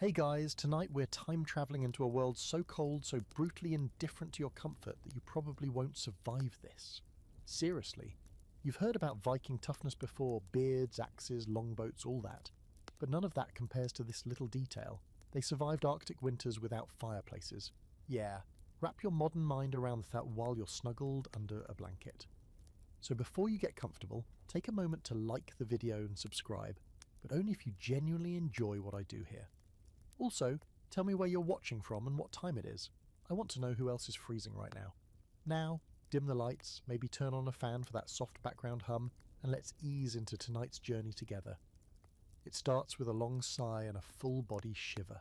Hey guys, tonight we're time traveling into a world so cold, so brutally indifferent to your comfort that you probably won't survive this. Seriously. You've heard about Viking toughness before, beards, axes, longboats, all that. But none of that compares to this little detail. They survived Arctic winters without fireplaces. Yeah, wrap your modern mind around that while you're snuggled under a blanket. So before you get comfortable, take a moment to like the video and subscribe, but only if you genuinely enjoy what I do here. Also, tell me where you're watching from and what time it is. I want to know who else is freezing right now. Now, dim the lights, maybe turn on a fan for that soft background hum, and let's ease into tonight's journey together. It starts with a long sigh and a full body shiver.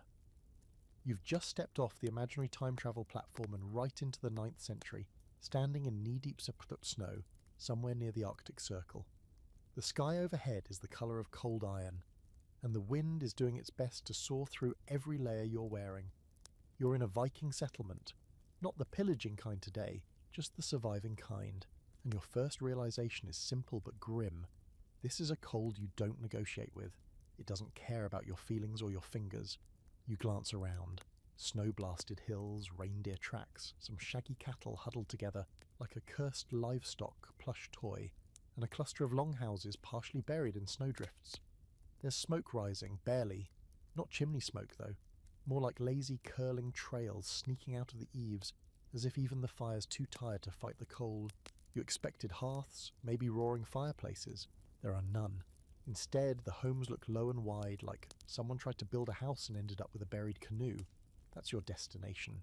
You've just stepped off the imaginary time travel platform and right into the 9th century, standing in knee-deep snow, somewhere near the Arctic Circle. The sky overhead is the colour of cold iron, and the wind is doing its best to saw through every layer you're wearing. You're in a Viking settlement, not the pillaging kind today, just the surviving kind, and your first realization is simple but grim. This is a cold you don't negotiate with. It doesn't care about your feelings or your fingers. You glance around. Snow-blasted hills, reindeer tracks, some shaggy cattle huddled together like a cursed livestock plush toy, and a cluster of longhouses partially buried in snowdrifts. There's smoke rising, barely. Not chimney smoke, though. More like lazy, curling trails sneaking out of the eaves, as if even the fire's too tired to fight the cold. You expected hearths, maybe roaring fireplaces. There are none. Instead, the homes look low and wide, like someone tried to build a house and ended up with a buried canoe. That's your destination.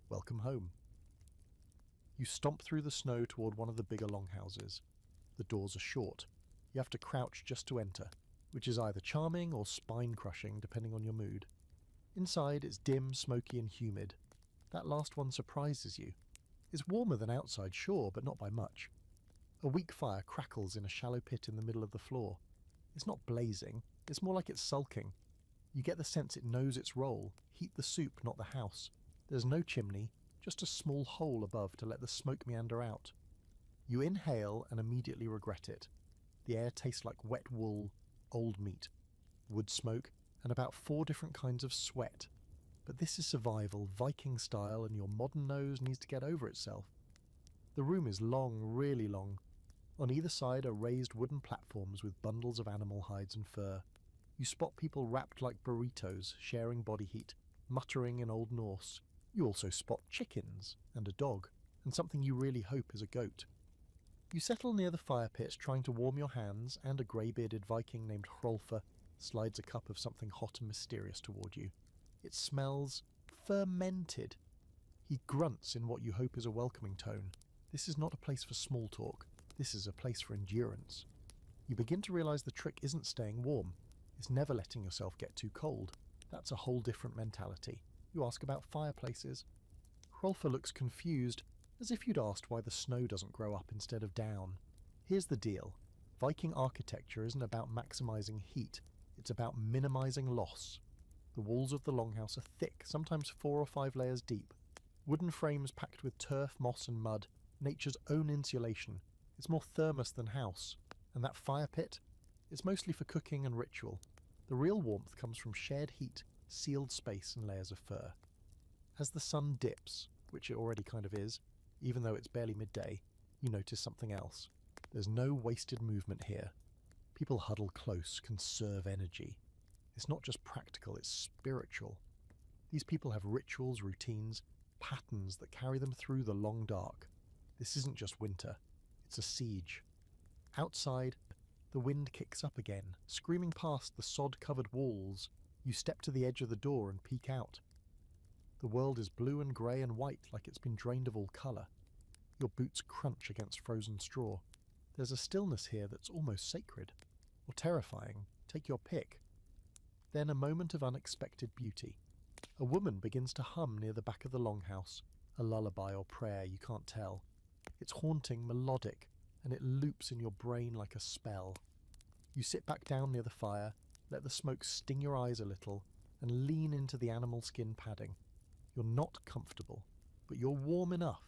Welcome home. You stomp through the snow toward one of the bigger longhouses. The doors are short. You have to crouch just to enter, which is either charming or spine-crushing depending on your mood. Inside, it's dim, smoky and humid. That last one surprises you. It's warmer than outside, sure, but not by much. A weak fire crackles in a shallow pit in the middle of the floor. It's not blazing, it's more like it's sulking. You get the sense it knows its role, heat the soup, not the house. There's no chimney, just a small hole above to let the smoke meander out. You inhale and immediately regret it. The air tastes like wet wool, old meat, wood smoke, and about 4 different kinds of sweat. But this is survival, Viking style, and your modern nose needs to get over itself. The room is long, really long. On either side are raised wooden platforms with bundles of animal hides and fur. You spot people wrapped like burritos, sharing body heat, muttering in Old Norse. You also spot chickens, and a dog, and something you really hope is a goat. You settle near the fire pit trying to warm your hands, and a grey-bearded Viking named Hrolfr slides a cup of something hot and mysterious toward you. It smells fermented. He grunts in what you hope is a welcoming tone. This is not a place for small talk. This is a place for endurance. You begin to realise the trick isn't staying warm. It's never letting yourself get too cold. That's a whole different mentality. You ask about fireplaces. Hrolfr looks confused, as if you'd asked why the snow doesn't grow up instead of down. Here's the deal. Viking architecture isn't about maximising heat, it's about minimising loss. The walls of the longhouse are thick, sometimes 4 or 5 layers deep. Wooden frames packed with turf, moss and mud, nature's own insulation. It's more thermos than house. And that fire pit? It's mostly for cooking and ritual. The real warmth comes from shared heat, sealed space and layers of fur. As the sun dips, which it already kind of is, even though it's barely midday, you notice something else. There's no wasted movement here. People huddle close, conserve energy. It's not just practical, it's spiritual. These people have rituals, routines, patterns that carry them through the long dark. This isn't just winter, it's a siege. Outside, the wind kicks up again, screaming past the sod-covered walls. You step to the edge of the door and peek out. The world is blue and grey and white, like it's been drained of all colour. Your boots crunch against frozen straw. There's a stillness here that's almost sacred. Or terrifying. Take your pick. Then a moment of unexpected beauty. A woman begins to hum near the back of the longhouse. A lullaby or prayer, you can't tell. It's haunting, melodic, and it loops in your brain like a spell. You sit back down near the fire, let the smoke sting your eyes a little, and lean into the animal skin padding. You're not comfortable, but you're warm enough,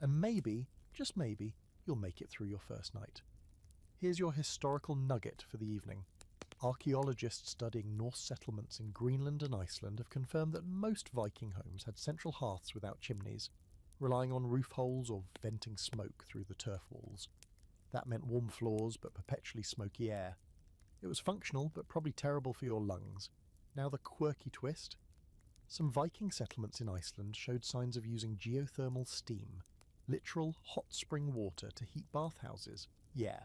and maybe, just maybe, you'll make it through your first night. Here's your historical nugget for the evening. Archaeologists studying Norse settlements in Greenland and Iceland have confirmed that most Viking homes had central hearths without chimneys, relying on roof holes or venting smoke through the turf walls. That meant warm floors but perpetually smoky air. It was functional but probably terrible for your lungs. Now the quirky twist. Some Viking settlements in Iceland showed signs of using geothermal steam, literal hot spring water to heat bathhouses. Yeah,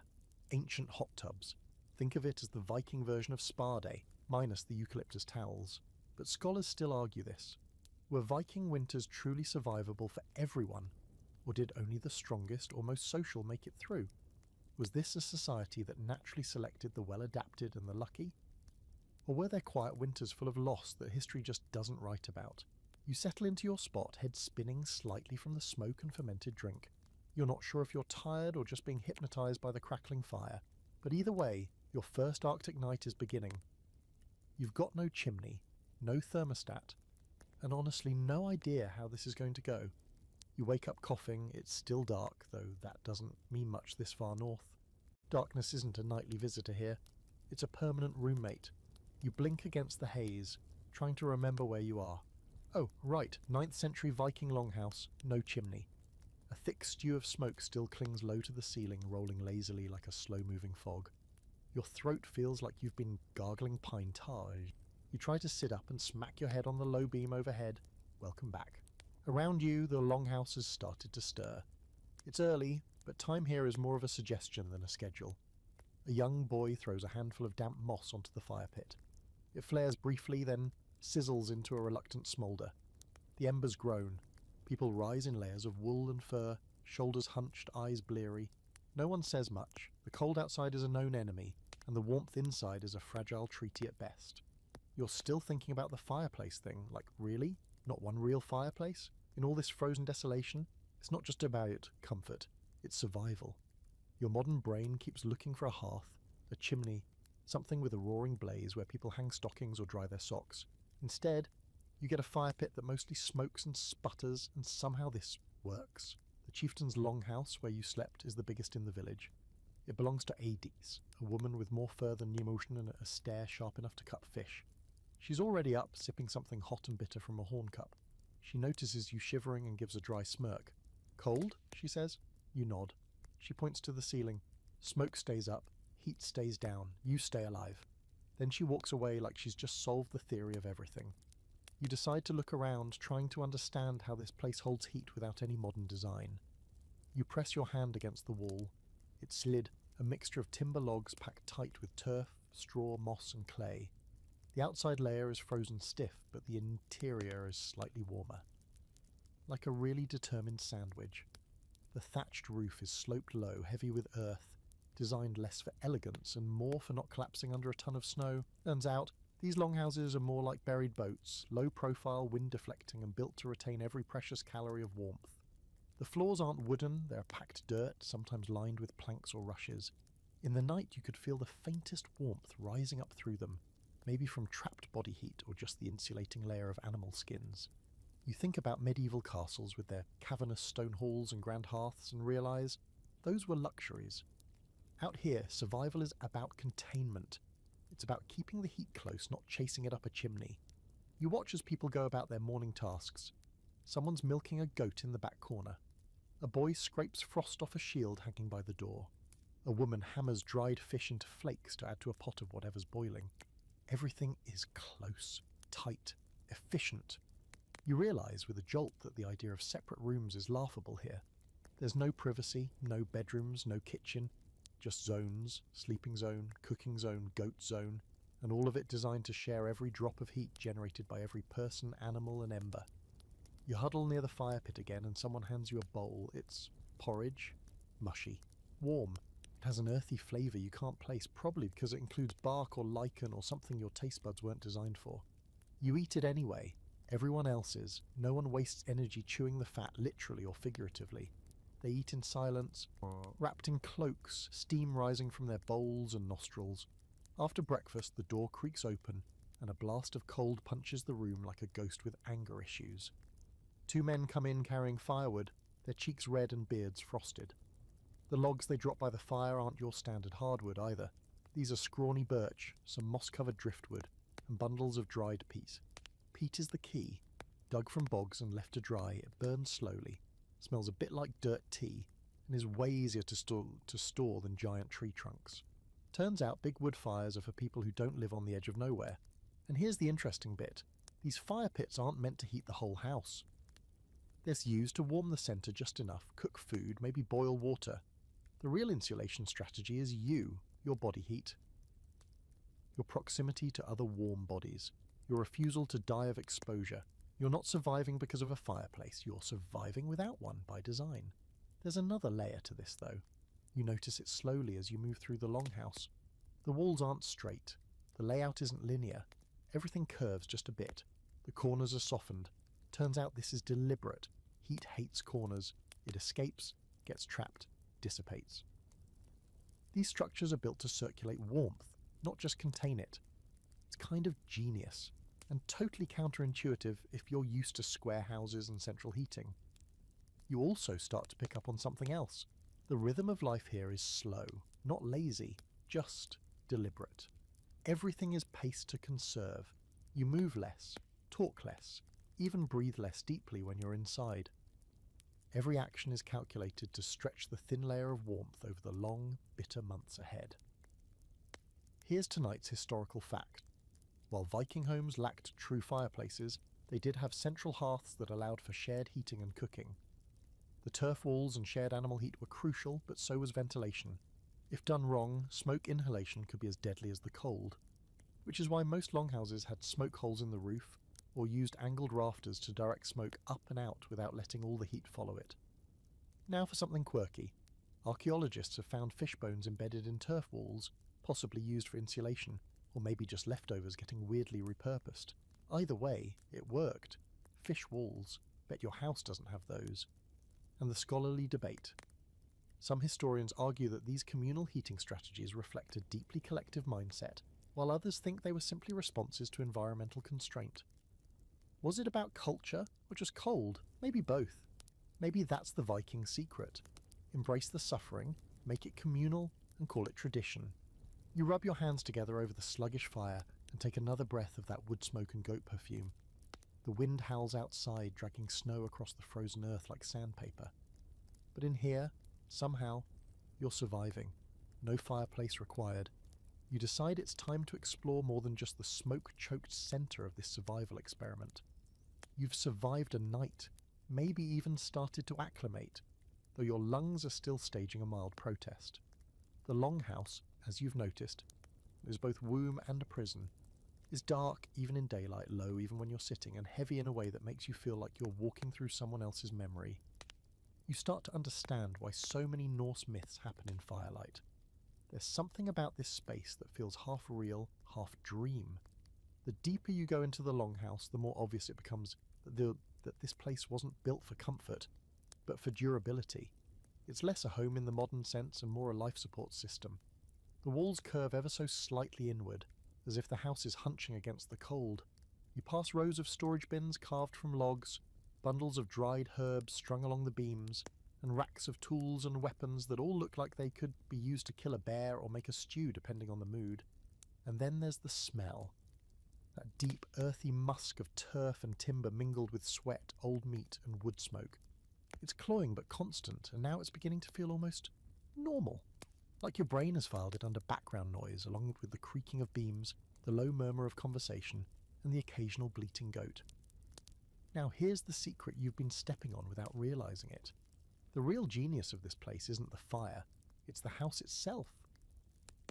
ancient hot tubs. Think of it as the Viking version of spa day, minus the eucalyptus towels. But scholars still argue this. Were Viking winters truly survivable for everyone, or did only the strongest or most social make it through? Was this a society that naturally selected the well-adapted and the lucky? Or were there quiet winters full of loss that history just doesn't write about? You settle into your spot, head spinning slightly from the smoke and fermented drink. You're not sure if you're tired or just being hypnotized by the crackling fire. But either way, your first Arctic night is beginning. You've got no chimney, no thermostat, and honestly no idea how this is going to go. You wake up coughing, it's still dark, though that doesn't mean much this far north. Darkness isn't a nightly visitor here, it's a permanent roommate. You blink against the haze, trying to remember where you are. Oh, right, 9th century Viking longhouse, no chimney. A thick stew of smoke still clings low to the ceiling, rolling lazily like a slow-moving fog. Your throat feels like you've been gargling pine tar. You try to sit up and smack your head on the low beam overhead. Welcome back. Around you, the longhouse has started to stir. It's early, but time here is more of a suggestion than a schedule. A young boy throws a handful of damp moss onto the fire pit. It flares briefly, then sizzles into a reluctant smoulder. The embers groan. People rise in layers of wool and fur, shoulders hunched, eyes bleary. No one says much. The cold outside is a known enemy, and the warmth inside is a fragile treaty at best. You're still thinking about the fireplace thing, like really? Not one real fireplace? In all this frozen desolation? It's not just about comfort, it's survival. Your modern brain keeps looking for a hearth, a chimney, something with a roaring blaze where people hang stockings or dry their socks. Instead, you get a fire pit that mostly smokes and sputters, and somehow this works. The chieftain's longhouse, where you slept, is the biggest in the village. It belongs to Adis, a woman with more fur than Nemotion and a stare sharp enough to cut fish. She's already up, sipping something hot and bitter from a horn cup. She notices you shivering and gives a dry smirk. Cold? She says. You nod. She points to the ceiling. Smoke stays up, heat stays down, you stay alive. Then she walks away like she's just solved the theory of everything. You decide to look around, trying to understand how this place holds heat without any modern design. You press your hand against the wall. It's slid, a mixture of timber logs packed tight with turf, straw, moss and clay. The outside layer is frozen stiff, but the interior is slightly warmer. Like a really determined sandwich. The thatched roof is sloped low, heavy with earth, designed less for elegance and more for not collapsing under a ton of snow. Turns out, these longhouses are more like buried boats, low profile, wind deflecting and built to retain every precious calorie of warmth. The floors aren't wooden, they're packed dirt, sometimes lined with planks or rushes. In the night you could feel the faintest warmth rising up through them, maybe from trapped body heat or just the insulating layer of animal skins. You think about medieval castles with their cavernous stone halls and grand hearths and realise those were luxuries. Out here, survival is about containment. It's about keeping the heat close, not chasing it up a chimney. You watch as people go about their morning tasks. Someone's milking a goat in the back corner. A boy scrapes frost off a shield hanging by the door. A woman hammers dried fish into flakes to add to a pot of whatever's boiling. Everything is close, tight, efficient. You realise with a jolt that the idea of separate rooms is laughable here. There's no privacy, no bedrooms, no kitchen, just zones, sleeping zone, cooking zone, goat zone, and all of it designed to share every drop of heat generated by every person, animal and ember. You huddle near the fire pit again and someone hands you a bowl. It's porridge, mushy, warm. It has an earthy flavour you can't place, probably because it includes bark or lichen or something your taste buds weren't designed for. You eat it anyway. Everyone else is. No one wastes energy chewing the fat, literally or figuratively. They eat in silence, wrapped in cloaks, steam rising from their bowls and nostrils. After breakfast, the door creaks open, and a blast of cold punches the room like a ghost with anger issues. 2 men come in carrying firewood, their cheeks red and beards frosted. The logs they drop by the fire aren't your standard hardwood either. These are scrawny birch, some moss-covered driftwood, and bundles of dried peat. Peat is the key. Dug from bogs and left to dry, it burns slowly, smells a bit like dirt tea, and is way easier to store than giant tree trunks. Turns out big wood fires are for people who don't live on the edge of nowhere. And here's the interesting bit. These fire pits aren't meant to heat the whole house. They're used to warm the centre just enough, cook food, maybe boil water. The real insulation strategy is you, your body heat, your proximity to other warm bodies, your refusal to die of exposure. You're not surviving because of a fireplace, you're surviving without one by design. There's another layer to this though. You notice it slowly as you move through the longhouse. The walls aren't straight, the layout isn't linear, everything curves just a bit. The corners are softened. Turns out this is deliberate. Heat hates corners. It escapes, gets trapped, dissipates. These structures are built to circulate warmth, not just contain it. It's kind of genius, and totally counterintuitive if you're used to square houses and central heating. You also start to pick up on something else. The rhythm of life here is slow, not lazy, just deliberate. Everything is paced to conserve. You move less, talk less, even breathe less deeply when you're inside. Every action is calculated to stretch the thin layer of warmth over the long, bitter months ahead. Here's tonight's historical fact. While Viking homes lacked true fireplaces, they did have central hearths that allowed for shared heating and cooking. The turf walls and shared animal heat were crucial, but so was ventilation. If done wrong, smoke inhalation could be as deadly as the cold, which is why most longhouses had smoke holes in the roof or used angled rafters to direct smoke up and out without letting all the heat follow it. Now for something quirky. Archaeologists have found fish bones embedded in turf walls, possibly used for insulation, or maybe just leftovers getting weirdly repurposed. Either way, it worked. Fish walls. Bet your house doesn't have those. And the scholarly debate. Some historians argue that these communal heating strategies reflect a deeply collective mindset, while others think they were simply responses to environmental constraint. Was it about culture, or just cold? Maybe both. Maybe that's the Viking secret. Embrace the suffering, make it communal, and call it tradition. You rub your hands together over the sluggish fire and take another breath of that wood smoke and goat perfume. The wind howls outside, dragging snow across the frozen earth like sandpaper. But in here, somehow, you're surviving. No fireplace required. You decide it's time to explore more than just the smoke-choked center of this survival experiment. You've survived a night, maybe even started to acclimate, though your lungs are still staging a mild protest. The longhouse, as you've noticed, is both womb and a prison, is dark even in daylight, low even when you're sitting, and heavy in a way that makes you feel like you're walking through someone else's memory. You start to understand why so many Norse myths happen in firelight. There's something about this space that feels half real, half dream. The deeper you go into the longhouse, the more obvious it becomes that this place wasn't built for comfort, but for durability. It's less a home in the modern sense and more a life support system. The walls curve ever so slightly inward, as if the house is hunching against the cold. You pass rows of storage bins carved from logs, bundles of dried herbs strung along the beams, and racks of tools and weapons that all look like they could be used to kill a bear or make a stew depending on the mood. And then there's the smell. That deep, earthy musk of turf and timber mingled with sweat, old meat and wood smoke. It's cloying but constant, and now it's beginning to feel almost normal. Like your brain has filed it under background noise, along with the creaking of beams, the low murmur of conversation, and the occasional bleating goat. Now here's the secret you've been stepping on without realizing it. The real genius of this place isn't the fire, it's the house itself.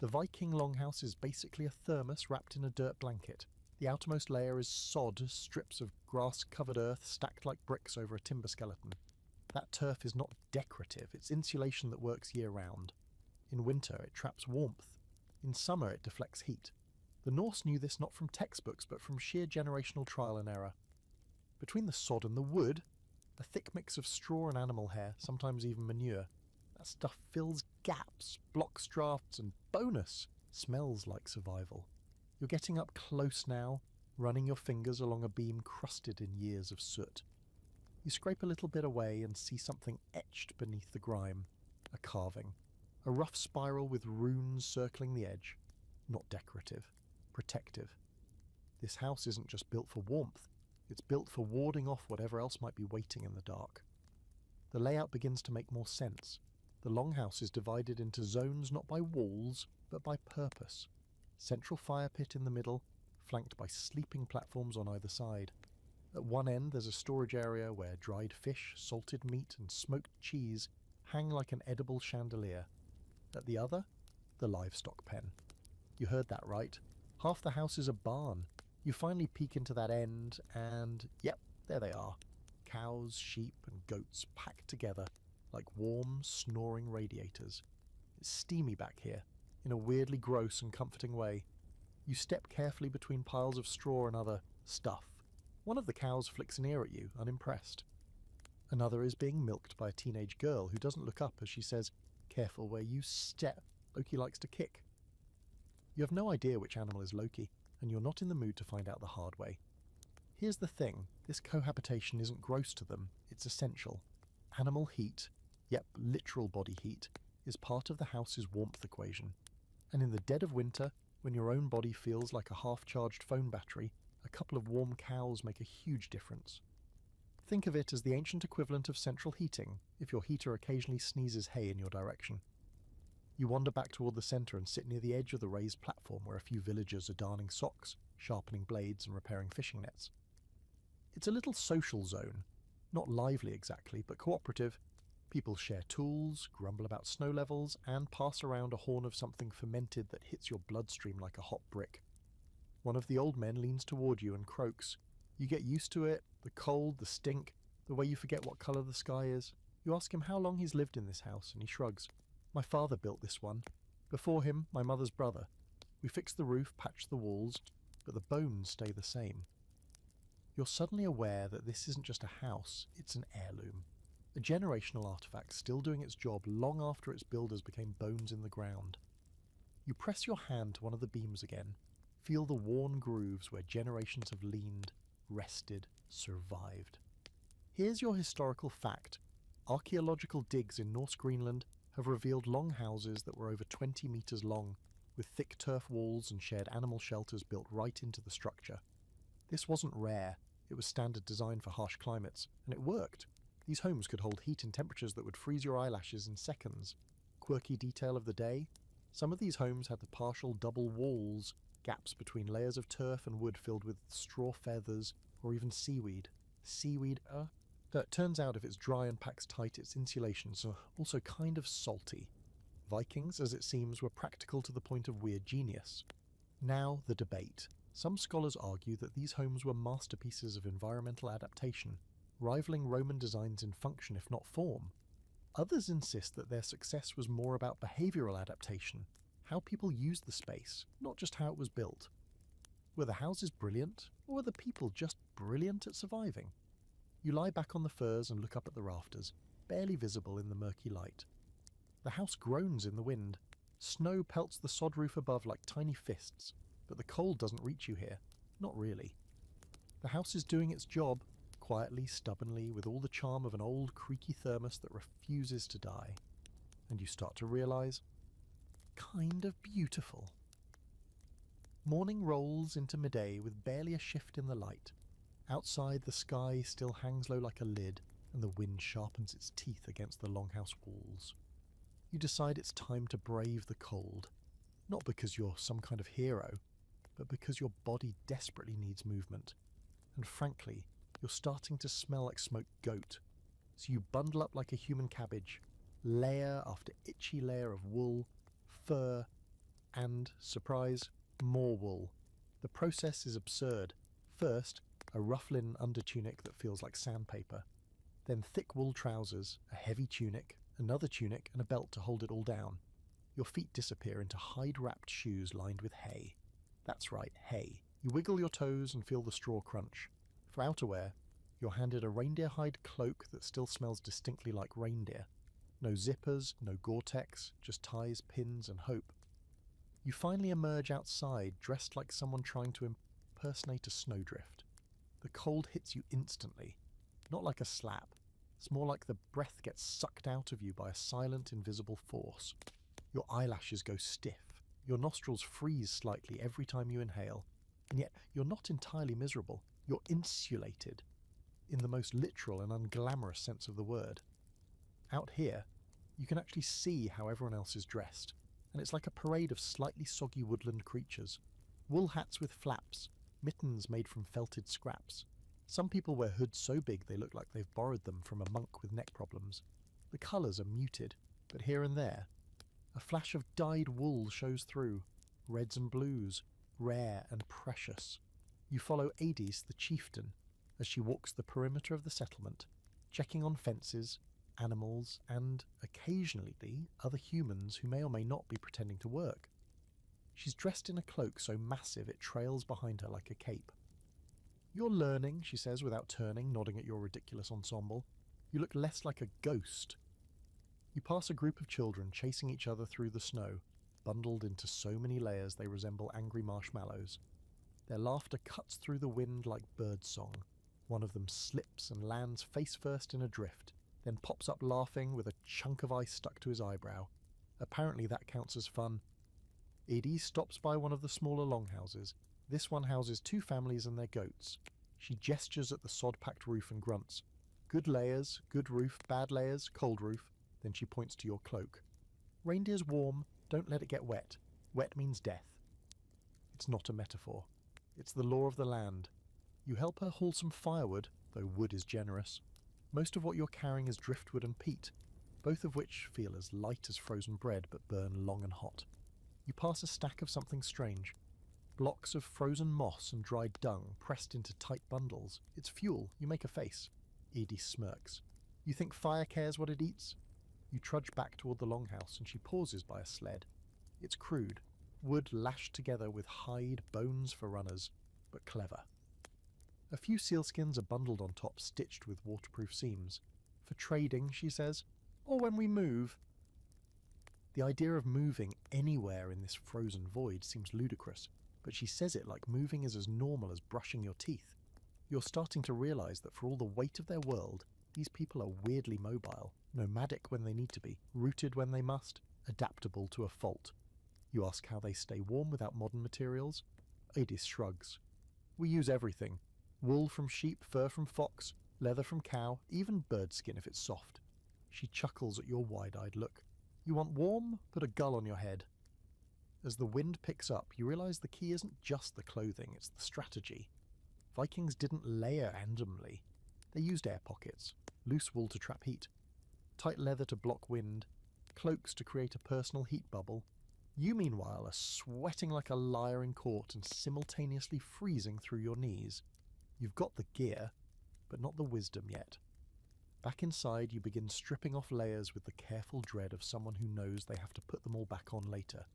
The Viking longhouse is basically a thermos wrapped in a dirt blanket. The outermost layer is sod, strips of grass-covered earth stacked like bricks over a timber skeleton. That turf is not decorative, it's insulation that works year-round. In winter, it traps warmth. In summer, it deflects heat. The Norse knew this not from textbooks, but from sheer generational trial and error. Between the sod and the wood, a thick mix of straw and animal hair, sometimes even manure. That stuff fills gaps, blocks drafts, and bonus, smells like survival. You're getting up close now, running your fingers along a beam crusted in years of soot. You scrape a little bit away and see something etched beneath the grime. A carving. A rough spiral with runes circling the edge. not decorative, protective. This house isn't just built for warmth, it's built for warding off whatever else might be waiting in the dark. The layout begins to make more sense. The longhouse is divided into zones not by walls, but by purpose. Central fire pit in the middle, flanked by sleeping platforms on either side. At one end there's a storage area where dried fish, salted meat and smoked cheese hang like an edible chandelier. At the other, the livestock pen. You heard that right. Half the house is a barn. You finally peek into that end and, yep, there they are. Cows, sheep and goats packed together like warm, snoring radiators. It's steamy back here, in a weirdly gross and comforting way. You step carefully between piles of straw and other stuff. One of the cows flicks an ear at you, unimpressed. Another is being milked by a teenage girl who doesn't look up as she says, "Careful where you step, Loki likes to kick." You have no idea which animal is Loki, and you're not in the mood to find out the hard way. Here's the thing, this cohabitation isn't gross to them, it's essential. Animal heat, yep, literal body heat, is part of the house's warmth equation. And in the dead of winter, when your own body feels like a half-charged phone battery, a couple of warm cows make a huge difference. Think of it as the ancient equivalent of central heating, if your heater occasionally sneezes hay in your direction. You wander back toward the centre and sit near the edge of the raised platform where a few villagers are darning socks, sharpening blades and repairing fishing nets. It's a little social zone, not lively exactly, but cooperative. People share tools, grumble about snow levels, and pass around a horn of something fermented that hits your bloodstream like a hot brick. One of the old men leans toward you and croaks. You get used to it, the cold, the stink, the way you forget what colour the sky is. You ask him how long he's lived in this house, and he shrugs. "My father built this one. Before him, my mother's brother. We fixed the roof, patched the walls, but the bones stay the same." You're suddenly aware that this isn't just a house, it's an heirloom. A generational artifact still doing its job long after its builders became bones in the ground. You press your hand to one of the beams again, feel the worn grooves where generations have leaned, rested, survived. Here's your historical fact. Archaeological digs in Norse Greenland have revealed longhouses that were over 20 metres long, with thick turf walls and shared animal shelters built right into the structure. This wasn't rare, it was standard design for harsh climates, and it worked. These homes could hold heat and temperatures that would freeze your eyelashes in seconds. Quirky detail of the day? Some of these homes had the partial double walls, gaps between layers of turf and wood filled with straw feathers or even seaweed. Seaweed, it turns out if it's dry and packs tight, its insulations are also kind of salty. Vikings, as it seems, were practical to the point of weird genius. Now the debate. Some scholars argue that these homes were masterpieces of environmental adaptation, rivaling Roman designs in function if not form. Others insist that their success was more about behavioural adaptation, how people used the space, not just how it was built. Were the houses brilliant, or were the people just brilliant at surviving? You lie back on the furs and look up at the rafters, barely visible in the murky light. The house groans in the wind. Snow pelts the sod roof above like tiny fists, but the cold doesn't reach you here. Not really. The house is doing its job, quietly, stubbornly, with all the charm of an old, creaky thermos that refuses to die. And you start to realise, kind of beautiful. Morning rolls into midday with barely a shift in the light. Outside, the sky still hangs low like a lid, and the wind sharpens its teeth against the longhouse walls. You decide it's time to brave the cold, not because you're some kind of hero, but because your body desperately needs movement. And frankly, you're starting to smell like smoked goat. So you bundle up like a human cabbage, layer after itchy layer of wool, fur, and, surprise, more wool. The process is absurd. First, a rough linen undertunic that feels like sandpaper. Then thick wool trousers, a heavy tunic, another tunic, and a belt to hold it all down. Your feet disappear into hide-wrapped shoes lined with hay. That's right, hay. You wiggle your toes and feel the straw crunch. For outerwear, you're handed a reindeer hide cloak that still smells distinctly like reindeer. No zippers, no Gore-Tex, just ties, pins, and hope. You finally emerge outside, dressed like someone trying to impersonate a snowdrift. The cold hits you instantly, not like a slap. It's more like the breath gets sucked out of you by a silent, invisible force. Your eyelashes go stiff, Your nostrils freeze slightly every time you inhale, and yet you're not entirely miserable. You're insulated, in the most literal and unglamorous sense of the word. Out here, you can actually see how everyone else is dressed, and it's like a parade of slightly soggy woodland creatures. Wool hats with flaps, mittens made from felted scraps. Some people wear hoods so big they look like they've borrowed them from a monk with neck problems. The colours are muted, but here and there, a flash of dyed wool shows through, reds and blues, rare and precious. You follow Adis, the chieftain, as she walks the perimeter of the settlement, checking on fences, animals, and, occasionally, other humans who may or may not be pretending to work. She's dressed in a cloak so massive it trails behind her like a cape. "You're learning," she says without turning, nodding at your ridiculous ensemble. "You look less like a ghost." You pass a group of children chasing each other through the snow, bundled into so many layers they resemble angry marshmallows. Their laughter cuts through the wind like birdsong. One of them slips and lands face first in a drift, then pops up laughing with a chunk of ice stuck to his eyebrow. Apparently that counts as fun. Edie stops by one of the smaller longhouses. This one houses 2 families and their goats. She gestures at the sod-packed roof and grunts. "Good layers, good roof, bad layers, cold roof." Then she points to your cloak. "Reindeer's warm, don't let it get wet. Wet means death." It's not a metaphor. It's the law of the land. You help her haul some firewood, though wood is generous. Most of what you're carrying is driftwood and peat, both of which feel as light as frozen bread but burn long and hot. You pass a stack of something strange. Blocks of frozen moss and dried dung pressed into tight bundles. It's fuel. You make a face. Edie smirks. "You think fire cares what it eats?" You trudge back toward the longhouse and she pauses by a sled. It's crude. Wood lashed together with hide, bones for runners, but clever. A few sealskins are bundled on top, stitched with waterproof seams. "For trading," she says, "or when we move." The idea of moving anywhere in this frozen void seems ludicrous, but she says it like moving is as normal as brushing your teeth. You're starting to realise that for all the weight of their world, these people are weirdly mobile, nomadic when they need to be, rooted when they must, adaptable to a fault. You ask how they stay warm without modern materials. Adis shrugs. "We use everything. Wool from sheep, fur from fox, leather from cow, even bird skin if it's soft." She chuckles at your wide-eyed look. "You want warm? Put a gull on your head." As the wind picks up, you realise the key isn't just the clothing, it's the strategy. Vikings didn't layer randomly. They used air pockets, loose wool to trap heat, tight leather to block wind, cloaks to create a personal heat bubble. You, meanwhile, are sweating like a liar in court and simultaneously freezing through your knees. You've got the gear, but not the wisdom yet. Back inside, you begin stripping off layers with the careful dread of someone who knows they have to put them all back on later.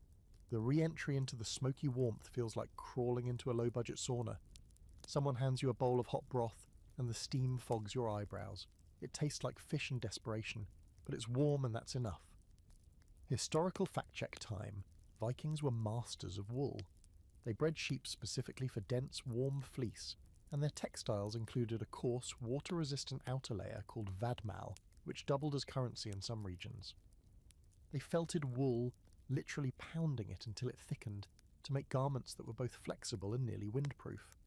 The re-entry into the smoky warmth feels like crawling into a low-budget sauna. Someone hands you a bowl of hot broth, and the steam fogs your eyebrows. It tastes like fish and desperation, but it's warm and that's enough. Historical fact-check time. Vikings were masters of wool. They bred sheep specifically for dense, warm fleece, and their textiles included a coarse, water-resistant outer layer called vadmal, which doubled as currency in some regions. They felted wool, literally pounding it until it thickened, to make garments that were both flexible and nearly windproof.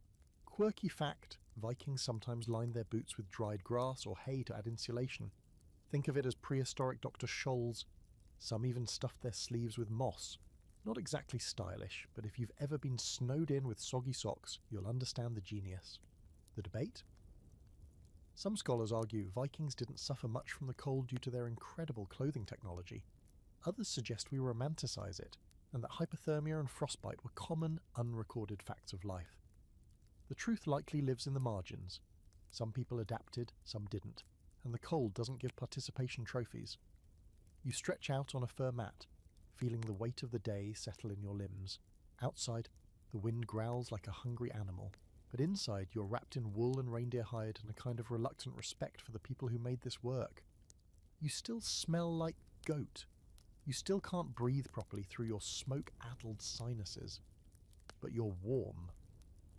Quirky fact, Vikings sometimes lined their boots with dried grass or hay to add insulation. Think of it as prehistoric Dr. Scholl's. Some even stuffed their sleeves with moss. Not exactly stylish, but if you've ever been snowed in with soggy socks, you'll understand the genius. The debate? Some scholars argue Vikings didn't suffer much from the cold due to their incredible clothing technology. Others suggest we romanticize it, and that hypothermia and frostbite were common, unrecorded facts of life. The truth likely lives in the margins. Some people adapted, some didn't, and the cold doesn't give participation trophies. You stretch out on a fur mat, feeling the weight of the day settle in your limbs. Outside, the wind growls like a hungry animal, but inside you're wrapped in wool and reindeer hide and a kind of reluctant respect for the people who made this work. You still smell like goat. You still can't breathe properly through your smoke-addled sinuses. But you're warm.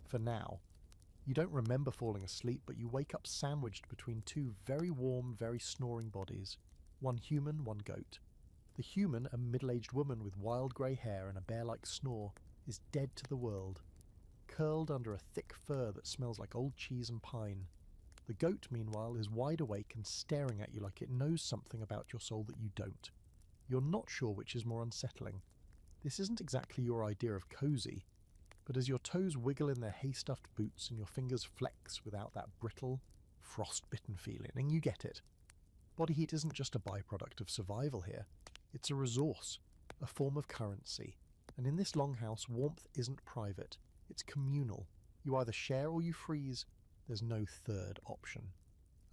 For now. You don't remember falling asleep, but you wake up sandwiched between 2 very warm, very snoring bodies. One human, one goat. The human, a middle-aged woman with wild grey hair and a bear-like snore, is dead to the world, curled under a thick fur that smells like old cheese and pine. The goat, meanwhile, is wide awake and staring at you like it knows something about your soul that you don't. You're not sure which is more unsettling. This isn't exactly your idea of cosy, but as your toes wiggle in their hay-stuffed boots and your fingers flex without that brittle, frost-bitten feeling, and you get it. Body heat isn't just a byproduct of survival here. It's a resource, a form of currency. And in this longhouse, warmth isn't private. It's communal. You either share or you freeze. There's no third option.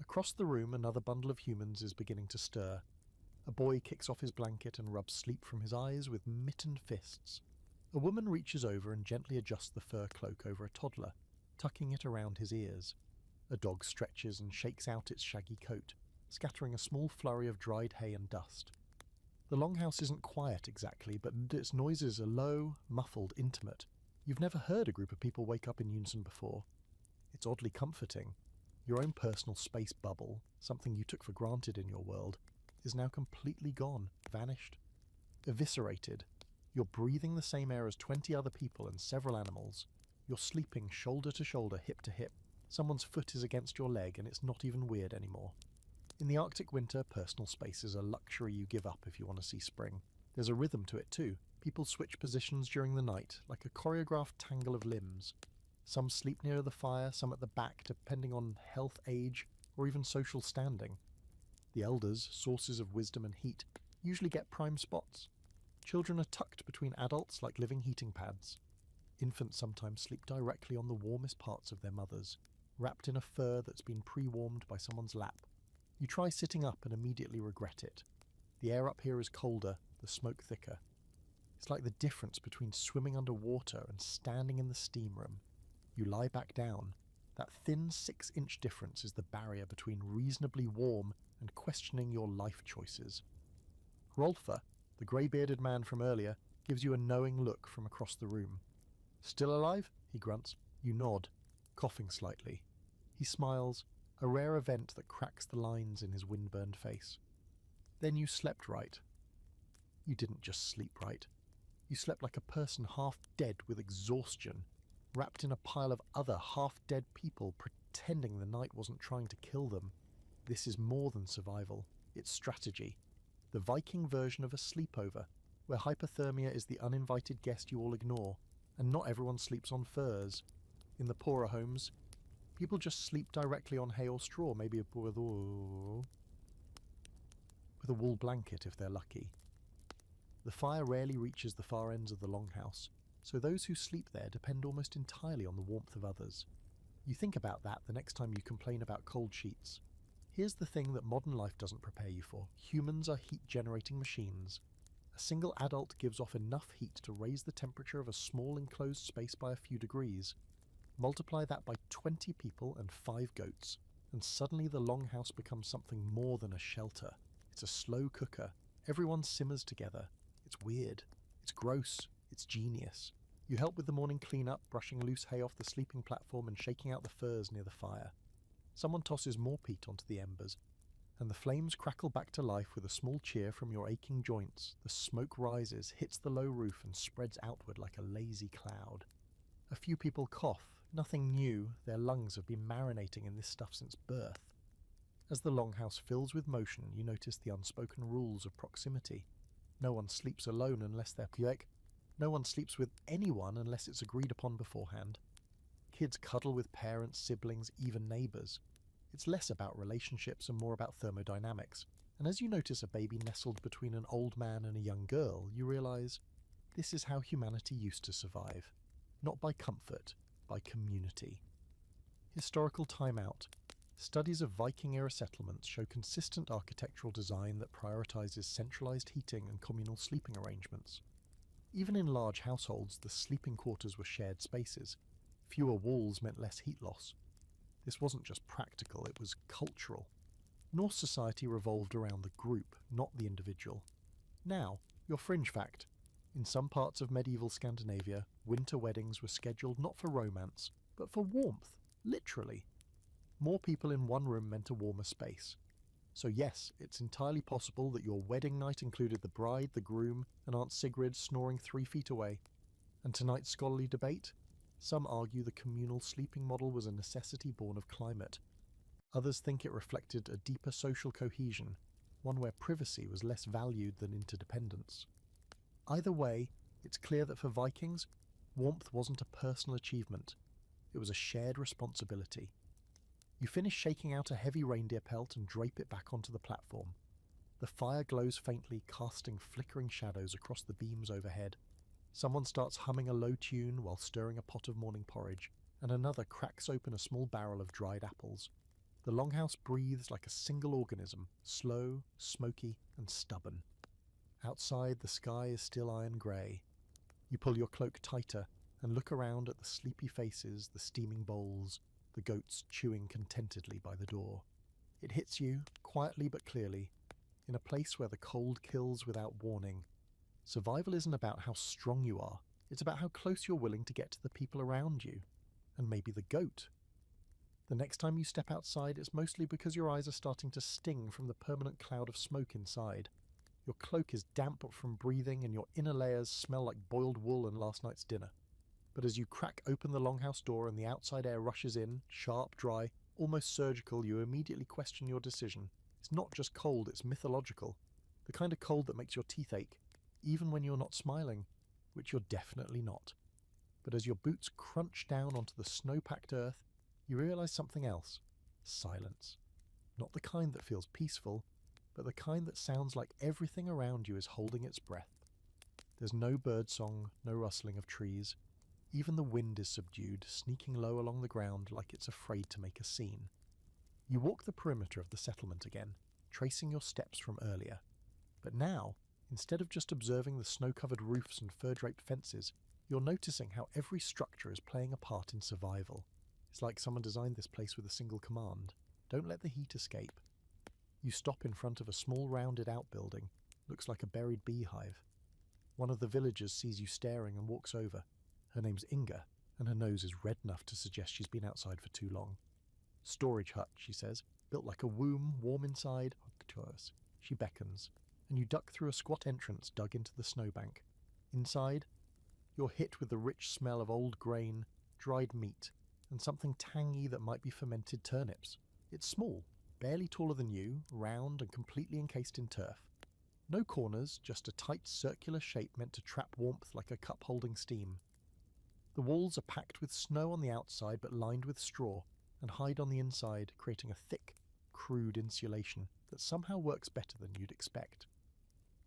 Across the room, another bundle of humans is beginning to stir. A boy kicks off his blanket and rubs sleep from his eyes with mittened fists. A woman reaches over and gently adjusts the fur cloak over a toddler, tucking it around his ears. A dog stretches and shakes out its shaggy coat, scattering a small flurry of dried hay and dust. The longhouse isn't quiet exactly, but its noises are low, muffled, intimate. You've never heard a group of people wake up in unison before. It's oddly comforting. Your own personal space bubble, something you took for granted in your world, is now completely gone, vanished, eviscerated. You're breathing the same air as 20 other people and several animals. You're sleeping shoulder to shoulder, hip to hip. Someone's foot is against your leg and it's not even weird anymore. In the Arctic winter, personal space is a luxury you give up if you want to see spring. There's a rhythm to it too. People switch positions during the night, like a choreographed tangle of limbs. Some sleep near the fire, some at the back, depending on health, age, or even social standing. The elders, sources of wisdom and heat, usually get prime spots. Children are tucked between adults like living heating pads. Infants sometimes sleep directly on the warmest parts of their mothers, wrapped in a fur that's been pre-warmed by someone's lap. You try sitting up and immediately regret it. The air up here is colder, the smoke thicker. It's like the difference between swimming underwater and standing in the steam room. You lie back down. That thin 6-inch difference is the barrier between reasonably warm and questioning your life choices. Rolfer, the grey-bearded man from earlier, gives you a knowing look from across the room. "Still alive?" he grunts. You nod, coughing slightly. He smiles, a rare event that cracks the lines in his windburned face. "Then you slept right." You didn't just sleep right. You slept like a person half dead with exhaustion, wrapped in a pile of other half-dead people pretending the night wasn't trying to kill them. This is more than survival. It's strategy. The Viking version of a sleepover, where hypothermia is the uninvited guest you all ignore, and not everyone sleeps on furs. In the poorer homes, people just sleep directly on hay or straw, maybe with a wool blanket if they're lucky. The fire rarely reaches the far ends of the longhouse, so those who sleep there depend almost entirely on the warmth of others. You think about that the next time you complain about cold sheets. Here's the thing that modern life doesn't prepare you for. Humans are heat-generating machines. A single adult gives off enough heat to raise the temperature of a small enclosed space by a few degrees. Multiply that by 20 people and 5 goats, and suddenly the longhouse becomes something more than a shelter. It's a slow cooker. Everyone simmers together. It's weird. It's gross. It's genius. You help with the morning clean-up, brushing loose hay off the sleeping platform and shaking out the furs near the fire. Someone tosses more peat onto the embers, and the flames crackle back to life with a small cheer from your aching joints. The smoke rises, hits the low roof, and spreads outward like a lazy cloud. A few people cough. Nothing new. Their lungs have been marinating in this stuff since birth. As the longhouse fills with motion, you notice the unspoken rules of proximity. No one sleeps alone unless they're quick. No one sleeps with anyone unless it's agreed upon beforehand. Kids cuddle with parents, siblings, even neighbours. It's less about relationships and more about thermodynamics. And as you notice a baby nestled between an old man and a young girl, you realise this is how humanity used to survive. Not by comfort, by community. Historical timeout. Studies of Viking-era settlements show consistent architectural design that prioritises centralised heating and communal sleeping arrangements. Even in large households, the sleeping quarters were shared spaces. Fewer walls meant less heat loss. This wasn't just practical, it was cultural. Norse society revolved around the group, not the individual. Now, your fringe fact. In some parts of medieval Scandinavia, winter weddings were scheduled not for romance, but for warmth, literally. More people in one room meant a warmer space. So yes, it's entirely possible that your wedding night included the bride, the groom, and Aunt Sigrid snoring 3 feet away. And tonight's scholarly debate? Some argue the communal sleeping model was a necessity born of climate. Others think it reflected a deeper social cohesion, one where privacy was less valued than interdependence. Either way, it's clear that for Vikings, warmth wasn't a personal achievement. It was a shared responsibility. You finish shaking out a heavy reindeer pelt and drape it back onto the platform. The fire glows faintly, casting flickering shadows across the beams overhead. Someone starts humming a low tune while stirring a pot of morning porridge, and another cracks open a small barrel of dried apples. The longhouse breathes like a single organism, slow, smoky, and stubborn. Outside, the sky is still iron grey. You pull your cloak tighter and look around at the sleepy faces, the steaming bowls, the goats chewing contentedly by the door. It hits you, quietly but clearly, in a place where the cold kills without warning. Survival isn't about how strong you are, it's about how close you're willing to get to the people around you, and maybe the goat. The next time you step outside, it's mostly because your eyes are starting to sting from the permanent cloud of smoke inside. Your cloak is damp from breathing, and your inner layers smell like boiled wool and last night's dinner. But as you crack open the longhouse door and the outside air rushes in, sharp, dry, almost surgical, you immediately question your decision. It's not just cold, it's mythological. The kind of cold that makes your teeth ache, even when you're not smiling, which you're definitely not. But as your boots crunch down onto the snow-packed earth, you realize something else. Silence. Not the kind that feels peaceful, but the kind that sounds like everything around you is holding its breath. There's no birdsong, no rustling of trees. Even the wind is subdued, sneaking low along the ground like it's afraid to make a scene. You walk the perimeter of the settlement again, tracing your steps from earlier. But now, instead of just observing the snow-covered roofs and fur-draped fences, you're noticing how every structure is playing a part in survival. It's like someone designed this place with a single command. Don't let the heat escape. You stop in front of a small rounded outbuilding. Looks like a buried beehive. One of the villagers sees you staring and walks over. Her name's Inga, and her nose is red enough to suggest she's been outside for too long. Storage hut, she says, built like a womb, warm inside. She beckons, and you duck through a squat entrance dug into the snowbank. Inside, you're hit with the rich smell of old grain, dried meat, and something tangy that might be fermented turnips. It's small, barely taller than you, round and completely encased in turf. No corners, just a tight circular shape meant to trap warmth like a cup holding steam. The walls are packed with snow on the outside but lined with straw, and hide on the inside, creating a thick, crude insulation that somehow works better than you'd expect.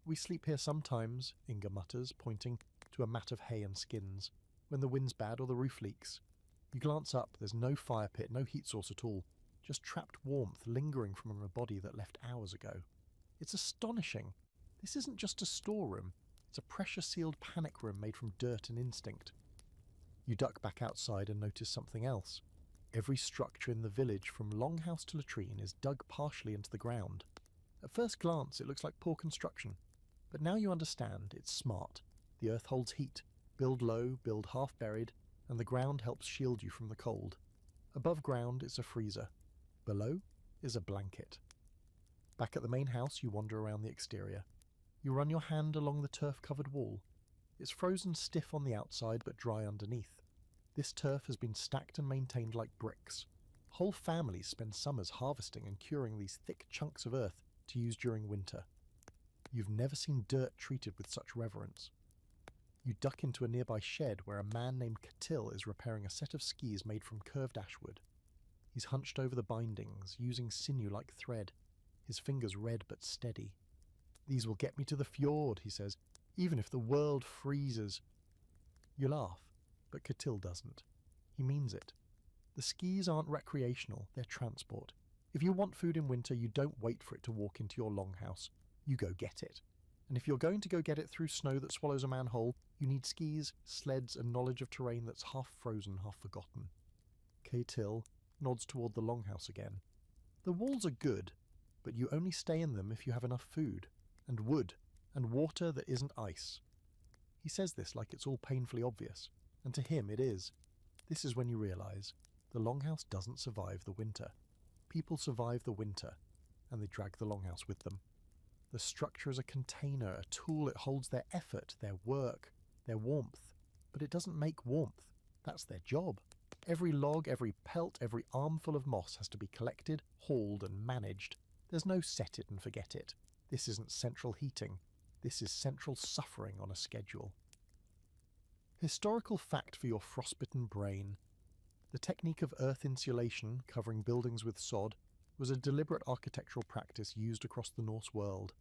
We sleep here sometimes, Inga mutters, pointing to a mat of hay and skins, when the wind's bad or the roof leaks. You glance up, there's no fire pit, no heat source at all, just trapped warmth lingering from a body that left hours ago. It's astonishing. This isn't just a storeroom, it's a pressure-sealed panic room made from dirt and instinct. You duck back outside and notice something else. Every structure in the village, from longhouse to latrine, is dug partially into the ground. At first glance, it looks like poor construction. But now you understand, it's smart. The earth holds heat. Build low, build half-buried, and the ground helps shield you from the cold. Above ground is a freezer. Below is a blanket. Back at the main house, you wander around the exterior. You run your hand along the turf-covered wall. It's frozen stiff on the outside but dry underneath. This turf has been stacked and maintained like bricks. Whole families spend summers harvesting and curing these thick chunks of earth to use during winter. You've never seen dirt treated with such reverence. You duck into a nearby shed where a man named Catil is repairing a set of skis made from curved ashwood. He's hunched over the bindings, using sinew like thread, his fingers red but steady. "These will get me to the fjord," he says, "even if the world freezes." You laugh, but Catil doesn't. He means it. The skis aren't recreational, they're transport. If you want food in winter, you don't wait for it to walk into your longhouse. You go get it. And if you're going to go get it through snow that swallows a man whole, you need skis, sleds, and knowledge of terrain that's half frozen, half forgotten. Catil nods toward the longhouse again. The walls are good, but you only stay in them if you have enough food, and wood, and water that isn't ice. He says this like it's all painfully obvious, and to him it is. This is when you realize the longhouse doesn't survive the winter. People survive the winter. and they drag the longhouse with them. The structure is a container, a tool. It holds their effort, their work, their warmth. But it doesn't make warmth. That's their job. Every log, every pelt, every armful of moss has to be collected, hauled, and managed. There's no set it and forget it. This isn't central heating. This is central suffering on a schedule. Historical fact for your frostbitten brain. The technique of earth insulation, covering buildings with sod, was a deliberate architectural practice used across the Norse world.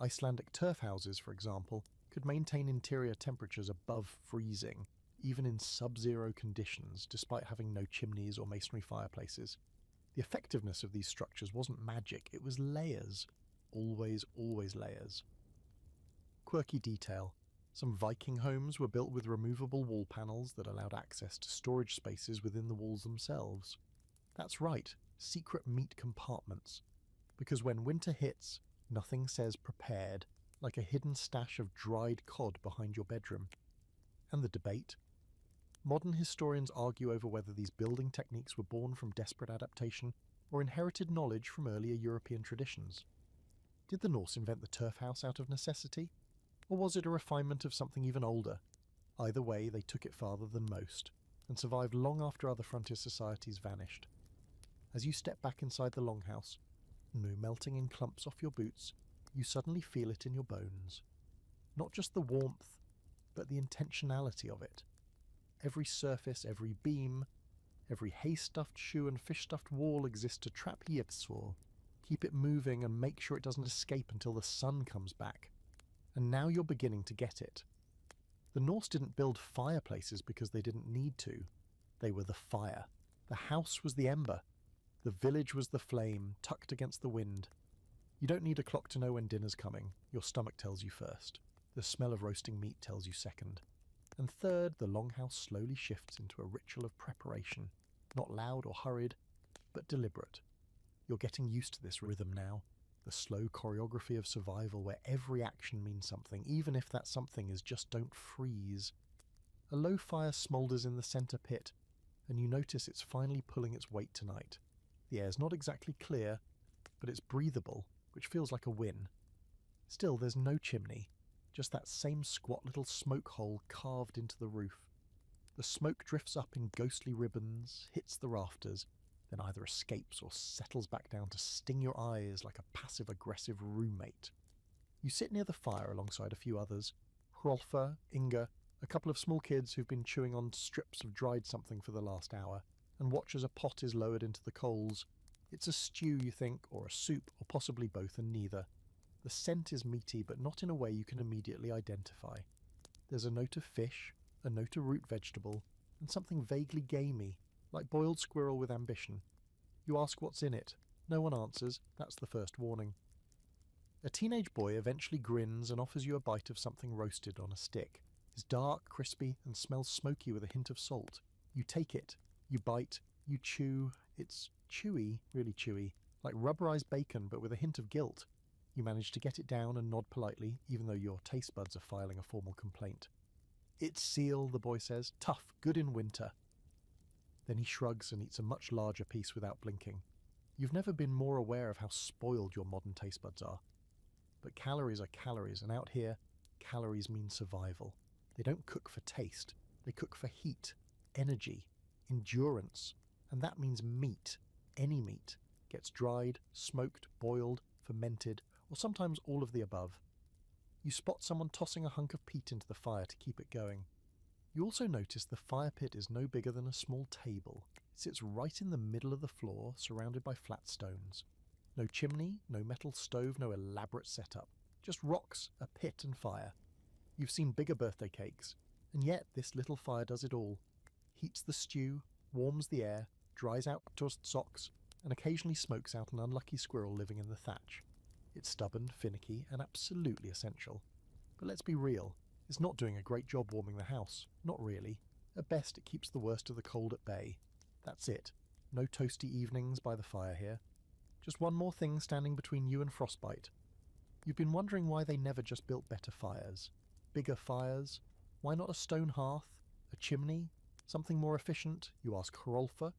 Icelandic turf houses, for example, could maintain interior temperatures above freezing, even in sub-zero conditions, despite having no chimneys or masonry fireplaces. The effectiveness of these structures wasn't magic, it was layers. Always, always layers. Quirky detail. Some Viking homes were built with removable wall panels that allowed access to storage spaces within the walls themselves. That's right, secret meat compartments. Because when winter hits, nothing says prepared, like a hidden stash of dried cod behind your bedroom. And the debate? Modern historians argue over whether these building techniques were born from desperate adaptation or inherited knowledge from earlier European traditions. Did the Norse invent the turf house out of necessity? Or was it a refinement of something even older? Either way, they took it farther than most, and survived long after other frontier societies vanished. As you step back inside the longhouse, no melting in clumps off your boots, you suddenly feel it in your bones. Not just the warmth, but the intentionality of it. Every surface, every beam, every hay-stuffed shoe and fish-stuffed wall exists to trap Yipsor, keep it moving and make sure it doesn't escape until the sun comes back. And now you're beginning to get it. The Norse didn't build fireplaces because they didn't need to. They were the fire. The house was the ember. The village was the flame, tucked against the wind. You don't need a clock to know when dinner's coming. Your stomach tells you first. The smell of roasting meat tells you second. And third, the longhouse slowly shifts into a ritual of preparation. Not loud or hurried, but deliberate. You're getting used to this rhythm now. The slow choreography of survival where every action means something, even if that something is just don't freeze. A low fire smoulders in the centre pit, and you notice it's finally pulling its weight tonight. The air's not exactly clear, but it's breathable, which feels like a win. Still, there's no chimney, just that same squat little smoke hole carved into the roof. The smoke drifts up in ghostly ribbons, hits the rafters, then either escapes or settles back down to sting your eyes like a passive-aggressive roommate. You sit near the fire alongside a few others, Hrolfa, Inga, a couple of small kids who've been chewing on strips of dried something for the last hour, and watch as a pot is lowered into the coals. It's a stew, you think, or a soup, or possibly both and neither. The scent is meaty, but not in a way you can immediately identify. There's a note of fish, a note of root vegetable, and something vaguely gamey, like boiled squirrel with ambition. You ask what's in it. No one answers. That's the first warning. A teenage boy eventually grins and offers you a bite of something roasted on a stick. It's dark, crispy, and smells smoky with a hint of salt. You take it. You bite. You chew. It's chewy, really chewy, like rubberized bacon but with a hint of guilt. You manage to get it down and nod politely, even though your taste buds are filing a formal complaint. It's seal, the boy says. Tough, good in winter. Then he shrugs and eats a much larger piece without blinking. You've never been more aware of how spoiled your modern taste buds are. But calories are calories, and out here, calories mean survival. They don't cook for taste. They cook for heat, energy, endurance. And that means meat, any meat, gets dried, smoked, boiled, fermented, or sometimes all of the above. You spot someone tossing a hunk of peat into the fire to keep it going. You also notice the fire pit is no bigger than a small table. It sits right in the middle of the floor, surrounded by flat stones. No chimney, no metal stove, no elaborate setup. Just rocks, a pit and fire. You've seen bigger birthday cakes, and yet this little fire does it all. Heats the stew, warms the air, dries out toast socks, and occasionally smokes out an unlucky squirrel living in the thatch. It's stubborn, finicky, and absolutely essential. But let's be real, it's not doing a great job warming the house. Not really. At best, it keeps the worst of the cold at bay. That's it. No toasty evenings by the fire here. Just one more thing standing between you and frostbite. You've been wondering why they never just built better fires. Bigger fires? Why not a stone hearth? A chimney? Something more efficient? You ask Hrolfa,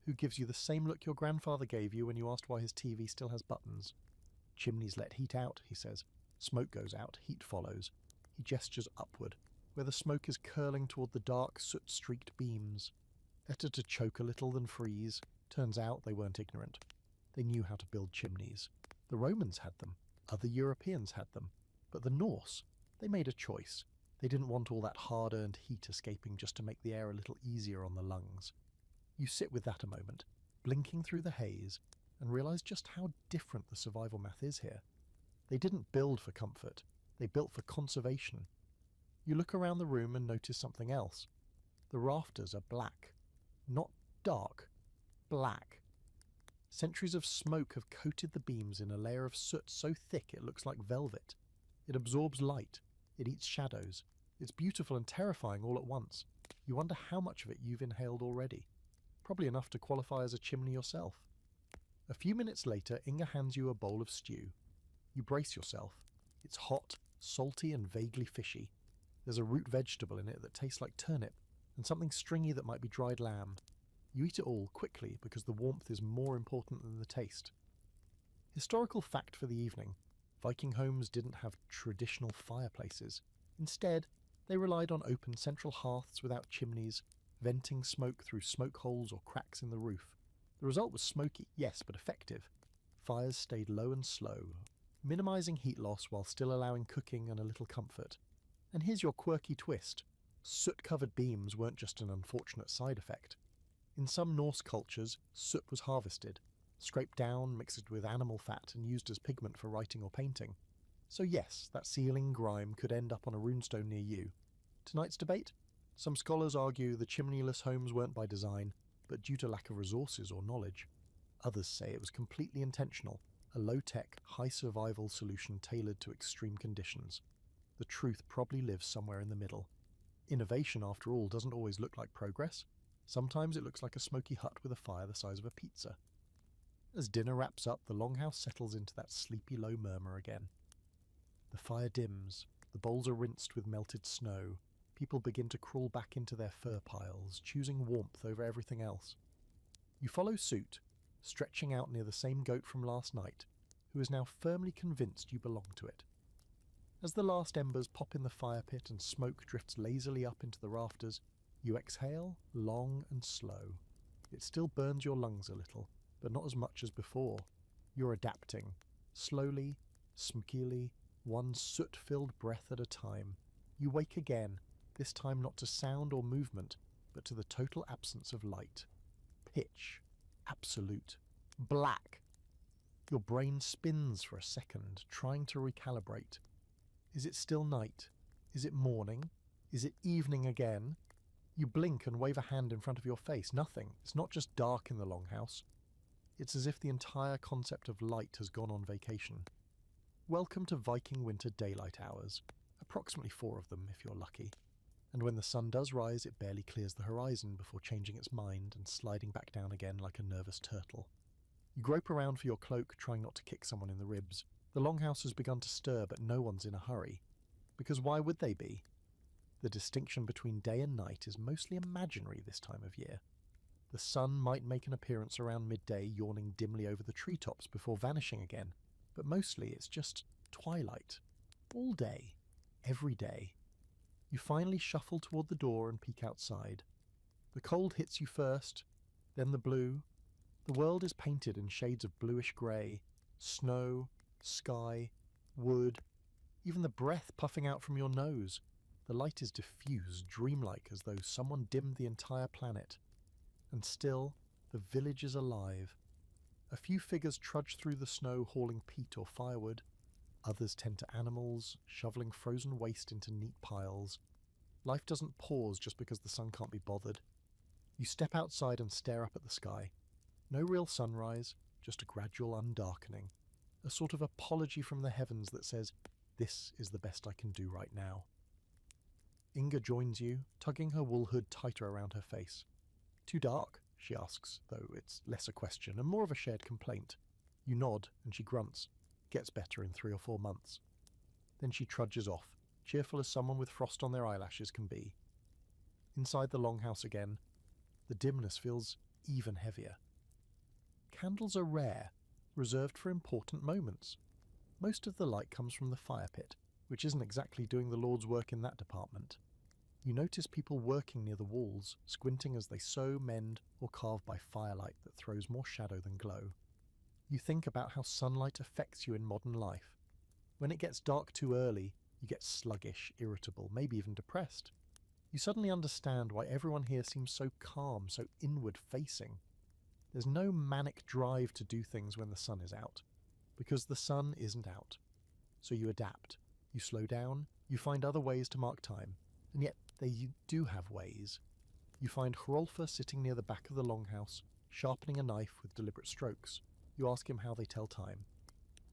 who gives you the same look your grandfather gave you when you asked why his TV still has buttons. Chimneys let heat out, he says. Smoke goes out, heat follows. He gestures upward, where the smoke is curling toward the dark, soot-streaked beams. Better to choke a little than freeze. Turns out they weren't ignorant. They knew how to build chimneys. The Romans had them. Other Europeans had them. But the Norse, they made a choice. They didn't want all that hard-earned heat escaping just to make the air a little easier on the lungs. You sit with that a moment, blinking through the haze, and realise just how different the survival math is here. They didn't build for comfort. They built for conservation. You look around the room and notice something else. The rafters are black. Not dark. Black. Centuries of smoke have coated the beams in a layer of soot so thick it looks like velvet. It absorbs light. It eats shadows. It's beautiful and terrifying all at once. You wonder how much of it you've inhaled already. Probably enough to qualify as a chimney yourself. A few minutes later, Inga hands you a bowl of stew. You brace yourself. It's hot, salty and vaguely fishy. There's a root vegetable in it that tastes like turnip, and something stringy that might be dried lamb. You eat it all quickly because the warmth is more important than the taste. Historical fact for the evening. Viking homes didn't have traditional fireplaces. Instead, they relied on open central hearths without chimneys, venting smoke through smoke holes or cracks in the roof. The result was smoky, yes, but effective. Fires stayed low and slow, minimising heat loss while still allowing cooking and a little comfort. And here's your quirky twist. Soot-covered beams weren't just an unfortunate side effect. In some Norse cultures, soot was harvested, scraped down, mixed with animal fat and used as pigment for writing or painting. So yes, that ceiling grime could end up on a runestone near you. Tonight's debate? Some scholars argue the chimneyless homes weren't by design, but due to lack of resources or knowledge. Others say it was completely intentional, a low-tech, high-survival solution tailored to extreme conditions. The truth probably lives somewhere in the middle. Innovation, after all, doesn't always look like progress. Sometimes it looks like a smoky hut with a fire the size of a pizza. As dinner wraps up, the longhouse settles into that sleepy low murmur again. The fire dims, the bowls are rinsed with melted snow. People begin to crawl back into their fur piles, choosing warmth over everything else. You follow suit, stretching out near the same goat from last night, who is now firmly convinced you belong to it. As the last embers pop in the fire pit and smoke drifts lazily up into the rafters, you exhale, long and slow. It still burns your lungs a little, but not as much as before. You're adapting, slowly, smokily, one soot-filled breath at a time. You wake again, this time not to sound or movement, but to the total absence of light. Pitch. Absolute. Black. Your brain spins for a second, trying to recalibrate. Is it still night? Is it morning? Is it evening again? You blink and wave a hand in front of your face. Nothing. It's not just dark in the longhouse. It's as if the entire concept of light has gone on vacation. Welcome to Viking winter daylight hours. Approximately 4 of them, if you're lucky. And when the sun does rise, it barely clears the horizon before changing its mind and sliding back down again like a nervous turtle. You grope around for your cloak, trying not to kick someone in the ribs. The longhouse has begun to stir, but no one's in a hurry. Because why would they be? The distinction between day and night is mostly imaginary this time of year. The sun might make an appearance around midday, yawning dimly over the treetops before vanishing again, but mostly it's just twilight. All day. Every day. You finally shuffle toward the door and peek outside. The cold hits you first, then the blue. The world is painted in shades of bluish grey. Snow, sky, wood, even the breath puffing out from your nose. The light is diffused, dreamlike, as though someone dimmed the entire planet. And still, the village is alive. A few figures trudge through the snow hauling peat or firewood. Others tend to animals, shoveling frozen waste into neat piles. Life doesn't pause just because the sun can't be bothered. You step outside and stare up at the sky. No real sunrise, just a gradual undarkening. A sort of apology from the heavens that says, this is the best I can do right now. Inga joins you, tugging her wool hood tighter around her face. Too dark? She asks, though it's less a question and more of a shared complaint. You nod, and she grunts. Gets better in 3 or 4 months. Then she trudges off, cheerful as someone with frost on their eyelashes can be. Inside the longhouse again, the dimness feels even heavier. Candles are rare, reserved for important moments. Most of the light comes from the fire pit, which isn't exactly doing the Lord's work in that department. You notice people working near the walls, squinting as they sew, mend, or carve by firelight that throws more shadow than glow. You think about how sunlight affects you in modern life. When it gets dark too early, you get sluggish, irritable, maybe even depressed. You suddenly understand why everyone here seems so calm, so inward-facing. There's no manic drive to do things when the sun is out, because the sun isn't out. So you adapt, you slow down, you find other ways to mark time, and yet they do have ways. You find Hrolfa sitting near the back of the longhouse, sharpening a knife with deliberate strokes. You ask him how they tell time.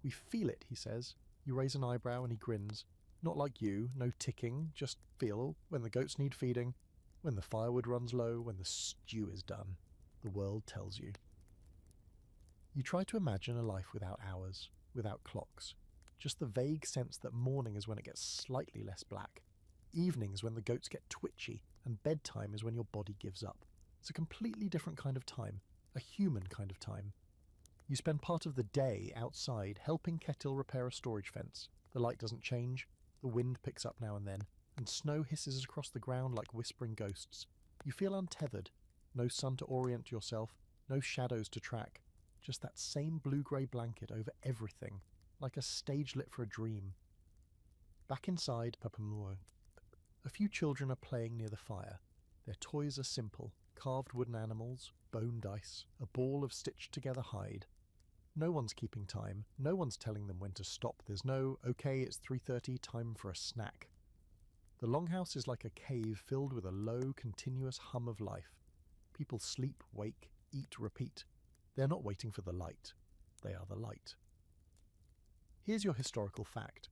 "We feel it," he says. You raise an eyebrow and he grins. "Not like you, no ticking, just feel when the goats need feeding, when the firewood runs low, when the stew is done. The world tells you." You try to imagine a life without hours, without clocks. Just the vague sense that morning is when it gets slightly less black. Evening is when the goats get twitchy, and bedtime is when your body gives up. It's a completely different kind of time, a human kind of time. You spend part of the day outside helping Ketil repair a storage fence. The light doesn't change, the wind picks up now and then, and snow hisses across the ground like whispering ghosts. You feel untethered, no sun to orient yourself, no shadows to track, just that same blue-grey blanket over everything, like a stage lit for a dream. Back inside Papamua, a few children are playing near the fire. Their toys are simple, carved wooden animals, bone dice, a ball of stitched-together hide. No one's keeping time, no one's telling them when to stop. There's no, "Okay, it's 3:30, time for a snack." The longhouse is like a cave filled with a low, continuous hum of life. People sleep, wake, eat, repeat. They're not waiting for the light. They are the light. Here's your historical fact.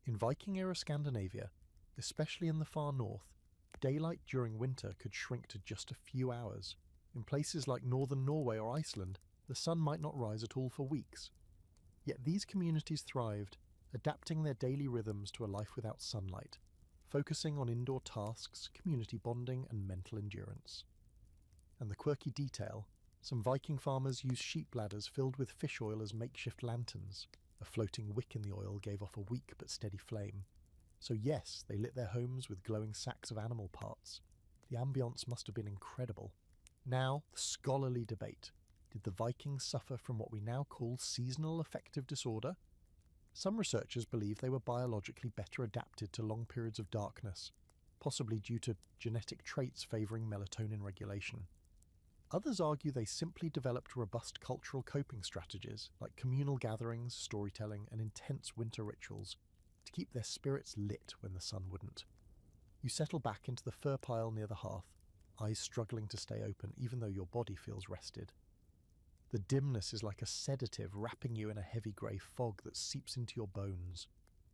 In Viking-era Scandinavia, especially in the far north, daylight during winter could shrink to just a few hours. In places like northern Norway or Iceland, the sun might not rise at all for weeks. Yet these communities thrived, adapting their daily rhythms to a life without sunlight, focusing on indoor tasks, community bonding, and mental endurance. And the quirky detail, some Viking farmers used sheep bladders filled with fish oil as makeshift lanterns. A floating wick in the oil gave off a weak but steady flame. So yes, they lit their homes with glowing sacks of animal parts. The ambience must have been incredible. Now, the scholarly debate. Did the Vikings suffer from what we now call seasonal affective disorder? Some researchers believe they were biologically better adapted to long periods of darkness, possibly due to genetic traits favouring melatonin regulation. Others argue they simply developed robust cultural coping strategies like communal gatherings, storytelling, and intense winter rituals to keep their spirits lit when the sun wouldn't. You settle back into the fur pile near the hearth, eyes struggling to stay open even though your body feels rested. The dimness is like a sedative wrapping you in a heavy grey fog that seeps into your bones.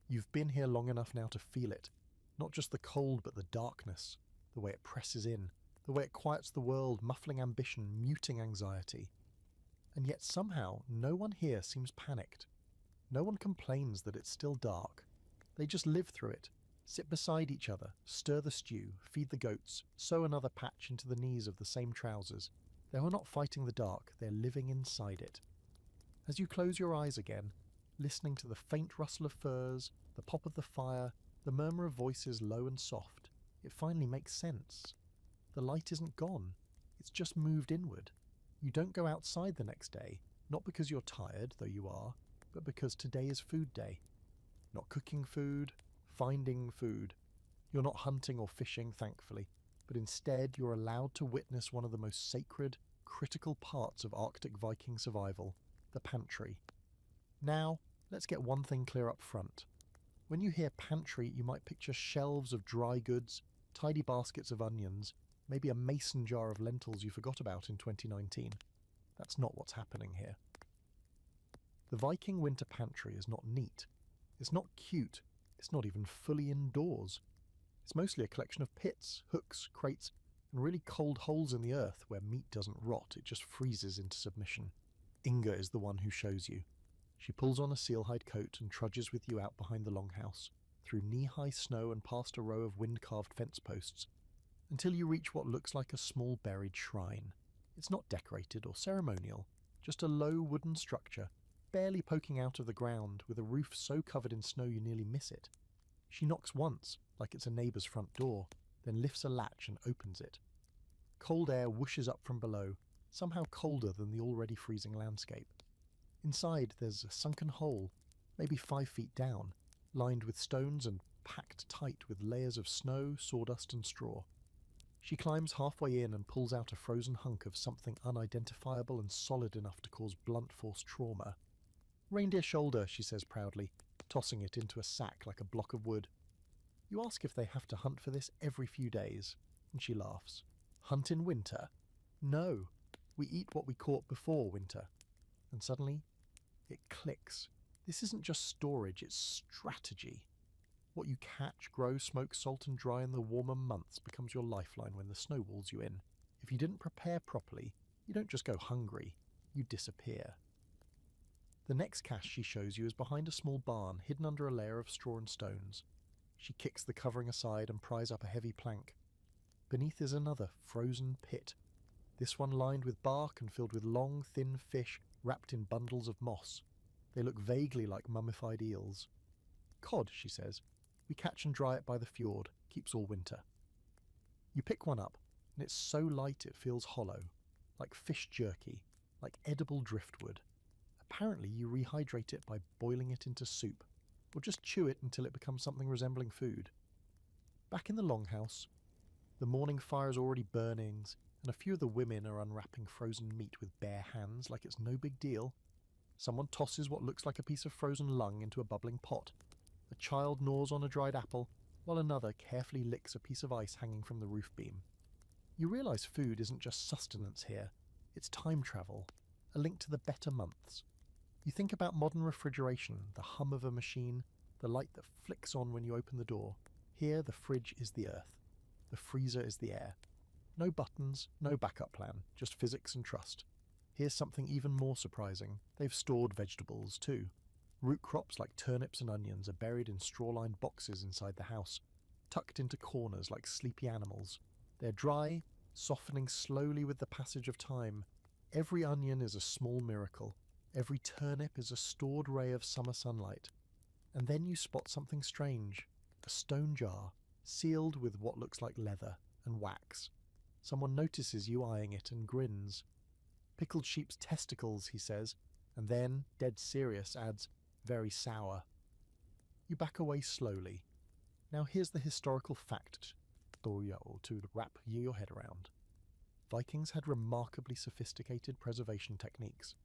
You've been here long enough now to feel it, not just the cold but the darkness, the way it presses in, the way it quiets the world, muffling ambition, muting anxiety. And yet somehow no one here seems panicked. No one complains that it's still dark. They just live through it, sit beside each other, stir the stew, feed the goats, sew another patch into the knees of the same trousers. They are not fighting the dark, they're living inside it. As you close your eyes again, listening to the faint rustle of furs, the pop of the fire, the murmur of voices low and soft, it finally makes sense. The light isn't gone, it's just moved inward. You don't go outside the next day, not because you're tired, though you are, but because today is food day. Not cooking food, finding food. You're not hunting or fishing, thankfully, but instead you're allowed to witness one of the most sacred, critical parts of Arctic Viking survival, the pantry. Now, let's get one thing clear up front. When you hear pantry, you might picture shelves of dry goods, tidy baskets of onions, maybe a mason jar of lentils you forgot about in 2019. That's not what's happening here. The Viking winter pantry is not neat. It's not cute. It's not even fully indoors. It's mostly a collection of pits, hooks, crates, and really cold holes in the earth where meat doesn't rot, it just freezes into submission. Inga is the one who shows you. She pulls on a sealhide coat and trudges with you out behind the longhouse, through knee-high snow and past a row of wind-carved fence posts, until you reach what looks like a small buried shrine. It's not decorated or ceremonial, just a low wooden structure, barely poking out of the ground, with a roof so covered in snow you nearly miss it. She knocks once, like it's a neighbour's front door, then lifts a latch and opens it. Cold air whooshes up from below, somehow colder than the already freezing landscape. Inside there's a sunken hole, maybe 5 feet down, lined with stones and packed tight with layers of snow, sawdust and straw. She climbs halfway in and pulls out a frozen hunk of something unidentifiable and solid enough to cause blunt force trauma. "Reindeer shoulder," she says proudly, tossing it into a sack like a block of wood. You ask if they have to hunt for this every few days, and she laughs. "Hunt in winter? No, we eat what we caught before winter." And suddenly, it clicks. This isn't just storage, it's strategy. What you catch, grow, smoke, salt and dry in the warmer months becomes your lifeline when the snow walls you in. If you didn't prepare properly, you don't just go hungry, you disappear. The next cache she shows you is behind a small barn hidden under a layer of straw and stones. She kicks the covering aside and pries up a heavy plank. Beneath is another frozen pit, this one lined with bark and filled with long, thin fish wrapped in bundles of moss. They look vaguely like mummified eels. "Cod," she says. "We catch and dry it by the fjord, keeps all winter." You pick one up, and it's so light it feels hollow, like fish jerky, like edible driftwood. Apparently you rehydrate it by boiling it into soup, or just chew it until it becomes something resembling food. Back in the longhouse, the morning fire is already burning, and a few of the women are unwrapping frozen meat with bare hands like it's no big deal. Someone tosses what looks like a piece of frozen lung into a bubbling pot. A child gnaws on a dried apple, while another carefully licks a piece of ice hanging from the roof beam. You realise food isn't just sustenance here, it's time travel, a link to the better months. You think about modern refrigeration, the hum of a machine, the light that flicks on when you open the door. Here the fridge is the earth, the freezer is the air. No buttons, no backup plan, just physics and trust. Here's something even more surprising. They've stored vegetables too. Root crops like turnips and onions are buried in straw-lined boxes inside the house, tucked into corners like sleepy animals. They're dry, softening slowly with the passage of time. Every onion is a small miracle. Every turnip is a stored ray of summer sunlight. And then you spot something strange. A stone jar, sealed with what looks like leather and wax. Someone notices you eyeing it and grins. "Pickled sheep's testicles," he says, and then, dead serious, adds, "very sour." You back away slowly. Now here's the historical fact to wrap your head around. Vikings had remarkably sophisticated preservation techniques.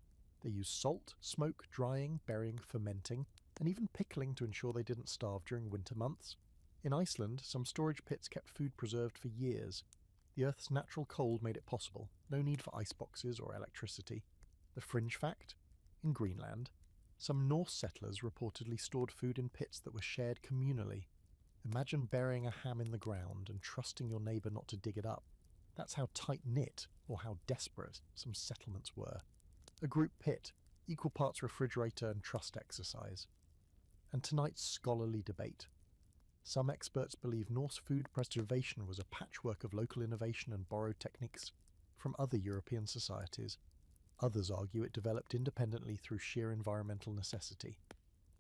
They used salt, smoke, drying, burying, fermenting, and even pickling to ensure they didn't starve during winter months. In Iceland, some storage pits kept food preserved for years. The Earth's natural cold made it possible, no need for iceboxes or electricity. The fringe fact? In Greenland, some Norse settlers reportedly stored food in pits that were shared communally. Imagine burying a ham in the ground and trusting your neighbour not to dig it up. That's how tight-knit, or how desperate, some settlements were. A group pit, equal parts refrigerator and trust exercise. And tonight's scholarly debate. Some experts believe Norse food preservation was a patchwork of local innovation and borrowed techniques from other European societies. Others argue it developed independently through sheer environmental necessity.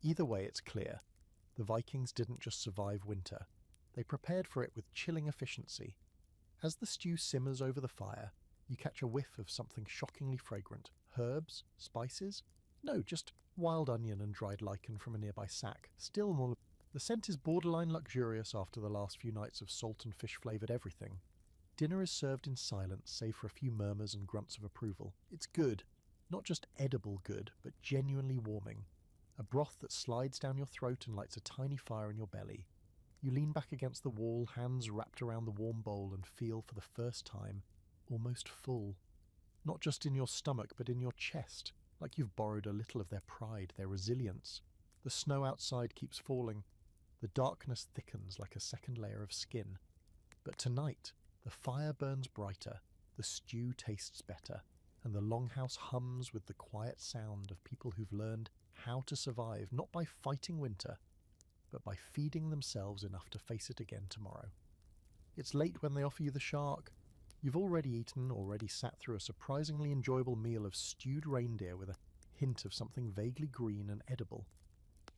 Either way, it's clear. The Vikings didn't just survive winter. They prepared for it with chilling efficiency. As the stew simmers over the fire, you catch a whiff of something shockingly fragrant. Herbs? Spices? No, just wild onion and dried lichen from a nearby sack. Still more. The scent is borderline luxurious after the last few nights of salt and fish-flavoured everything. Dinner is served in silence, save for a few murmurs and grunts of approval. It's good. Not just edible good, but genuinely warming. A broth that slides down your throat and lights a tiny fire in your belly. You lean back against the wall, hands wrapped around the warm bowl, and feel, for the first time, almost full. Not just in your stomach, but in your chest, like you've borrowed a little of their pride, their resilience. The snow outside keeps falling. The darkness thickens like a second layer of skin. But tonight, the fire burns brighter, the stew tastes better, and the longhouse hums with the quiet sound of people who've learned how to survive, not by fighting winter, but by feeding themselves enough to face it again tomorrow. It's late when they offer you the shark, You've already sat through a surprisingly enjoyable meal of stewed reindeer with a hint of something vaguely green and edible.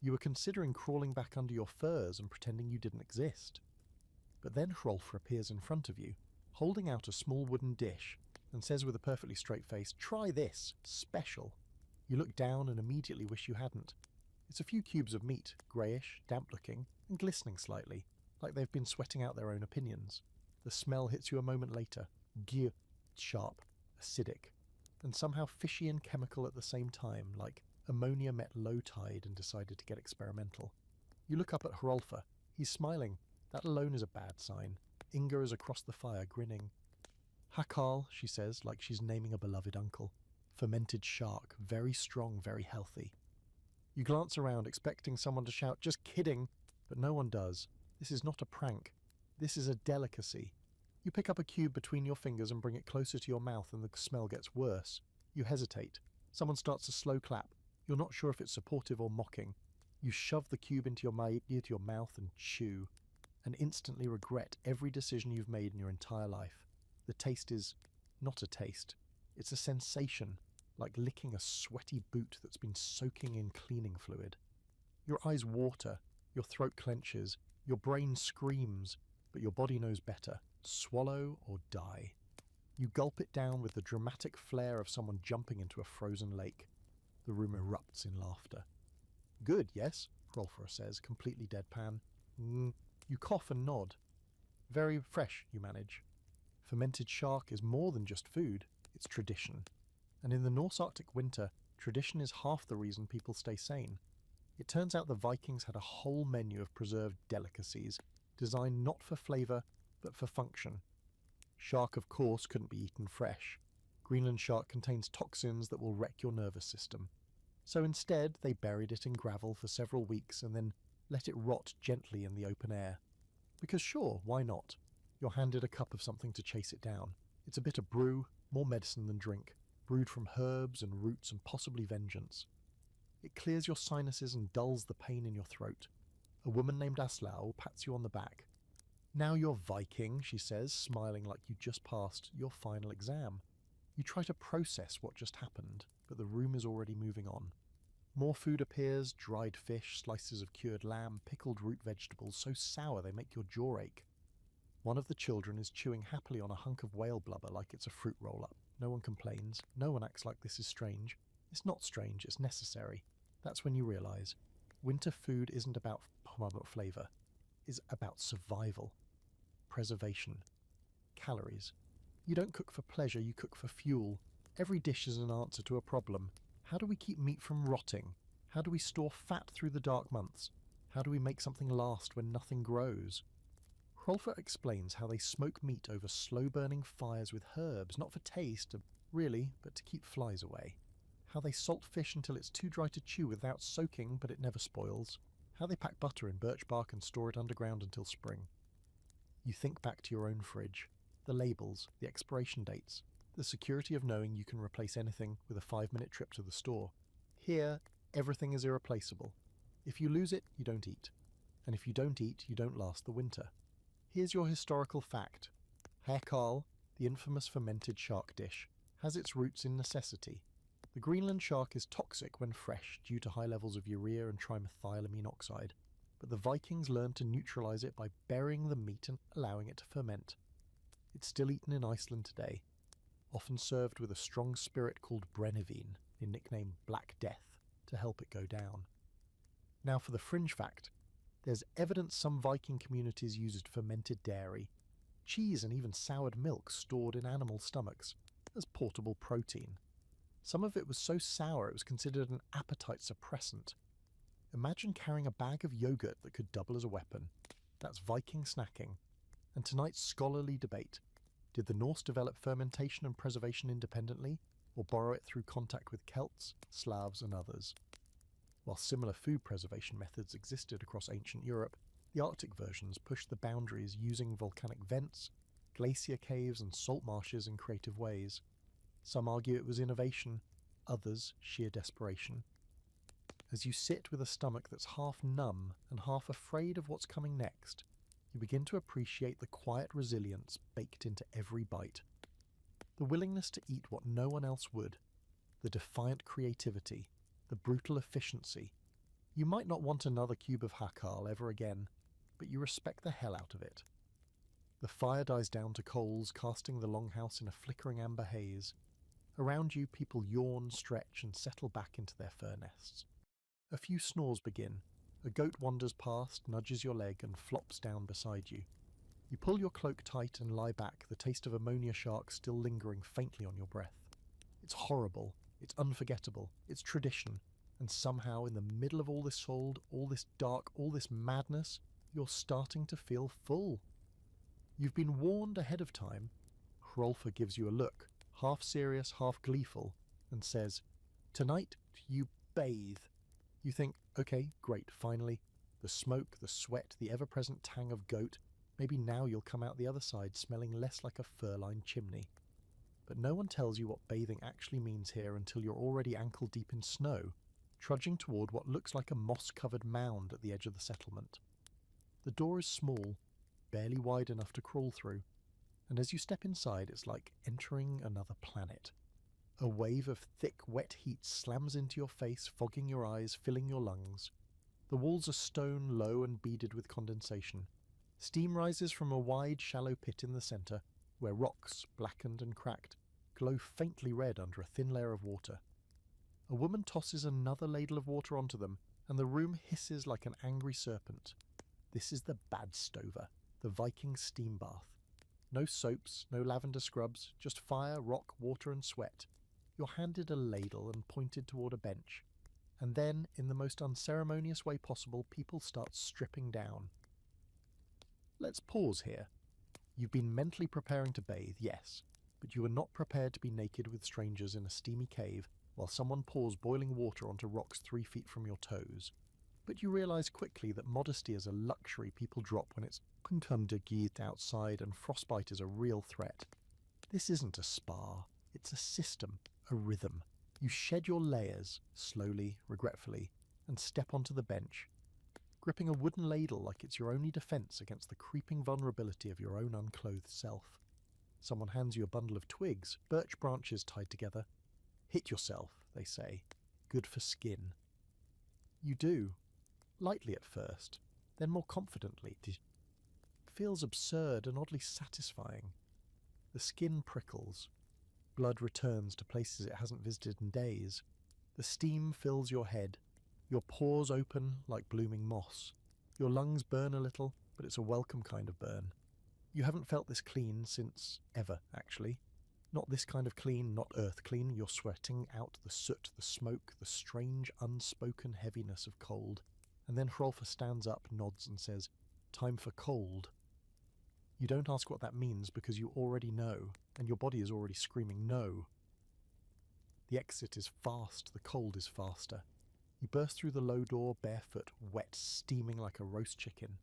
You were considering crawling back under your furs and pretending you didn't exist. But then Hrolfr appears in front of you, holding out a small wooden dish, and says with a perfectly straight face, "Try this, special." You look down and immediately wish you hadn't. It's a few cubes of meat, greyish, damp-looking, and glistening slightly, like they've been sweating out their own opinions. The smell hits you a moment later, sharp, acidic, and somehow fishy and chemical at the same time, like ammonia met low tide and decided to get experimental. You look up at Hrolfr. He's smiling. That alone is a bad sign. Inga is across the fire, grinning. "Hakal," she says, like she's naming a beloved uncle. "Fermented shark, very strong, very healthy." You glance around, expecting someone to shout, "Just kidding," but no one does. This is not a prank. This is a delicacy. You pick up a cube between your fingers and bring it closer to your mouth, and the smell gets worse. You hesitate. Someone starts a slow clap. You're not sure if it's supportive or mocking. You shove the cube into your mouth and chew, and instantly regret every decision you've made in your entire life. The taste is not a taste. It's a sensation, like licking a sweaty boot that's been soaking in cleaning fluid. Your eyes water, your throat clenches, your brain screams, but your body knows better. Swallow or die. You gulp it down with the dramatic flair of someone jumping into a frozen lake. The room erupts in laughter. "Good, yes?" Hrolfr says, completely deadpan. You cough and nod. "Very fresh," you manage. Fermented shark is more than just food, it's tradition. And in the Norse Arctic winter, tradition is half the reason people stay sane. It turns out the Vikings had a whole menu of preserved delicacies, designed not for flavour, but for function. Shark, of course, couldn't be eaten fresh. Greenland shark contains toxins that will wreck your nervous system. So instead, they buried it in gravel for several weeks and then let it rot gently in the open air. Because sure, why not? You're handed a cup of something to chase it down. It's a bitter brew, more medicine than drink, brewed from herbs and roots and possibly vengeance. It clears your sinuses and dulls the pain in your throat. A woman named Aslaug pats you on the back. "Now you're Viking," she says, smiling like you just passed your final exam. You try to process what just happened, but the room is already moving on. More food appears, dried fish, slices of cured lamb, pickled root vegetables so sour they make your jaw ache. One of the children is chewing happily on a hunk of whale blubber like it's a fruit roll-up. No one complains. No one acts like this is strange. It's not strange, it's necessary. That's when you realise winter food isn't about flavour. It's about survival. Preservation. Calories. You don't cook for pleasure, you cook for fuel. Every dish is an answer to a problem. How do we keep meat from rotting? How do we store fat through the dark months? How do we make something last when nothing grows? Hrolfr explains how they smoke meat over slow-burning fires with herbs, not for taste, really, but to keep flies away. How they salt fish until it's too dry to chew without soaking, but it never spoils. How they pack butter in birch bark and store it underground until spring. You think back to your own fridge. The labels, the expiration dates, the security of knowing you can replace anything with a 5-minute trip to the store. Here, everything is irreplaceable. If you lose it, you don't eat. And if you don't eat, you don't last the winter. Here's your historical fact. Hakal, the infamous fermented shark dish, has its roots in necessity. The Greenland shark is toxic when fresh due to high levels of urea and trimethylamine oxide, but the Vikings learned to neutralize it by burying the meat and allowing it to ferment. It's still eaten in Iceland today, often served with a strong spirit called brennivine, the nickname Black Death, to help it go down. Now for the fringe fact. There's evidence some Viking communities used fermented dairy, cheese and even soured milk stored in animal stomachs, as portable protein. Some of it was so sour it was considered an appetite suppressant. Imagine carrying a bag of yogurt that could double as a weapon. That's Viking snacking. And tonight's scholarly debate. Did the Norse develop fermentation and preservation independently, or borrow it through contact with Celts, Slavs and others? While similar food preservation methods existed across ancient Europe, the Arctic versions pushed the boundaries using volcanic vents, glacier caves and salt marshes in creative ways. Some argue it was innovation, others sheer desperation. As you sit with a stomach that's half numb and half afraid of what's coming next, you begin to appreciate the quiet resilience baked into every bite. The willingness to eat what no one else would, the defiant creativity, the brutal efficiency. You might not want another cube of hakal ever again, but you respect the hell out of it. The fire dies down to coals, casting the longhouse in a flickering amber haze. Around you, people yawn, stretch, and settle back into their fur nests. A few snores begin. A goat wanders past, nudges your leg, and flops down beside you. You pull your cloak tight and lie back, the taste of ammonia shark still lingering faintly on your breath. It's horrible, it's unforgettable, it's tradition, and somehow in the middle of all this cold, all this dark, all this madness, you're starting to feel full. You've been warned ahead of time. Hrolfa gives you a look, half serious, half gleeful, and says, "Tonight, you bathe." You think, okay, great, finally. The smoke, the sweat, the ever-present tang of goat, maybe now you'll come out the other side smelling less like a fur-lined chimney. But no one tells you what bathing actually means here until you're already ankle-deep in snow, trudging toward what looks like a moss-covered mound at the edge of the settlement. The door is small, barely wide enough to crawl through, and as you step inside, it's like entering another planet. A wave of thick, wet heat slams into your face, fogging your eyes, filling your lungs. The walls are stone, low and beaded with condensation. Steam rises from a wide, shallow pit in the centre, where rocks, blackened and cracked, glow faintly red under a thin layer of water. A woman tosses another ladle of water onto them, and the room hisses like an angry serpent. This is the bad stover, the Viking steam bath. No soaps, no lavender scrubs, just fire, rock, water and sweat. You're handed a ladle and pointed toward a bench. And then, in the most unceremonious way possible, people start stripping down. Let's pause here. You've been mentally preparing to bathe, yes, but you are not prepared to be naked with strangers in a steamy cave while someone pours boiling water onto rocks 3 feet from your toes. But you realize quickly that modesty is a luxury people drop when it's kuntundergeet outside and frostbite is a real threat. This isn't a spa, it's a system, a rhythm. You shed your layers, slowly, regretfully, and step onto the bench, gripping a wooden ladle like it's your only defense against the creeping vulnerability of your own unclothed self. Someone hands you a bundle of twigs, birch branches tied together. Hit yourself, they say. Good for skin. You do. Lightly at first, then more confidently. It feels absurd and oddly satisfying. The skin prickles. Blood returns to places it hasn't visited in days. The steam fills your head. Your pores open like blooming moss. Your lungs burn a little, but it's a welcome kind of burn. You haven't felt this clean since ever, actually. Not this kind of clean, not earth clean. You're sweating out the soot, the smoke, the strange, unspoken heaviness of cold. And then Hrolfa stands up, nods and says, "Time for cold." You don't ask what that means because you already know, and your body is already screaming no. The exit is fast, the cold is faster. You burst through the low door, barefoot, wet, steaming like a roast chicken.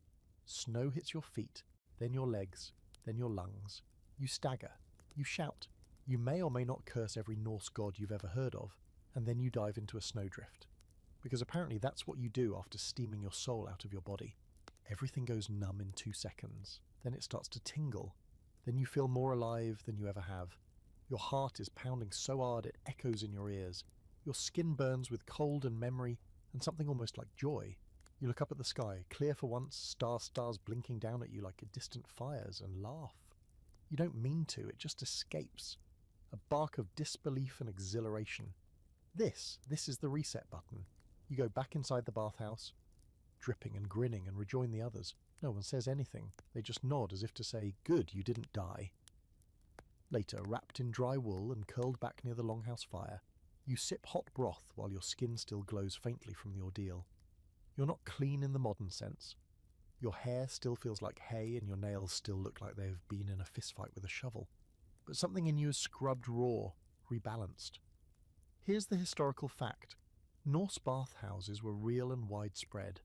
Snow hits your feet, then your legs, then your lungs. You stagger, you shout. You may or may not curse every Norse god you've ever heard of, and then you dive into a snowdrift. Because apparently that's what you do after steaming your soul out of your body. Everything goes numb in 2 seconds. Then it starts to tingle. Then you feel more alive than you ever have. Your heart is pounding so hard it echoes in your ears. Your skin burns with cold and memory and something almost like joy. You look up at the sky, clear for once, stars blinking down at you like distant fires, and laugh. You don't mean to, it just escapes. A bark of disbelief and exhilaration. This is the reset button. You go back inside the bathhouse, dripping and grinning, and rejoin the others. No one says anything. They just nod as if to say, "Good, you didn't die." Later, wrapped in dry wool and curled back near the longhouse fire, you sip hot broth while your skin still glows faintly from the ordeal. You're not clean in the modern sense. Your hair still feels like hay and your nails still look like they've been in a fistfight with a shovel. But something in you is scrubbed raw, rebalanced. Here's the historical fact. Norse bathhouses were real and widespread.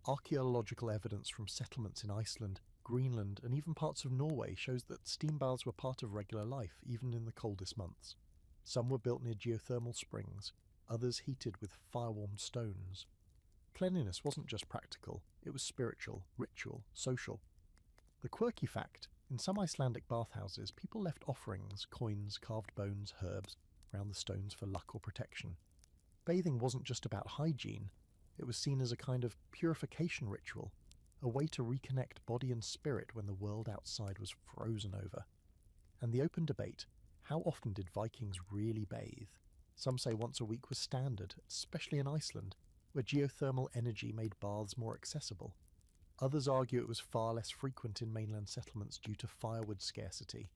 Archaeological evidence from settlements in Iceland, Greenland, and even parts of Norway shows that steam baths were part of regular life, even in the coldest months. Some were built near geothermal springs, others heated with fire-warmed stones. Cleanliness wasn't just practical, it was spiritual, ritual, social. The quirky fact, in some Icelandic bathhouses, people left offerings, coins, carved bones, herbs, around the stones for luck or protection. Bathing wasn't just about hygiene, it was seen as a kind of purification ritual, a way to reconnect body and spirit when the world outside was frozen over. And the open debate, how often did Vikings really bathe? Some say once a week was standard, especially in Iceland, where geothermal energy made baths more accessible. Others argue it was far less frequent in mainland settlements due to firewood scarcity.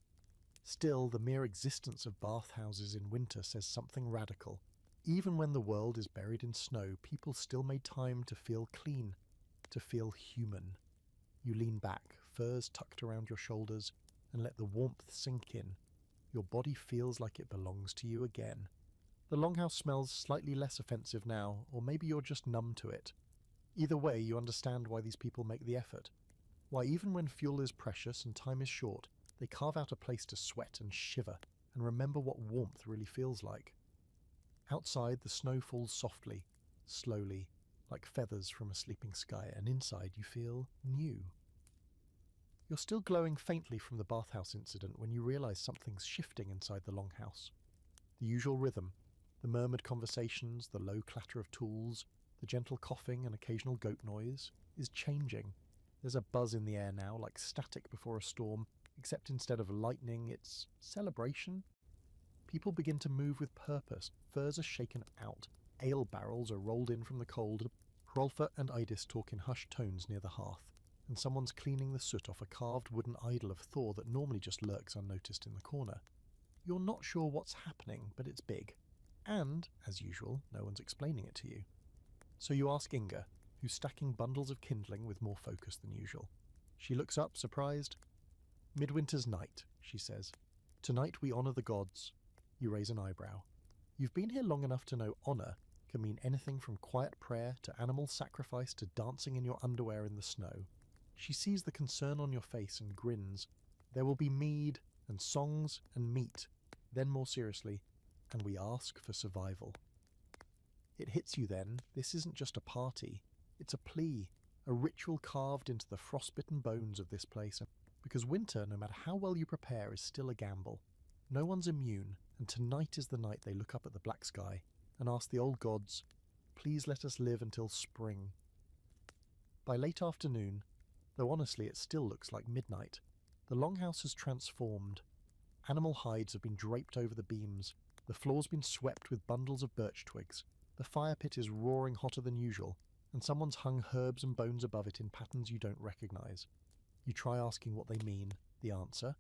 Still, the mere existence of bathhouses in winter says something radical. Even when the world is buried in snow, people still made time to feel clean, to feel human. You lean back, furs tucked around your shoulders, and let the warmth sink in. Your body feels like it belongs to you again. The longhouse smells slightly less offensive now, or maybe you're just numb to it. Either way, you understand why these people make the effort. Why even when fuel is precious and time is short, they carve out a place to sweat and shiver and remember what warmth really feels like. Outside, the snow falls softly, slowly, like feathers from a sleeping sky, and inside you feel new. You're still glowing faintly from the bathhouse incident when you realise something's shifting inside the longhouse. The usual rhythm, the murmured conversations, the low clatter of tools, the gentle coughing and occasional goat noise, is changing. There's a buzz in the air now, like static before a storm, except instead of lightning, it's celebration. People begin to move with purpose, furs are shaken out, ale barrels are rolled in from the cold. Hrolfa and Idis talk in hushed tones near the hearth, and someone's cleaning the soot off a carved wooden idol of Thor that normally just lurks unnoticed in the corner. You're not sure what's happening, but it's big. And, as usual, no one's explaining it to you. So you ask Inga, who's stacking bundles of kindling with more focus than usual. She looks up, surprised. "Midwinter's night," she says. "Tonight we honour the gods." You raise an eyebrow. You've been here long enough to know honour can mean anything from quiet prayer to animal sacrifice to dancing in your underwear in the snow. She sees the concern on your face and grins. "There will be mead and songs and meat." Then more seriously, "And we ask for survival." It hits you then, this isn't just a party, it's a plea, a ritual carved into the frostbitten bones of this place, because winter, no matter how well you prepare, is still a gamble. No one's immune, and tonight is the night they look up at the black sky and ask the old gods, "Please let us live until spring." By late afternoon, though honestly it still looks like midnight, the longhouse has transformed. Animal hides have been draped over the beams, the floor's been swept with bundles of birch twigs, the fire pit is roaring hotter than usual, and someone's hung herbs and bones above it in patterns you don't recognise. You try asking what they mean. The answer?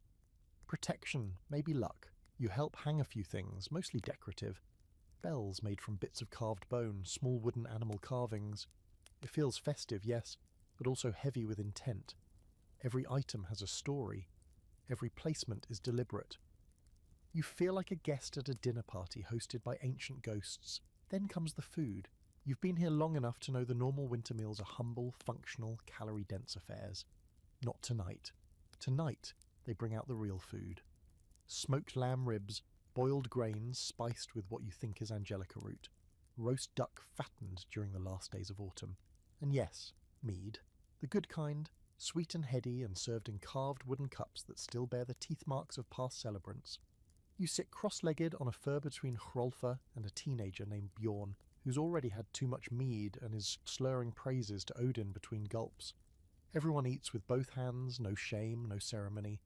Protection, maybe luck. You help hang a few things, mostly decorative. Bells made from bits of carved bone, small wooden animal carvings. It feels festive, yes, but also heavy with intent. Every item has a story. Every placement is deliberate. You feel like a guest at a dinner party hosted by ancient ghosts. Then comes the food. You've been here long enough to know the normal winter meals are humble, functional, calorie-dense affairs. Not tonight. Tonight, they bring out the real food. Smoked lamb ribs, boiled grains spiced with what you think is angelica root, roast duck fattened during the last days of autumn. And yes, mead. The good kind, sweet and heady and served in carved wooden cups that still bear the teeth marks of past celebrants. You sit cross-legged on a fur between Hrolfa and a teenager named Bjorn, who's already had too much mead and is slurring praises to Odin between gulps. Everyone eats with both hands, no shame, no ceremony.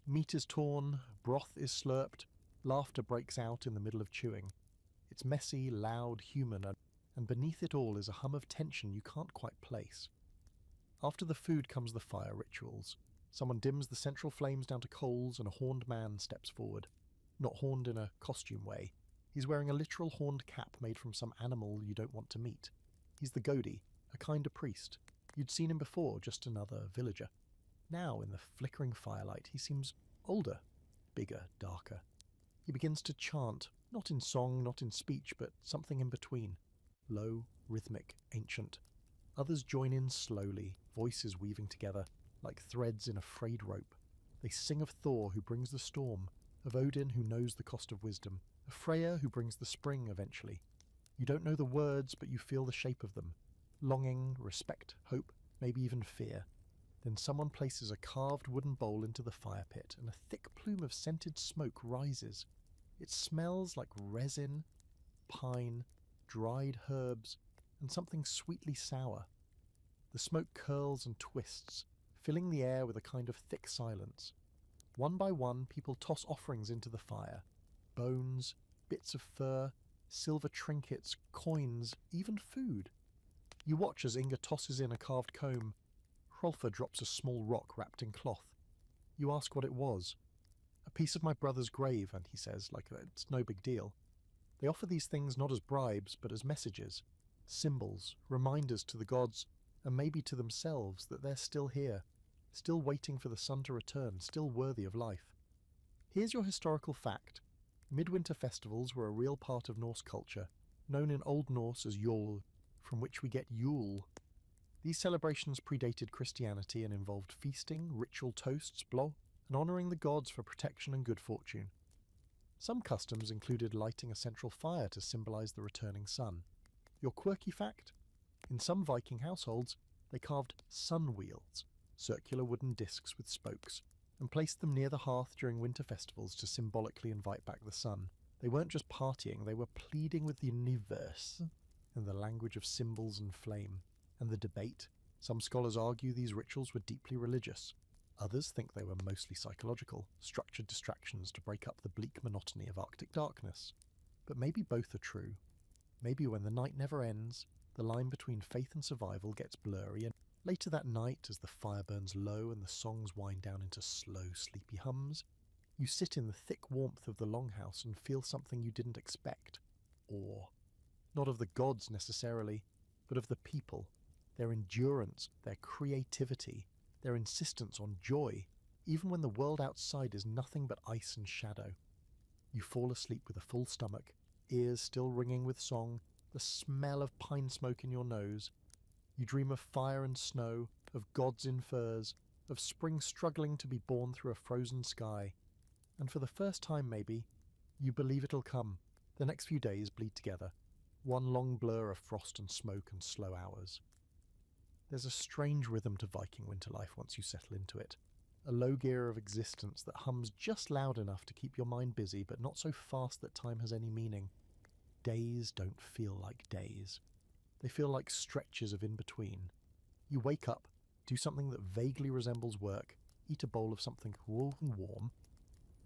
Meat is torn, broth is slurped, laughter breaks out in the middle of chewing. It's messy, loud, human, and beneath it all is a hum of tension you can't quite place. After the food comes the fire rituals. Someone dims the central flames down to coals and a horned man steps forward. Not horned in a costume way. He's wearing a literal horned cap made from some animal you don't want to meet. He's the Godi, a kind of priest. You'd seen him before, just another villager. Now, in the flickering firelight, he seems older, bigger, darker. He begins to chant, not in song, not in speech, but something in between. Low, rhythmic, ancient. Others join in slowly, voices weaving together, like threads in a frayed rope. They sing of Thor who brings the storm, of Odin who knows the cost of wisdom, of Freya who brings the spring eventually. You don't know the words, but you feel the shape of them. Longing, respect, hope, maybe even fear. Then someone places a carved wooden bowl into the fire pit, and a thick plume of scented smoke rises. It smells like resin, pine, dried herbs, and something sweetly sour. The smoke curls and twists, filling the air with a kind of thick silence. One by one, people toss offerings into the fire. Bones, bits of fur, silver trinkets, coins, even food. You watch as Inga tosses in a carved comb. Hrolfr drops a small rock wrapped in cloth. You ask what it was. A piece of my brother's grave, and he says, like it's no big deal. They offer these things not as bribes, but as messages, symbols, reminders to the gods, and maybe to themselves that they're still here, still waiting for the sun to return, still worthy of life. Here's your historical fact. Midwinter festivals were a real part of Norse culture, known in Old Norse as Jol, from which we get Yule. These celebrations predated Christianity and involved feasting, ritual toasts, bló, and honouring the gods for protection and good fortune. Some customs included lighting a central fire to symbolise the returning sun. Your quirky fact? In some Viking households, they carved sun wheels, circular wooden discs with spokes, and placed them near the hearth during winter festivals to symbolically invite back the sun. They weren't just partying, they were pleading with the universe in the language of symbols and flame. And the debate. Some scholars argue these rituals were deeply religious. Others think they were mostly psychological, structured distractions to break up the bleak monotony of Arctic darkness. But maybe both are true. Maybe when the night never ends, the line between faith and survival gets blurry, and later that night, as the fire burns low and the songs wind down into slow, sleepy hums, you sit in the thick warmth of the longhouse and feel something you didn't expect. Awe. Not of the gods necessarily, but of the people. Their endurance, their creativity, their insistence on joy, even when the world outside is nothing but ice and shadow. You fall asleep with a full stomach, ears still ringing with song, the smell of pine smoke in your nose. You dream of fire and snow, of gods in furs, of spring struggling to be born through a frozen sky. And for the first time maybe, you believe it'll come. The next few days bleed together. One long blur of frost and smoke and slow hours. There's a strange rhythm to Viking winter life once you settle into it. A low gear of existence that hums just loud enough to keep your mind busy, but not so fast that time has any meaning. Days don't feel like days. They feel like stretches of in-between. You wake up, do something that vaguely resembles work, eat a bowl of something cool and warm,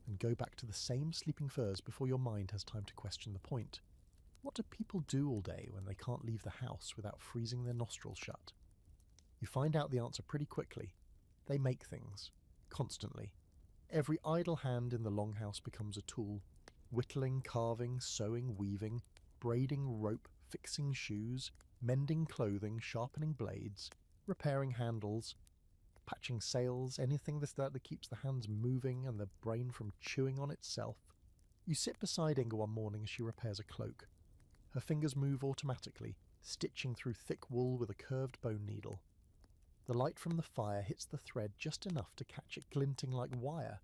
and go back to the same sleeping furs before your mind has time to question the point. What do people do all day when they can't leave the house without freezing their nostrils shut? You find out the answer pretty quickly. They make things. Constantly. Every idle hand in the longhouse becomes a tool. Whittling, carving, sewing, weaving, braiding rope, fixing shoes, mending clothing, sharpening blades, repairing handles, patching sails, anything that keeps the hands moving and the brain from chewing on itself. You sit beside Inga one morning as she repairs a cloak. Her fingers move automatically, stitching through thick wool with a curved bone needle. The light from the fire hits the thread just enough to catch it glinting like wire.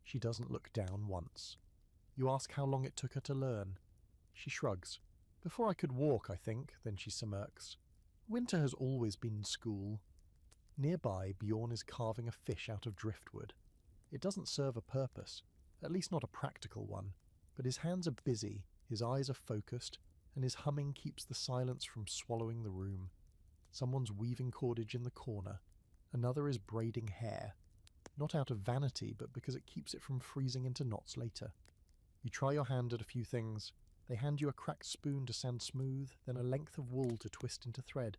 She doesn't look down once. You ask how long it took her to learn. She shrugs. Before I could walk, I think, then she smirks. Winter has always been school. Nearby, Bjorn is carving a fish out of driftwood. It doesn't serve a purpose, at least not a practical one, but his hands are busy, his eyes are focused, and his humming keeps the silence from swallowing the room. Someone's weaving cordage in the corner. Another is braiding hair. Not out of vanity, but because it keeps it from freezing into knots later. You try your hand at a few things. They hand you a cracked spoon to sand smooth, then a length of wool to twist into thread.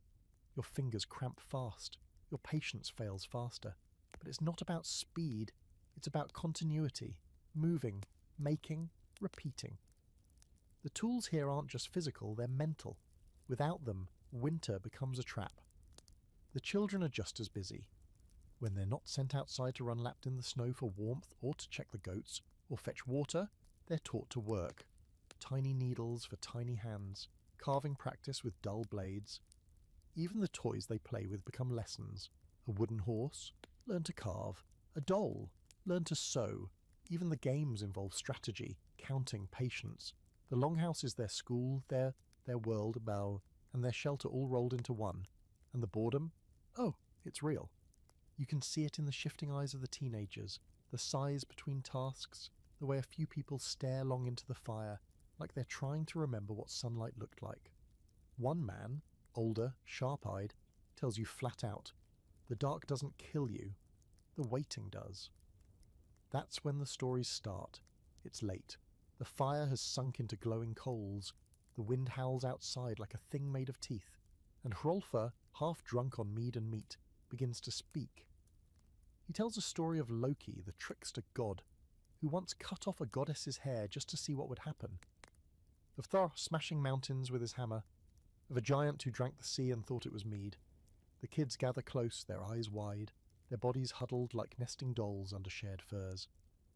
Your fingers cramp fast. Your patience fails faster. But it's not about speed. It's about continuity. Moving, making, repeating. The tools here aren't just physical, they're mental. Without them, winter becomes a trap. The children are just as busy. When they're not sent outside to run lapped in the snow for warmth or to check the goats or fetch water, they're taught to work. Tiny needles for tiny hands, carving practice with dull blades. Even the toys they play with become lessons. A wooden horse, learn to carve. A doll, learn to sew. Even the games involve strategy, counting, patience. The longhouse is their school, their world, and their shelter all rolled into one. And the boredom? Oh, it's real. You can see it in the shifting eyes of the teenagers, the sighs between tasks, the way a few people stare long into the fire, like they're trying to remember what sunlight looked like. One man, older, sharp-eyed, tells you flat out, the dark doesn't kill you, the waiting does. That's when the stories start. It's late. The fire has sunk into glowing coals. The wind howls outside like a thing made of teeth. And Hrolfr, half drunk on mead and meat, begins to speak. He tells a story of Loki, the trickster god, who once cut off a goddess's hair just to see what would happen. Of Thor smashing mountains with his hammer. Of a giant who drank the sea and thought it was mead. The kids gather close, their eyes wide, their bodies huddled like nesting dolls under shared furs.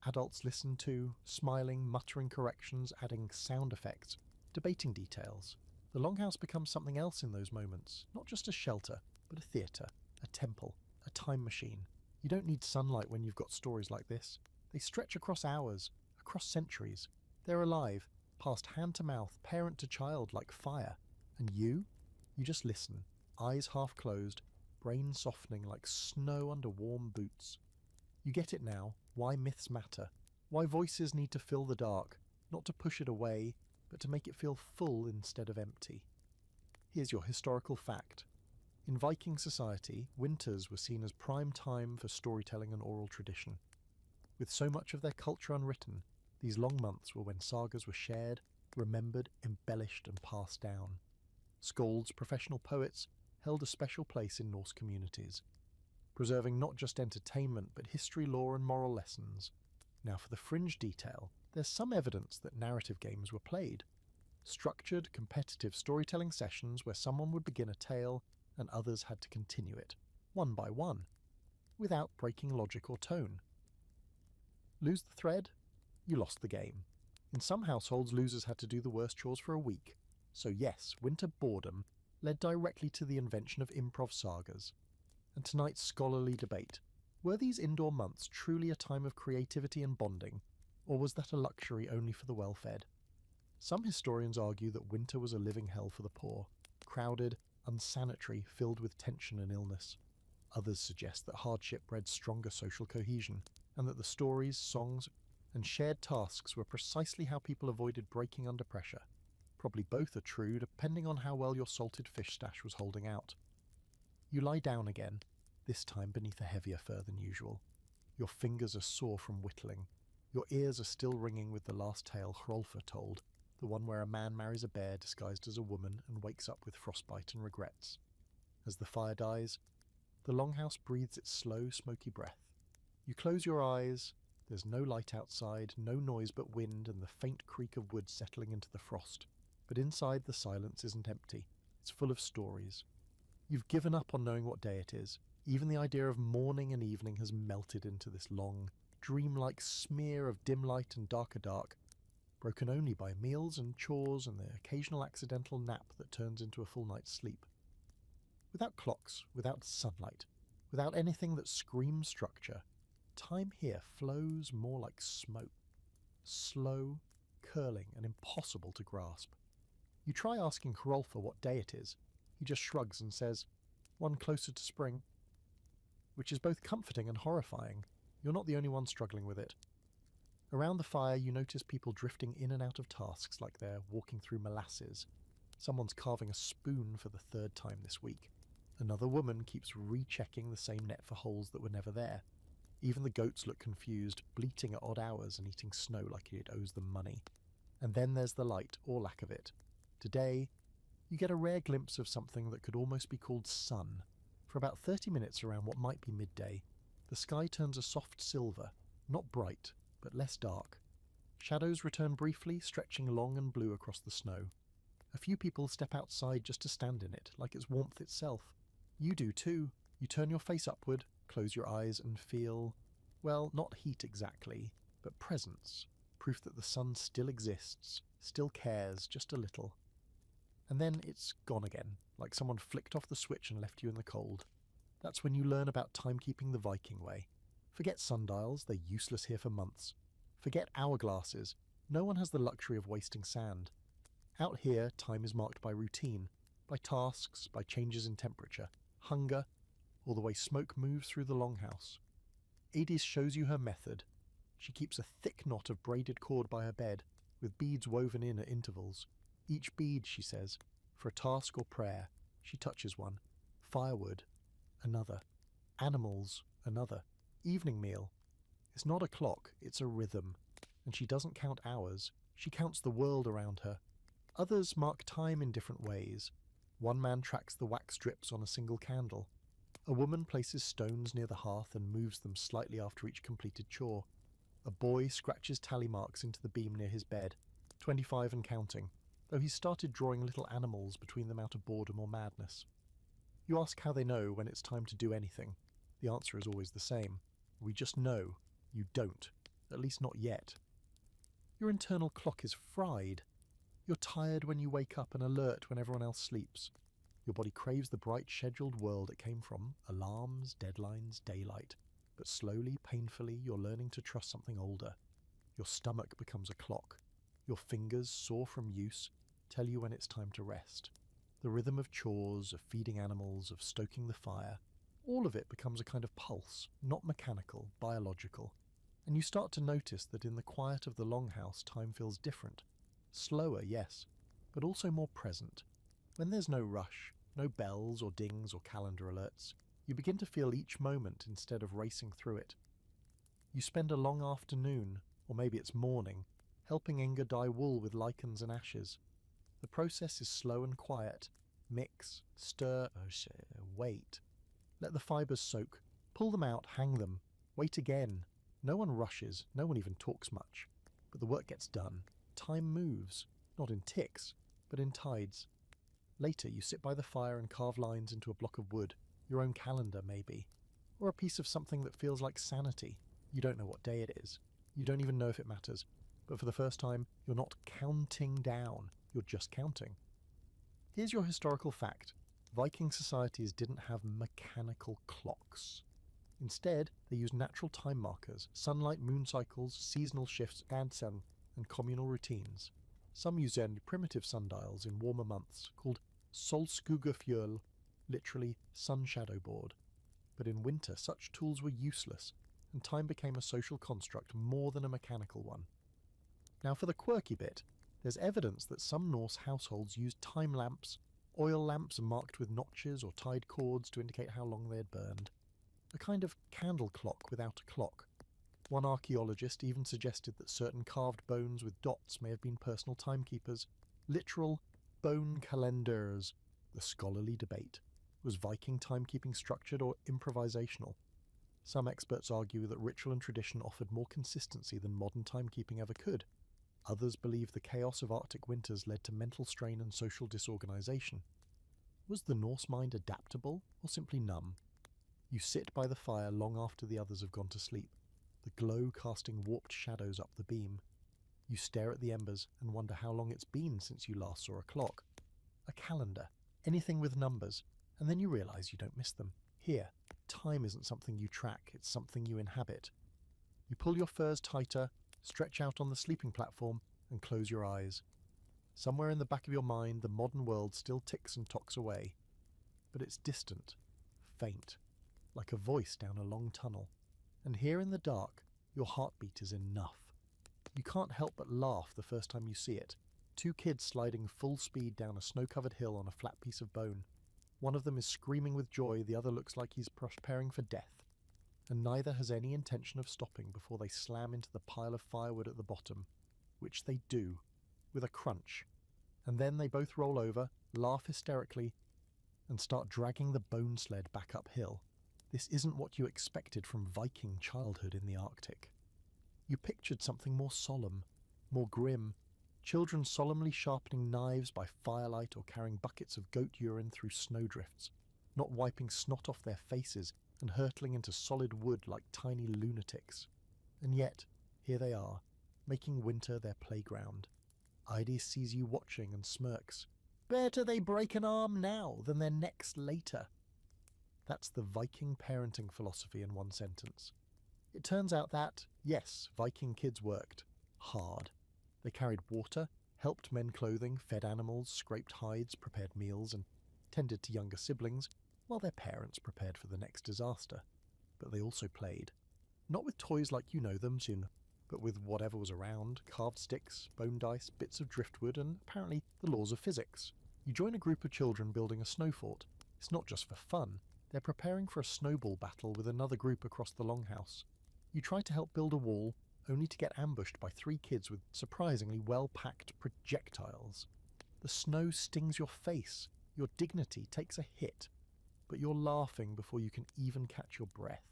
Adults listen too, smiling, muttering corrections, adding sound effects, debating details. The longhouse becomes something else in those moments, not just a shelter, but a theatre, a temple, a time machine. You don't need sunlight when you've got stories like this. They stretch across hours, across centuries. They're alive, passed hand to mouth, parent to child like fire. And you just listen, eyes half closed, brain softening like snow under warm boots. You get it now, why myths matter, why voices need to fill the dark, not to push it away, but to make it feel full instead of empty. Here's your historical fact. In Viking society, winters were seen as prime time for storytelling and oral tradition. With so much of their culture unwritten, these long months were when sagas were shared, remembered, embellished, and passed down. Skalds, professional poets, held a special place in Norse communities, preserving not just entertainment but history, lore, and moral lessons. Now for the fringe detail, there's some evidence that narrative games were played. Structured, competitive storytelling sessions where someone would begin a tale and others had to continue it, one by one, without breaking logic or tone. Lose the thread? You lost the game. In some households, losers had to do the worst chores for a week. So yes, winter boredom led directly to the invention of improv sagas. And tonight's scholarly debate. Were these indoor months truly a time of creativity and bonding, or was that a luxury only for the well-fed? Some historians argue that winter was a living hell for the poor, crowded, unsanitary, filled with tension and illness. Others suggest that hardship bred stronger social cohesion, and that the stories, songs, and shared tasks were precisely how people avoided breaking under pressure. Probably both are true, depending on how well your salted fish stash was holding out. You lie down again, this time beneath a heavier fur than usual. Your fingers are sore from whittling. Your ears are still ringing with the last tale Hrolfr told, the one where a man marries a bear disguised as a woman and wakes up with frostbite and regrets. As the fire dies, the longhouse breathes its slow, smoky breath. You close your eyes. There's no light outside, no noise but wind and the faint creak of wood settling into the frost. But inside the silence isn't empty. It's full of stories. You've given up on knowing what day it is. Even the idea of morning and evening has melted into this long, dreamlike smear of dim light and darker dark, broken only by meals and chores and the occasional accidental nap that turns into a full night's sleep. Without clocks, without sunlight, without anything that screams structure, time here flows more like smoke. Slow, curling, and impossible to grasp. You try asking Hrolfr what day it is. He just shrugs and says, "One closer to spring," which is both comforting and horrifying. You're not the only one struggling with it. Around the fire, you notice people drifting in and out of tasks like they're walking through molasses. Someone's carving a spoon for the third time this week. Another woman keeps rechecking the same net for holes that were never there. Even the goats look confused, bleating at odd hours and eating snow like it owes them money. And then there's the light, or lack of it. Today, you get a rare glimpse of something that could almost be called sun. For about 30 minutes around what might be midday, the sky turns a soft silver, not bright, but less dark. Shadows return briefly, stretching long and blue across the snow. A few people step outside just to stand in it, like it's warmth itself. You do too. You turn your face upward, close your eyes and feel, well, not heat exactly, but presence. Proof that the sun still exists, still cares, just a little. And then it's gone again, like someone flicked off the switch and left you in the cold. That's when you learn about timekeeping the Viking way. Forget sundials, they're useless here for months. Forget hourglasses, no one has the luxury of wasting sand. Out here, time is marked by routine, by tasks, by changes in temperature, hunger, or the way smoke moves through the longhouse. Adis shows you her method. She keeps a thick knot of braided cord by her bed, with beads woven in at intervals. Each bead, she says, for a task or prayer. She touches one. Firewood, another. Animals, another. Evening meal. It's not a clock, it's a rhythm. And she doesn't count hours, she counts the world around her. Others mark time in different ways. One man tracks the wax drips on a single candle. A woman places stones near the hearth and moves them slightly after each completed chore. A boy scratches tally marks into the beam near his bed, 25 and counting, though he's started drawing little animals between them out of boredom or madness. You ask how they know when it's time to do anything. The answer is always the same. We just know. You don't. At least not yet. Your internal clock is fried. You're tired when you wake up and alert when everyone else sleeps. Your body craves the bright, scheduled world it came from, alarms, deadlines, daylight. But slowly, painfully, you're learning to trust something older. Your stomach becomes a clock. Your fingers, sore from use, tell you when it's time to rest. The rhythm of chores, of feeding animals, of stoking the fire, all of it becomes a kind of pulse, not mechanical, biological. And you start to notice that in the quiet of the longhouse time feels different. Slower, yes, but also more present. When there's no rush, no bells or dings or calendar alerts, you begin to feel each moment instead of racing through it. You spend a long afternoon, or maybe it's morning, helping Inga dye wool with lichens and ashes. The process is slow and quiet. Mix, stir, wait. Let the fibres soak. Pull them out, hang them. Wait again. No one rushes, no one even talks much. But the work gets done. Time moves, not in ticks, but in tides. Later you sit by the fire and carve lines into a block of wood, your own calendar maybe, or a piece of something that feels like sanity. You don't know what day it is. You don't even know if it matters. But for the first time, you're not counting down, you're just counting. Here's your historical fact. Viking societies didn't have mechanical clocks. Instead, they used natural time markers, sunlight, moon cycles, seasonal shifts, and communal routines. Some used only primitive sundials in warmer months, called solskugafjöl, literally sun shadow board. But in winter, such tools were useless, and time became a social construct more than a mechanical one. Now for the quirky bit, there's evidence that some Norse households used time lamps, oil lamps marked with notches or tied cords to indicate how long they had burned. A kind of candle clock without a clock. One archaeologist even suggested that certain carved bones with dots may have been personal timekeepers, literal bone calendars. The scholarly debate. Was Viking timekeeping structured or improvisational? Some experts argue that ritual and tradition offered more consistency than modern timekeeping ever could. Others believe the chaos of Arctic winters led to mental strain and social disorganization. Was the Norse mind adaptable or simply numb? You sit by the fire long after the others have gone to sleep, the glow casting warped shadows up the beam. You stare at the embers and wonder how long it's been since you last saw a clock. A calendar, anything with numbers, and then you realize you don't miss them. Here, time isn't something you track, it's something you inhabit. You pull your furs tighter, stretch out on the sleeping platform, and close your eyes. Somewhere in the back of your mind, the modern world still ticks and tocks away. But it's distant, faint, like a voice down a long tunnel. And here in the dark, your heartbeat is enough. You can't help but laugh the first time you see it. Two kids sliding full speed down a snow-covered hill on a flat piece of bone. One of them is screaming with joy, the other looks like he's preparing for death. And neither has any intention of stopping before they slam into the pile of firewood at the bottom, which they do, with a crunch. And then they both roll over, laugh hysterically, and start dragging the bone sled back uphill. This isn't what you expected from Viking childhood in the Arctic. You pictured something more solemn, more grim, children solemnly sharpening knives by firelight or carrying buckets of goat urine through snowdrifts, not wiping snot off their faces and hurtling into solid wood like tiny lunatics. And yet, here they are, making winter their playground. Idis sees you watching and smirks. Better they break an arm now than their necks later. That's the Viking parenting philosophy in one sentence. It turns out that, yes, Viking kids worked. Hard. They carried water, helped mend clothing, fed animals, scraped hides, prepared meals, and tended to younger siblings, while their parents prepared for the next disaster. But they also played. Not with toys like you know them, but with whatever was around, carved sticks, bone dice, bits of driftwood, and apparently the laws of physics. You join a group of children building a snow fort. It's not just for fun, they're preparing for a snowball battle with another group across the longhouse. You try to help build a wall, only to get ambushed by 3 kids with surprisingly well-packed projectiles. The snow stings your face, your dignity takes a hit, but you're laughing before you can even catch your breath.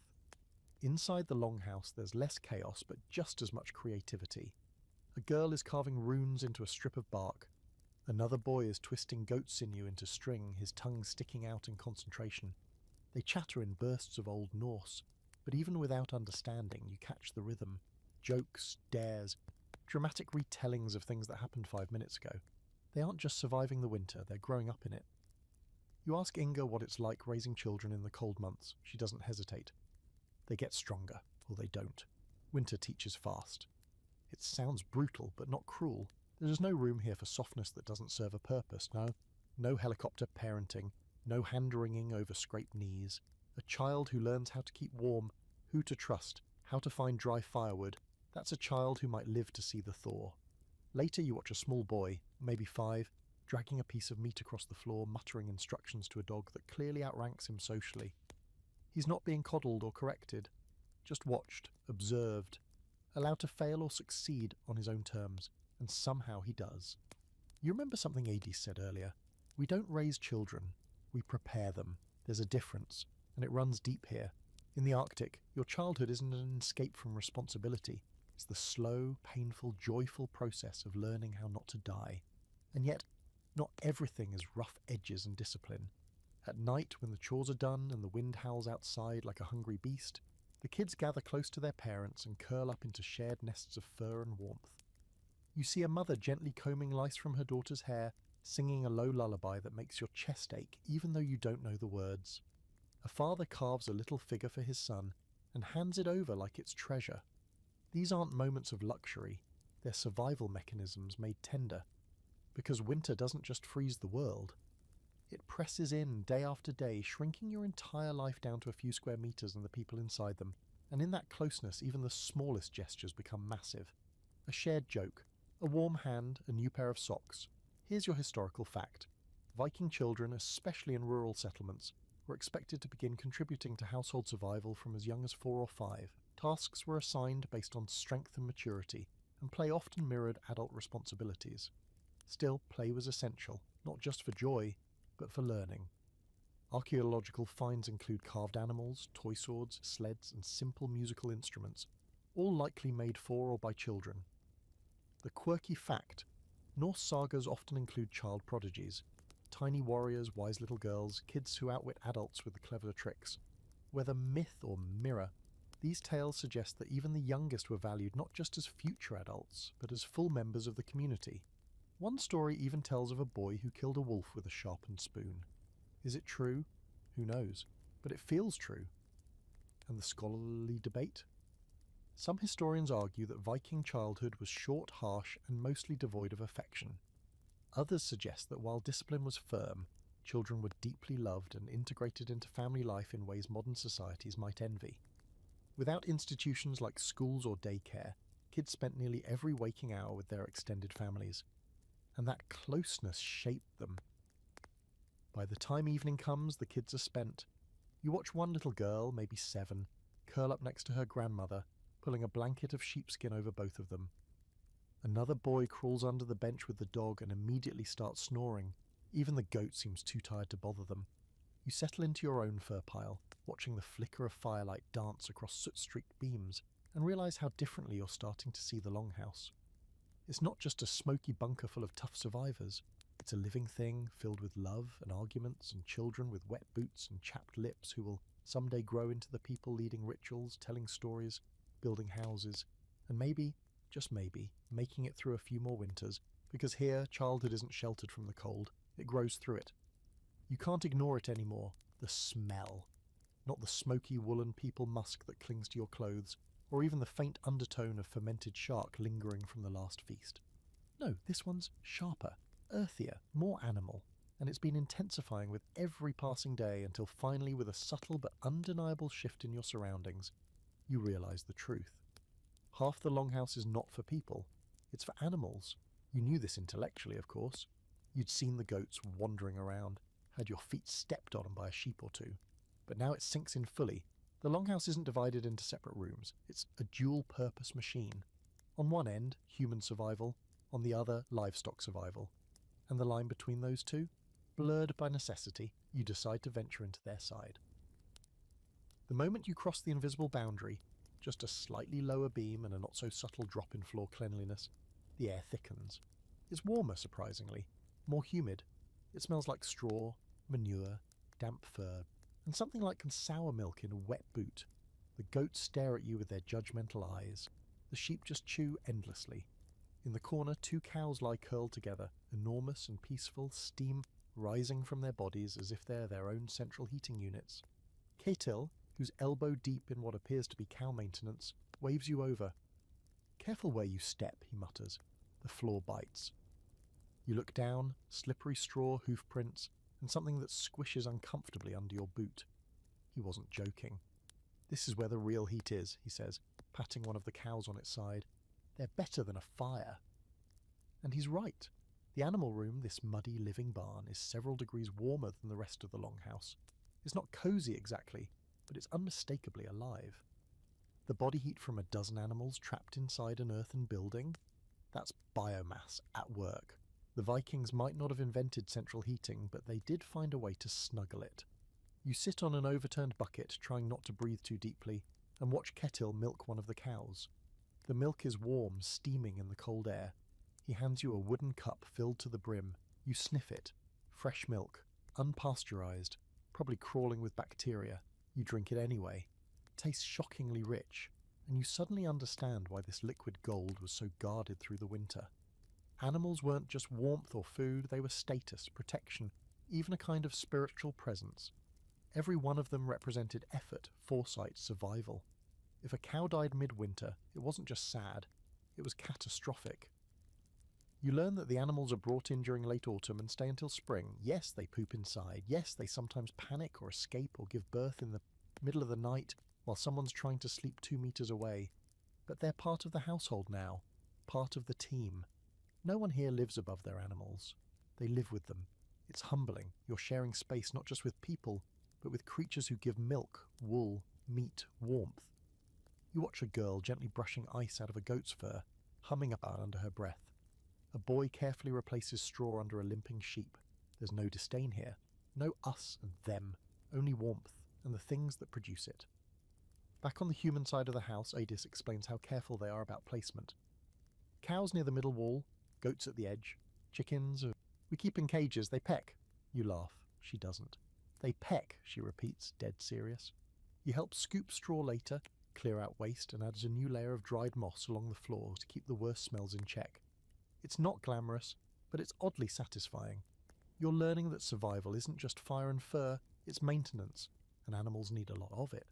Inside the longhouse there's less chaos but just as much creativity. A girl is carving runes into a strip of bark. Another boy is twisting goat sinew into string, his tongue sticking out in concentration. They chatter in bursts of Old Norse, but even without understanding you catch the rhythm. Jokes, dares, dramatic retellings of things that happened 5 minutes ago. They aren't just surviving the winter, they're growing up in it. You ask Inga what it's like raising children in the cold months. She doesn't hesitate. They get stronger, or they don't. Winter teaches fast. It sounds brutal, but not cruel. There is no room here for softness that doesn't serve a purpose, no. No helicopter parenting, no hand-wringing over scraped knees. A child who learns how to keep warm, who to trust, how to find dry firewood. That's a child who might live to see the thaw. Later you watch a small boy, maybe 5, dragging a piece of meat across the floor, muttering instructions to a dog that clearly outranks him socially. He's not being coddled or corrected, just watched, observed, allowed to fail or succeed on his own terms, and somehow he does. You remember something Adie said earlier? We don't raise children, we prepare them. There's a difference, and it runs deep here. In the Arctic, your childhood isn't an escape from responsibility. It's the slow, painful, joyful process of learning how not to die. And yet, not everything is rough edges and discipline. At night, when the chores are done and the wind howls outside like a hungry beast, the kids gather close to their parents and curl up into shared nests of fur and warmth. You see a mother gently combing lice from her daughter's hair, singing a low lullaby that makes your chest ache even though you don't know the words. A father carves a little figure for his son and hands it over like it's treasure. These aren't moments of luxury, they're survival mechanisms made tender. Because winter doesn't just freeze the world. It presses in day after day, shrinking your entire life down to a few square meters and the people inside them. And in that closeness, even the smallest gestures become massive. A shared joke, a warm hand, a new pair of socks. Here's your historical fact. Viking children, especially in rural settlements, were expected to begin contributing to household survival from as young as 4 or 5. Tasks were assigned based on strength and maturity, and play often mirrored adult responsibilities. Still, play was essential, not just for joy, but for learning. Archaeological finds include carved animals, toy swords, sleds, and simple musical instruments, all likely made for or by children. The quirky fact: Norse sagas often include child prodigies, tiny warriors, wise little girls, kids who outwit adults with clever tricks. Whether myth or mirror, these tales suggest that even the youngest were valued not just as future adults, but as full members of the community. One story even tells of a boy who killed a wolf with a sharpened spoon. Is it true? Who knows? But it feels true. And the scholarly debate? Some historians argue that Viking childhood was short, harsh, and mostly devoid of affection. Others suggest that while discipline was firm, children were deeply loved and integrated into family life in ways modern societies might envy. Without institutions like schools or daycare, kids spent nearly every waking hour with their extended families. And that closeness shaped them. By the time evening comes, the kids are spent. You watch one little girl, maybe 7, curl up next to her grandmother, pulling a blanket of sheepskin over both of them. Another boy crawls under the bench with the dog and immediately starts snoring. Even the goat seems too tired to bother them. You settle into your own fur pile, watching the flicker of firelight dance across soot-streaked beams, and realize how differently you're starting to see the longhouse. It's not just a smoky bunker full of tough survivors. It's a living thing filled with love and arguments and children with wet boots and chapped lips who will someday grow into the people leading rituals, telling stories, building houses, and maybe, just maybe, making it through a few more winters, because here childhood isn't sheltered from the cold, it grows through it. You can't ignore it anymore, the smell. Not the smoky woolen people musk that clings to your clothes, or even the faint undertone of fermented shark lingering from the last feast. No, this one's sharper, earthier, more animal, and it's been intensifying with every passing day until finally, with a subtle but undeniable shift in your surroundings, you realise the truth. Half the longhouse is not for people, it's for animals. You knew this intellectually, of course. You'd seen the goats wandering around, had your feet stepped on by a sheep or two. But now it sinks in fully. The longhouse isn't divided into separate rooms, it's a dual-purpose machine. On one end, human survival, on the other, livestock survival. And the line between those two? Blurred by necessity, you decide to venture into their side. The moment you cross the invisible boundary, just a slightly lower beam and a not-so-subtle drop in floor cleanliness, the air thickens. It's warmer, surprisingly, more humid. It smells like straw, manure, damp fur, and something like sour milk in a wet boot. The goats stare at you with their judgmental eyes. The sheep just chew endlessly. In the corner, 2 cows lie curled together, enormous and peaceful, steam rising from their bodies as if they're their own central heating units. Ketil, who's elbow deep in what appears to be cow maintenance, waves you over. "Careful where you step," he mutters. The floor bites. You look down, slippery straw, hoof prints, and something that squishes uncomfortably under your boot. He wasn't joking. "This is where the real heat is," he says, patting one of the cows on its side. "They're better than a fire." And he's right. The animal room, this muddy living barn, is several degrees warmer than the rest of the longhouse. It's not cosy exactly, but it's unmistakably alive. The body heat from a dozen animals trapped inside an earthen building? That's biomass at work. The Vikings might not have invented central heating, but they did find a way to snuggle it. You sit on an overturned bucket, trying not to breathe too deeply, and watch Ketil milk one of the cows. The milk is warm, steaming in the cold air. He hands you a wooden cup filled to the brim. You sniff it. Fresh milk, unpasteurized, probably crawling with bacteria. You drink it anyway. It tastes shockingly rich, and you suddenly understand why this liquid gold was so guarded through the winter. Animals weren't just warmth or food, they were status, protection, even a kind of spiritual presence. Every one of them represented effort, foresight, survival. If a cow died midwinter, it wasn't just sad, it was catastrophic. You learn that the animals are brought in during late autumn and stay until spring. Yes, they poop inside. Yes, they sometimes panic or escape or give birth in the middle of the night while someone's trying to sleep 2 meters away. But they're part of the household now, part of the team. No one here lives above their animals. They live with them. It's humbling. You're sharing space not just with people, but with creatures who give milk, wool, meat, warmth. You watch a girl gently brushing ice out of a goat's fur, humming about under her breath. A boy carefully replaces straw under a limping sheep. There's no disdain here. No us and them. Only warmth and the things that produce it. Back on the human side of the house, Adis explains how careful they are about placement. Cows near the middle wall, goats at the edge, chickens. We keep in cages, they peck. You laugh. She doesn't. They peck, she repeats, dead serious. You help scoop straw later, clear out waste, and adds a new layer of dried moss along the floor to keep the worst smells in check. It's not glamorous, but it's oddly satisfying. You're learning that survival isn't just fire and fur, it's maintenance, and animals need a lot of it.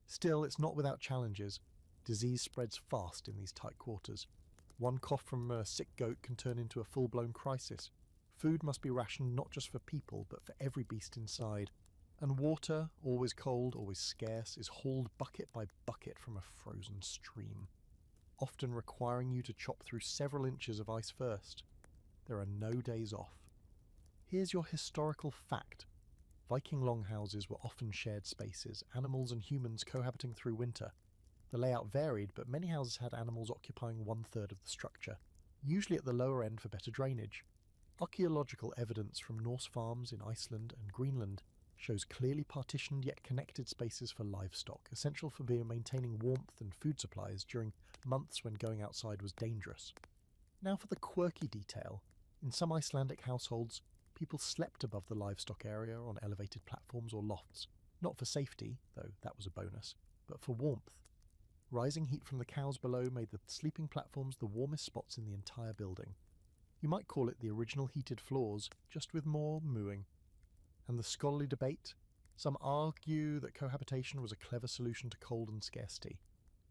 Still, it's not without challenges. Disease spreads fast in these tight quarters. One cough from a sick goat can turn into a full-blown crisis. Food must be rationed not just for people, but for every beast inside. And water, always cold, always scarce, is hauled bucket by bucket from a frozen stream, often requiring you to chop through several inches of ice first. There are no days off. Here's your historical fact. Viking longhouses were often shared spaces, animals and humans cohabiting through winter. The layout varied, but many houses had animals occupying 1/3 of the structure, usually at the lower end for better drainage. Archaeological evidence from Norse farms in Iceland and Greenland shows clearly partitioned yet connected spaces for livestock, essential for maintaining warmth and food supplies during months when going outside was dangerous. Now for the quirky detail. In some Icelandic households, people slept above the livestock area on elevated platforms or lofts, not for safety, though that was a bonus, but for warmth. Rising heat from the cows below made the sleeping platforms the warmest spots in the entire building. You might call it the original heated floors, just with more mooing. And the scholarly debate? Some argue that cohabitation was a clever solution to cold and scarcity.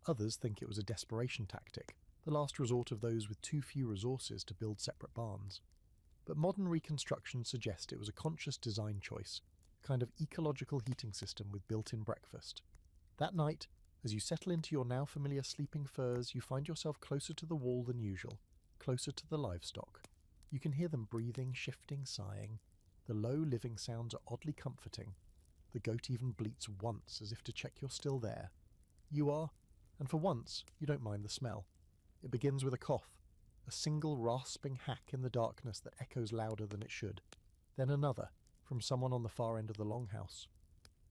Others think it was a desperation tactic, the last resort of those with too few resources to build separate barns. but modern reconstructions suggest it was a conscious design choice, a kind of ecological heating system with built-in breakfast. That night, as you settle into your now familiar sleeping furs, you find yourself closer to the wall than usual, closer to the livestock. You can hear them breathing, shifting, sighing. The low living sounds are oddly comforting. The goat even bleats once as if to check you're still there. You are, and for once, you don't mind the smell. It begins with a cough, a single rasping hack in the darkness that echoes louder than it should. Then another, from someone on the far end of the longhouse.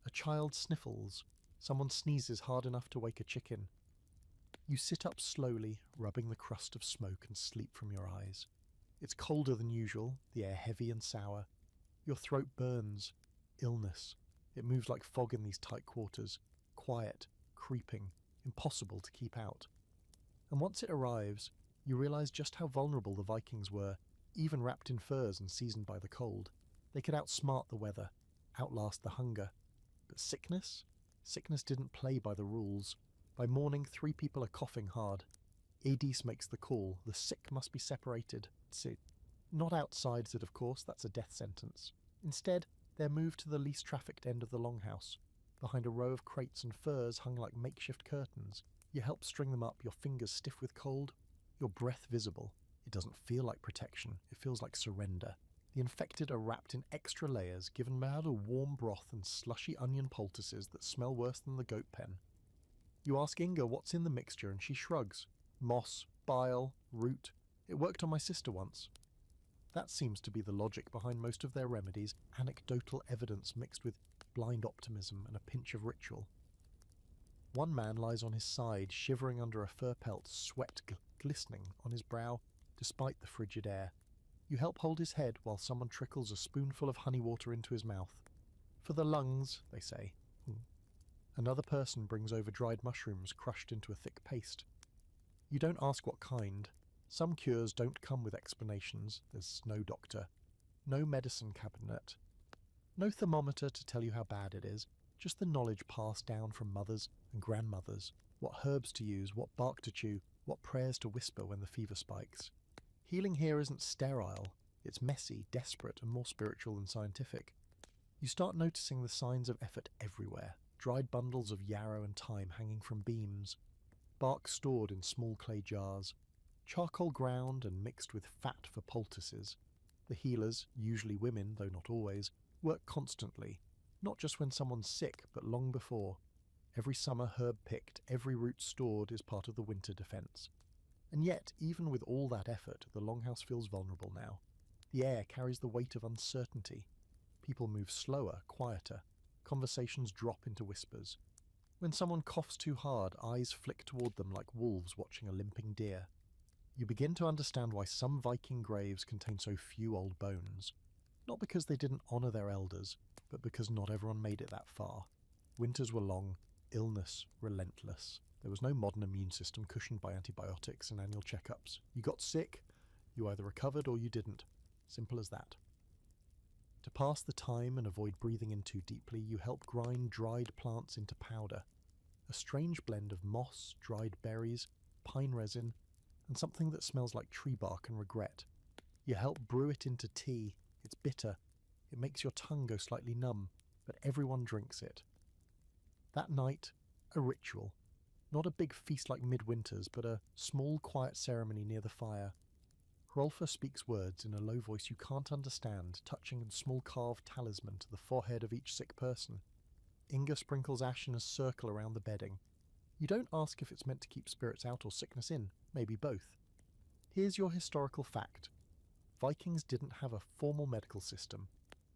A child sniffles. Someone sneezes hard enough to wake a chicken. You sit up slowly, rubbing the crust of smoke and sleep from your eyes. It's colder than usual, the air heavy and sour. Your throat burns. Illness. It moves like fog in these tight quarters. Quiet, creeping, impossible to keep out. And once it arrives, you realise just how vulnerable the Vikings were, even wrapped in furs and seasoned by the cold. They could outsmart the weather, outlast the hunger. But sickness? Sickness didn't play by the rules. By morning, 3 people are coughing hard. Adis makes the call. The sick must be separated. Not outside it, of course, that's a death sentence. Instead, they're moved to the least trafficked end of the longhouse, behind a row of crates and furs hung like makeshift curtains. You help string them up, your fingers stiff with cold, your breath visible. It doesn't feel like protection, it feels like surrender. The infected are wrapped in extra layers, given out a warm broth and slushy onion poultices that smell worse than the goat pen. You ask Inga what's in the mixture and she shrugs. Moss, bile, root. It worked on my sister once. That seems to be the logic behind most of their remedies, anecdotal evidence mixed with blind optimism and a pinch of ritual. One man lies on his side, shivering under a fur pelt, sweat glistening on his brow despite the frigid air. You help hold his head while someone trickles a spoonful of honey water into his mouth. For the lungs, they say. Another person brings over dried mushrooms crushed into a thick paste. You don't ask what kind. Some cures don't come with explanations. There's no doctor, no medicine cabinet, no thermometer to tell you how bad it is, just the knowledge passed down from mothers and grandmothers, what herbs to use, what bark to chew, what prayers to whisper when the fever spikes. Healing here isn't sterile, it's messy, desperate, and more spiritual than scientific. You start noticing the signs of effort everywhere, dried bundles of yarrow and thyme hanging from beams, bark stored in small clay jars, charcoal ground and mixed with fat for poultices. The healers, usually women, though not always, work constantly, not just when someone's sick, but long before. Every summer herb picked, every root stored is part of the winter defence. And yet, even with all that effort, the longhouse feels vulnerable now. The air carries the weight of uncertainty. People move slower, quieter. Conversations drop into whispers. When someone coughs too hard, eyes flick toward them like wolves watching a limping deer. You begin to understand why some Viking graves contain so few old bones. Not because they didn't honour their elders, but because not everyone made it that far. Winters were long, illness relentless. There was no modern immune system cushioned by antibiotics and annual checkups. You got sick, you either recovered or you didn't. Simple as that. To pass the time and avoid breathing in too deeply, you help grind dried plants into powder. A strange blend of moss, dried berries, pine resin, and something that smells like tree bark and regret. You help brew it into tea. It's bitter. It makes your tongue go slightly numb, but everyone drinks it. That night, a ritual. Not a big feast like midwinters, but a small, quiet ceremony near the fire. Hrolfr speaks words in a low voice you can't understand, touching a small carved talisman to the forehead of each sick person. Inga sprinkles ash in a circle around the bedding. You don't ask if it's meant to keep spirits out or sickness in, maybe both. Here's your historical fact. Vikings didn't have a formal medical system,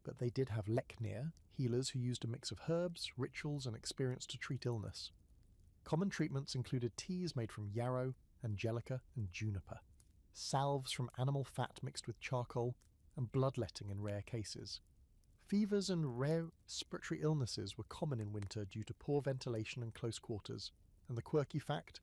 but they did have leknir, healers who used a mix of herbs, rituals, and experience to treat illness. Common treatments included teas made from yarrow, angelica, and juniper, salves from animal fat mixed with charcoal, and bloodletting in rare cases. Fevers and rare respiratory illnesses were common in winter due to poor ventilation and close quarters, and the quirky fact,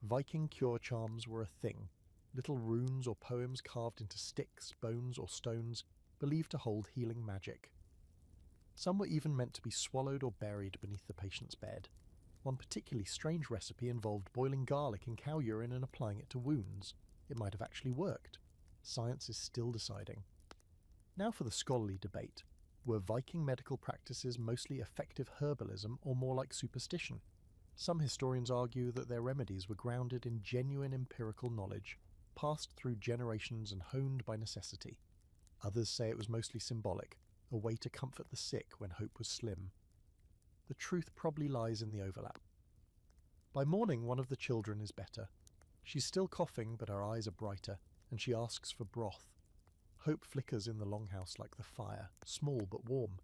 Viking cure charms were a thing, little runes or poems carved into sticks, bones, or stones, believed to hold healing magic. Some were even meant to be swallowed or buried beneath the patient's bed. One particularly strange recipe involved boiling garlic in cow urine and applying it to wounds. It might have actually worked. Science is still deciding. Now for the scholarly debate. Were Viking medical practices mostly effective herbalism or more like superstition? Some historians argue that their remedies were grounded in genuine empirical knowledge, passed through generations and honed by necessity. Others say it was mostly symbolic, a way to comfort the sick when hope was slim. The truth probably lies in the overlap. By morning, one of the children is better. She's still coughing, but her eyes are brighter, and she asks for broth. Hope flickers in the longhouse like the fire, small but warm.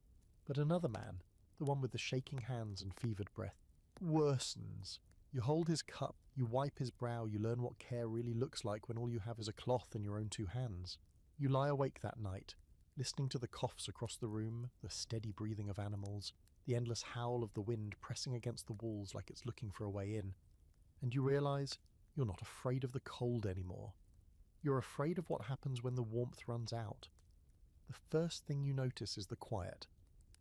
But another man, the one with the shaking hands and fevered breath, worsens. You hold his cup, you wipe his brow, you learn what care really looks like when all you have is a cloth and your own 2 hands. You lie awake that night, listening to the coughs across the room, the steady breathing of animals, the endless howl of the wind pressing against the walls like it's looking for a way in. And you realize you're not afraid of the cold anymore. You're afraid of what happens when the warmth runs out. The first thing you notice is the quiet.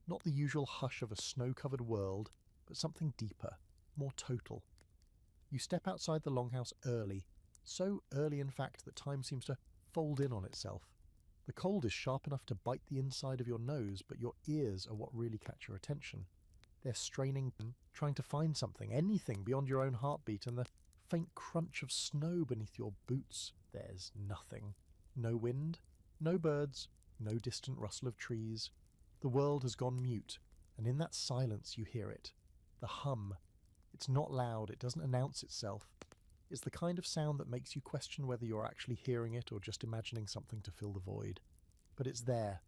Not the usual hush of a snow-covered world, but something deeper, more total. You step outside the longhouse early, so early in fact that time seems to fold in on itself. The cold is sharp enough to bite the inside of your nose, but your ears are what really catch your attention. They're straining, trying to find something, anything beyond your own heartbeat and the faint crunch of snow beneath your boots. There's nothing. No wind, no birds, no distant rustle of trees. The world has gone mute, and in that silence you hear it. The hum. It's not loud, it doesn't announce itself. It's the kind of sound that makes you question whether you're actually hearing it or just imagining something to fill the void. But it's there,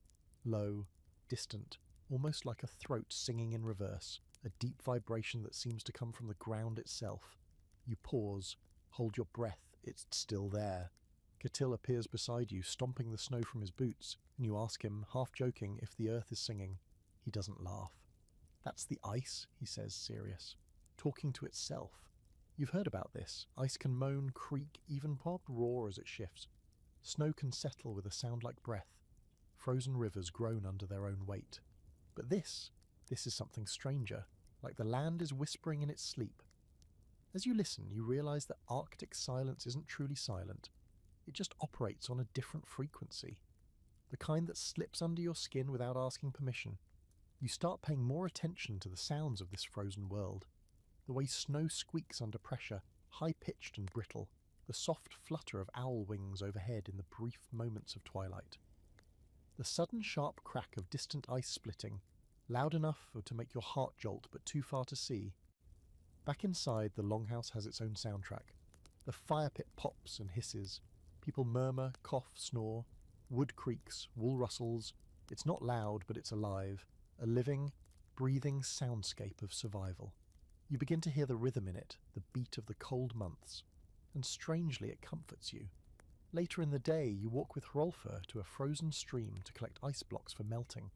low, distant, almost like a throat singing in reverse, a deep vibration that seems to come from the ground itself. You pause, hold your breath, it's still there. Catil appears beside you, stomping the snow from his boots, and you ask him, half joking, if the earth is singing. He doesn't laugh. That's the ice, he says, serious, talking to itself. You've heard about this. Ice can moan, creak, even roar as it shifts. Snow can settle with a sound like breath. Frozen rivers groan under their own weight. But this is something stranger, like the land is whispering in its sleep. As you listen, you realize that Arctic silence isn't truly silent. It just operates on a different frequency. The kind that slips under your skin without asking permission. You start paying more attention to the sounds of this frozen world. The way snow squeaks under pressure, high-pitched and brittle. The soft flutter of owl wings overhead in the brief moments of twilight. The sudden sharp crack of distant ice splitting, loud enough to make your heart jolt but too far to see. Back inside, the longhouse has its own soundtrack. The fire pit pops and hisses. People murmur, cough, snore. Wood creaks, wool rustles. It's not loud, but it's alive. A living, breathing soundscape of survival. You begin to hear the rhythm in it, the beat of the cold months. And strangely, it comforts you. Later in the day, you walk with Hrolfr to a frozen stream to collect ice blocks for melting.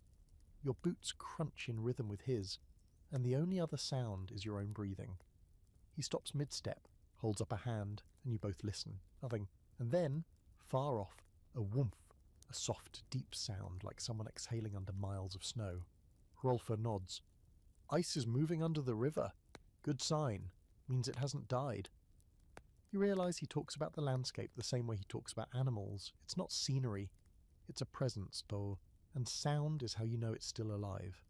Your boots crunch in rhythm with his, and the only other sound is your own breathing. He stops mid-step, holds up a hand, and you both listen, nothing. And then, far off, a whoomph, a soft, deep sound like someone exhaling under miles of snow. Hrolfr nods. Ice is moving under the river. Good sign. Means it hasn't died. You realize he talks about the landscape the same way he talks about animals. It's not scenery. It's a presence, though, and sound is how you know it's still alive.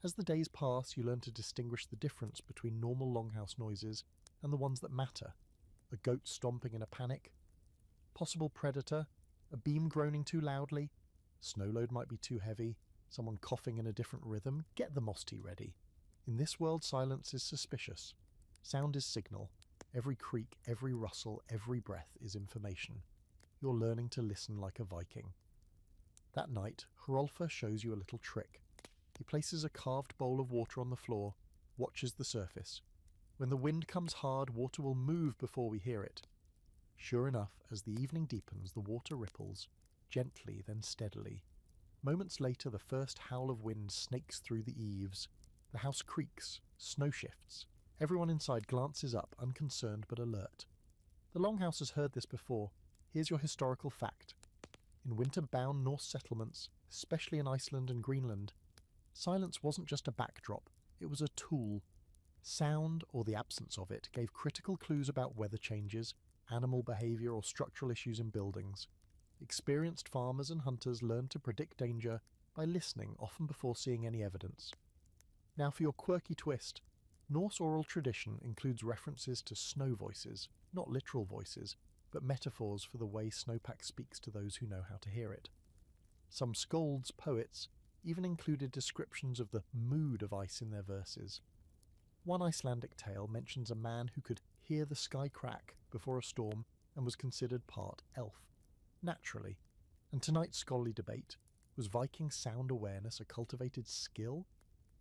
As the days pass, you learn to distinguish the difference between normal longhouse noises and the ones that matter. A goat stomping in a panic. Possible predator. A beam groaning too loudly. Snow load might be too heavy. Someone coughing in a different rhythm. Get the moss tea ready. In this world, silence is suspicious. Sound is signal. Every creak, every rustle, every breath is information. You're learning to listen like a Viking. That night, Hrolfr shows you a little trick. He places a carved bowl of water on the floor, watches the surface. When the wind comes hard, water will move before we hear it. Sure enough, as the evening deepens, the water ripples, gently then steadily. Moments later, the first howl of wind snakes through the eaves. The house creaks, snow shifts. Everyone inside glances up, unconcerned but alert. The longhouse has heard this before. Here's your historical fact. In winter-bound Norse settlements, especially in Iceland and Greenland, silence wasn't just a backdrop, it was a tool. Sound, or the absence of it, gave critical clues about weather changes, animal behaviour or structural issues in buildings. Experienced farmers and hunters learned to predict danger by listening, often before seeing any evidence. Now for your quirky twist. Norse oral tradition includes references to snow voices, not literal voices, but metaphors for the way snowpack speaks to those who know how to hear it. Some skalds, poets, even included descriptions of the mood of ice in their verses. One Icelandic tale mentions a man who could hear the sky crack before a storm and was considered part elf. Naturally. And tonight's scholarly debate, was Viking sound awareness a cultivated skill,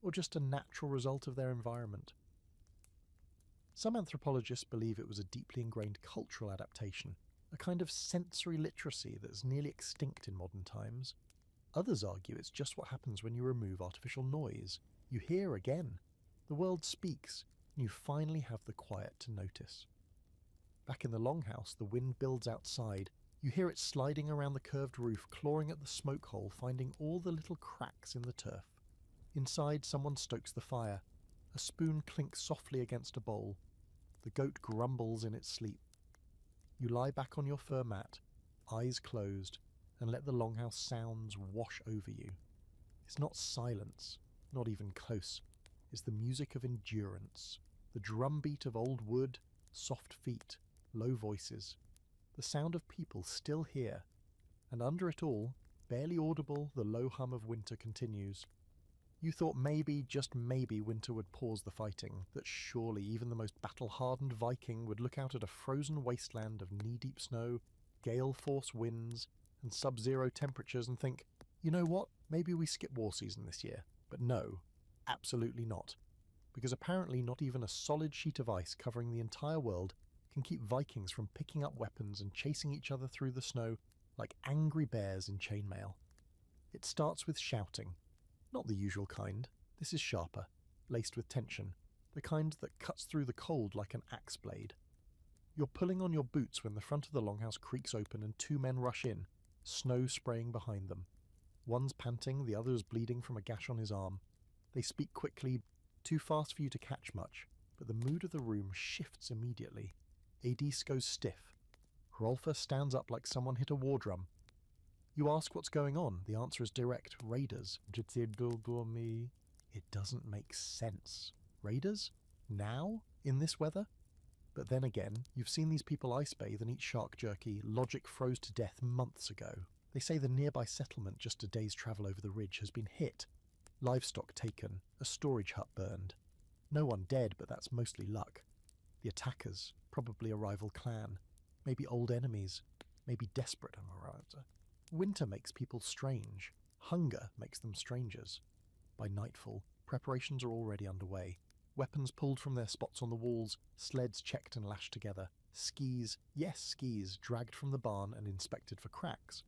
or just a natural result of their environment? Some anthropologists believe it was a deeply ingrained cultural adaptation, a kind of sensory literacy that is nearly extinct in modern times. Others argue it's just what happens when you remove artificial noise. You hear again. The world speaks, and you finally have the quiet to notice. Back in the longhouse, the wind builds outside. You hear it sliding around the curved roof, clawing at the smoke hole, finding all the little cracks in the turf. Inside, someone stokes the fire. A spoon clinks softly against a bowl. The goat grumbles in its sleep. You lie back on your fur mat, eyes closed, and let the longhouse sounds wash over you. It's not silence, not even close. It's the music of endurance, the drumbeat of old wood, soft feet, low voices, the sound of people still here, and under it all, barely audible, the low hum of winter continues. You thought maybe, just maybe, winter would pause the fighting, that surely even the most battle-hardened Viking would look out at a frozen wasteland of knee-deep snow, gale-force winds, and sub-zero temperatures and think, you know what, maybe we skip war season this year. But no, absolutely not. Because apparently not even a solid sheet of ice covering the entire world can keep Vikings from picking up weapons and chasing each other through the snow like angry bears in chainmail. It starts with shouting. Not the usual kind. This is sharper, laced with tension, the kind that cuts through the cold like an axe blade. You're pulling on your boots when the front of the longhouse creaks open and two men rush in, snow spraying behind them. One's panting, the other is bleeding from a gash on his arm. They speak quickly, too fast for you to catch much, but the mood of the room shifts immediately. Adis goes stiff. Hrolfr stands up like someone hit a war drum. You ask what's going on. The answer is direct. Raiders. It doesn't make sense. Raiders? Now? In this weather? But then again, you've seen these people ice bathe and eat shark jerky. Logic froze to death months ago. They say the nearby settlement just a day's travel over the ridge has been hit. Livestock taken. A storage hut burned. No one dead, but that's mostly luck. The attackers, probably a rival clan. Maybe old enemies. Maybe desperate. Winter makes people strange. Hunger makes them strangers. By nightfall, preparations are already underway. Weapons pulled from their spots on the walls, sleds checked and lashed together. Skis, yes skis, dragged from the barn and inspected for cracks.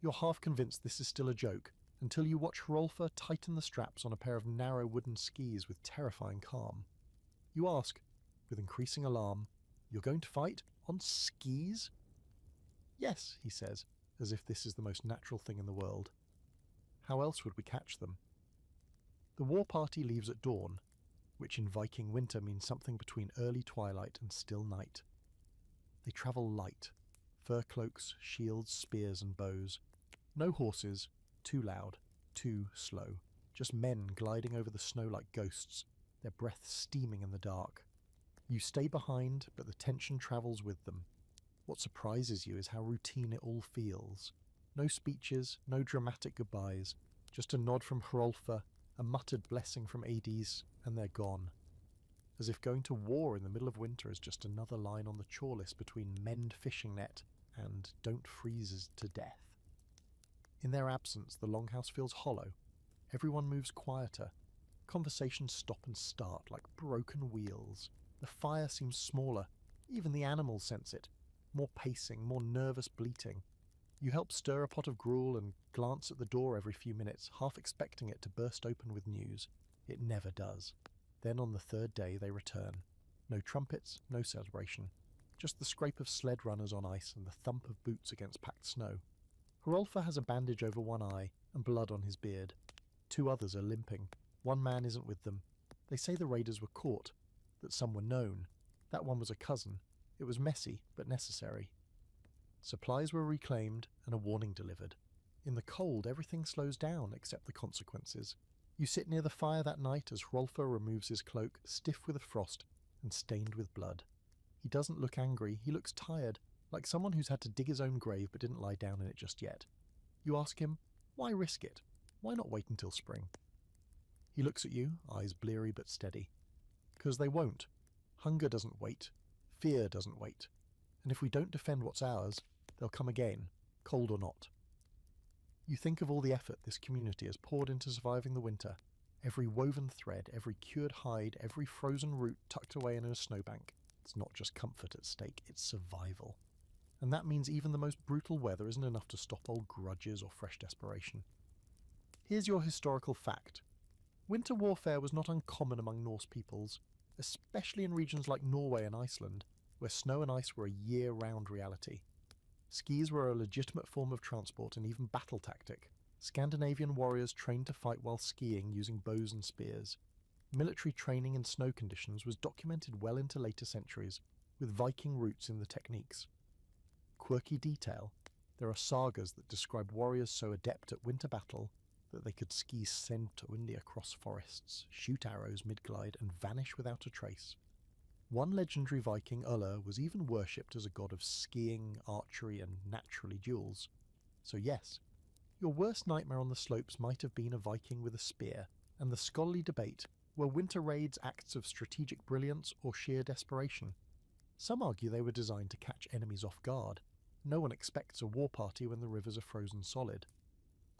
You're half convinced this is still a joke, until you watch Hrolfr tighten the straps on a pair of narrow wooden skis with terrifying calm. You ask, with increasing alarm, "You're going to fight on skis?" "Yes," he says, as if this is the most natural thing in the world. How else would we catch them? The war party leaves at dawn, which in Viking winter means something between early twilight and still night. They travel light, fur cloaks, shields, spears and bows. No horses, too loud, too slow. Just men gliding over the snow like ghosts, their breath steaming in the dark. You stay behind, but the tension travels with them. What surprises you is how routine it all feels. No speeches, no dramatic goodbyes, just a nod from Hrolfr, a muttered blessing from Adis, and they're gone. As if going to war in the middle of winter is just another line on the chore list between mend fishing net and don't freeze us to death. In their absence, the longhouse feels hollow. Everyone moves quieter. Conversations stop and start like broken wheels. The fire seems smaller. Even the animals sense it. More pacing, more nervous bleating. You help stir a pot of gruel and glance at the door every few minutes, half expecting it to burst open with news. It never does. Then on the third day they return. No trumpets, no celebration. Just the scrape of sled runners on ice and the thump of boots against packed snow. Hrolfr has a bandage over one eye and blood on his beard. Two others are limping. One man isn't with them. They say the raiders were caught, that some were known. That one was a cousin. It was messy, but necessary. Supplies were reclaimed and a warning delivered. In the cold, everything slows down except the consequences. You sit near the fire that night as Hrolfr removes his cloak, stiff with frost and stained with blood. He doesn't look angry, he looks tired, like someone who's had to dig his own grave but didn't lie down in it just yet. You ask him, why risk it? Why not wait until spring? He looks at you, eyes bleary but steady. Because they won't. Hunger doesn't wait. Fear doesn't wait. And if we don't defend what's ours, they'll come again, cold or not. You think of all the effort this community has poured into surviving the winter. Every woven thread, every cured hide, every frozen root tucked away in a snowbank. It's not just comfort at stake, it's survival. And that means even the most brutal weather isn't enough to stop old grudges or fresh desperation. Here's your historical fact. Winter warfare was not uncommon among Norse peoples, especially in regions like Norway and Iceland, where snow and ice were a year-round reality. Skis were a legitimate form of transport and even battle tactic. Scandinavian warriors trained to fight while skiing using bows and spears. Military training in snow conditions was documented well into later centuries, with Viking roots in the techniques. Quirky detail, there are sagas that describe warriors so adept at winter battle that they could ski century across forests, shoot arrows mid-glide, and vanish without a trace. One legendary Viking, Uller, was even worshipped as a god of skiing, archery, and naturally duels. So yes, your worst nightmare on the slopes might have been a Viking with a spear, and the scholarly debate, were winter raids acts of strategic brilliance or sheer desperation? Some argue they were designed to catch enemies off guard. No one expects a war party when the rivers are frozen solid.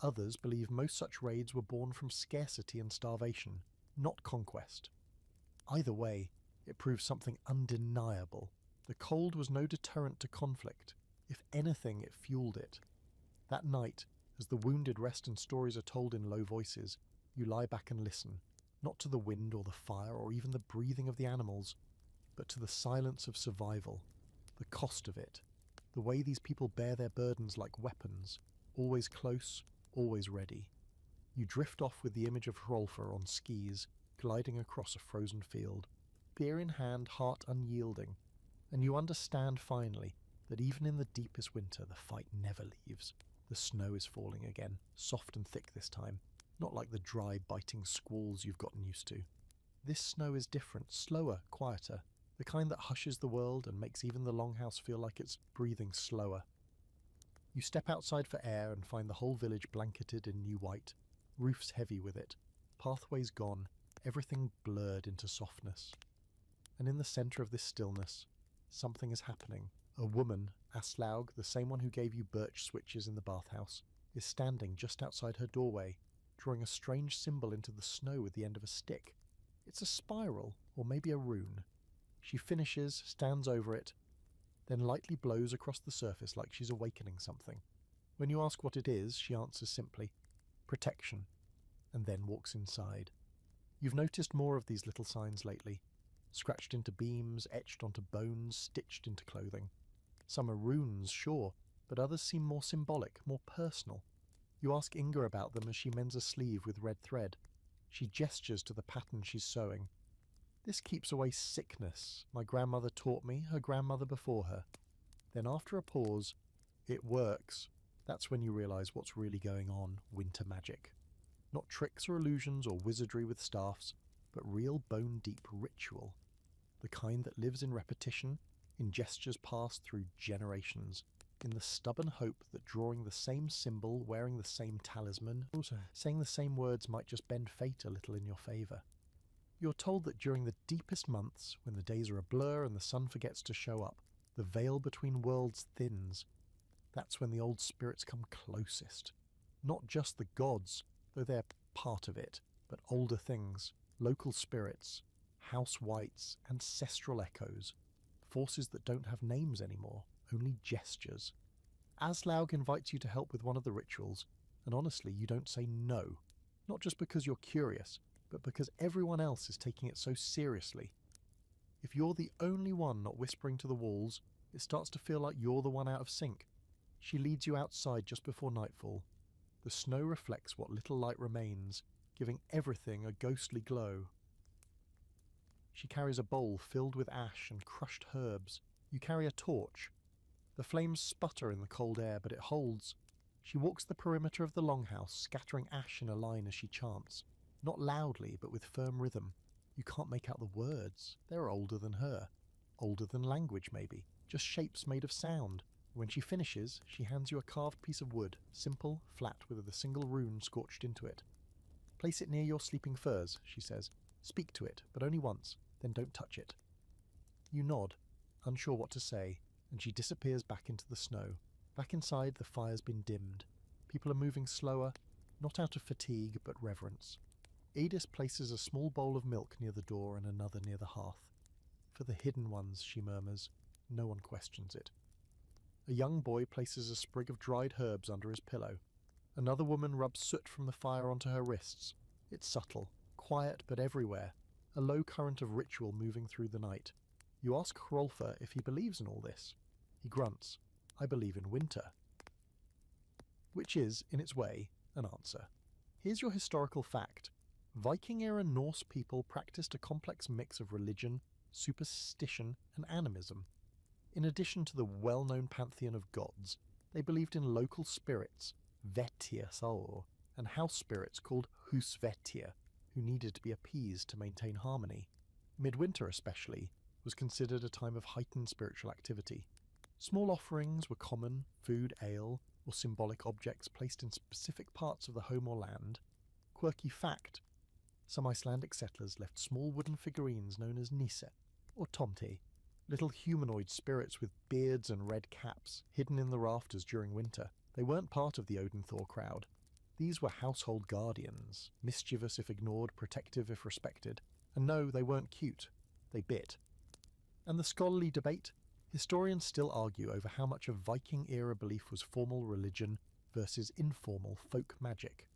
Others believe most such raids were born from scarcity and starvation, not conquest. Either way, it proves something undeniable. The cold was no deterrent to conflict. If anything, it fueled it. That night, as the wounded rest and stories are told in low voices, you lie back and listen, not to the wind or the fire or even the breathing of the animals, but to the silence of survival, the cost of it, the way these people bear their burdens like weapons, always close, always ready. You drift off with the image of Hrolfr on skis, gliding across a frozen field, spear in hand, heart unyielding, and you understand finally that even in the deepest winter the fight never leaves. The snow is falling again, soft and thick this time, not like the dry, biting squalls you've gotten used to. This snow is different, slower, quieter, the kind that hushes the world and makes even the longhouse feel like it's breathing slower. You step outside for air and find the whole village blanketed in new white, roofs heavy with it, pathways gone, everything blurred into softness. And in the centre of this stillness, something is happening. A woman, Aslaug, the same one who gave you birch switches in the bathhouse, is standing just outside her doorway, drawing a strange symbol into the snow with the end of a stick. It's a spiral, or maybe a rune. She finishes, stands over it, then lightly blows across the surface like she's awakening something. When you ask what it is, she answers simply, protection, and then walks inside. You've noticed more of these little signs lately, scratched into beams, etched onto bones, stitched into clothing. Some are runes, sure, but others seem more symbolic, more personal. You ask Inga about them as she mends a sleeve with red thread. She gestures to the pattern she's sewing. This keeps away sickness. My grandmother taught me, her grandmother before her. Then after a pause, it works. That's when you realise what's really going on, winter magic. Not tricks or illusions or wizardry with staffs, but real bone-deep ritual. The kind that lives in repetition, in gestures passed through generations, in the stubborn hope that drawing the same symbol, wearing the same talisman, also saying the same words might just bend fate a little in your favour. You're told that during the deepest months, when the days are a blur and the sun forgets to show up, the veil between worlds thins. That's when the old spirits come closest. Not just the gods, though they're part of it, but older things, local spirits, house wights, ancestral echoes, forces that don't have names anymore, only gestures. Aslaug invites you to help with one of the rituals, and honestly you don't say no, not just because you're curious, but because everyone else is taking it so seriously. If you're the only one not whispering to the walls, it starts to feel like you're the one out of sync. She leads you outside just before nightfall. The snow reflects what little light remains, giving everything a ghostly glow. She carries a bowl filled with ash and crushed herbs. You carry a torch. The flames sputter in the cold air, but it holds. She walks the perimeter of the longhouse, scattering ash in a line as she chants. Not loudly, but with firm rhythm. You can't make out the words. They're older than her. Older than language, maybe. Just shapes made of sound. When she finishes, she hands you a carved piece of wood, simple, flat, with a single rune scorched into it. Place it near your sleeping furs, she says. Speak to it, but only once, then don't touch it. You nod, unsure what to say, and she disappears back into the snow. Back inside, the fire's been dimmed. People are moving slower, not out of fatigue, but reverence. Edith places a small bowl of milk near the door and another near the hearth. For the hidden ones, she murmurs. No one questions it. A young boy places a sprig of dried herbs under his pillow. Another woman rubs soot from the fire onto her wrists. It's subtle, quiet but everywhere, a low current of ritual moving through the night. You ask Hrolfr if he believes in all this. He grunts. I believe in winter. Which is, in its way, an answer. Here's your historical fact. Viking-era Norse people practiced a complex mix of religion, superstition, and animism. In addition to the well-known pantheon of gods, they believed in local spirits, vettir, and house spirits called husvettir, who needed to be appeased to maintain harmony. Midwinter especially was considered a time of heightened spiritual activity. Small offerings were common, food, ale, or symbolic objects placed in specific parts of the home or land. Quirky fact, some Icelandic settlers left small wooden figurines known as nisse, or tomte, little humanoid spirits with beards and red caps, hidden in the rafters during winter. They weren't part of the Odin-Thor crowd. These were household guardians, mischievous if ignored, protective if respected. And no, they weren't cute. They bit. And the scholarly debate? Historians still argue over how much of Viking-era belief was formal religion versus informal folk magic.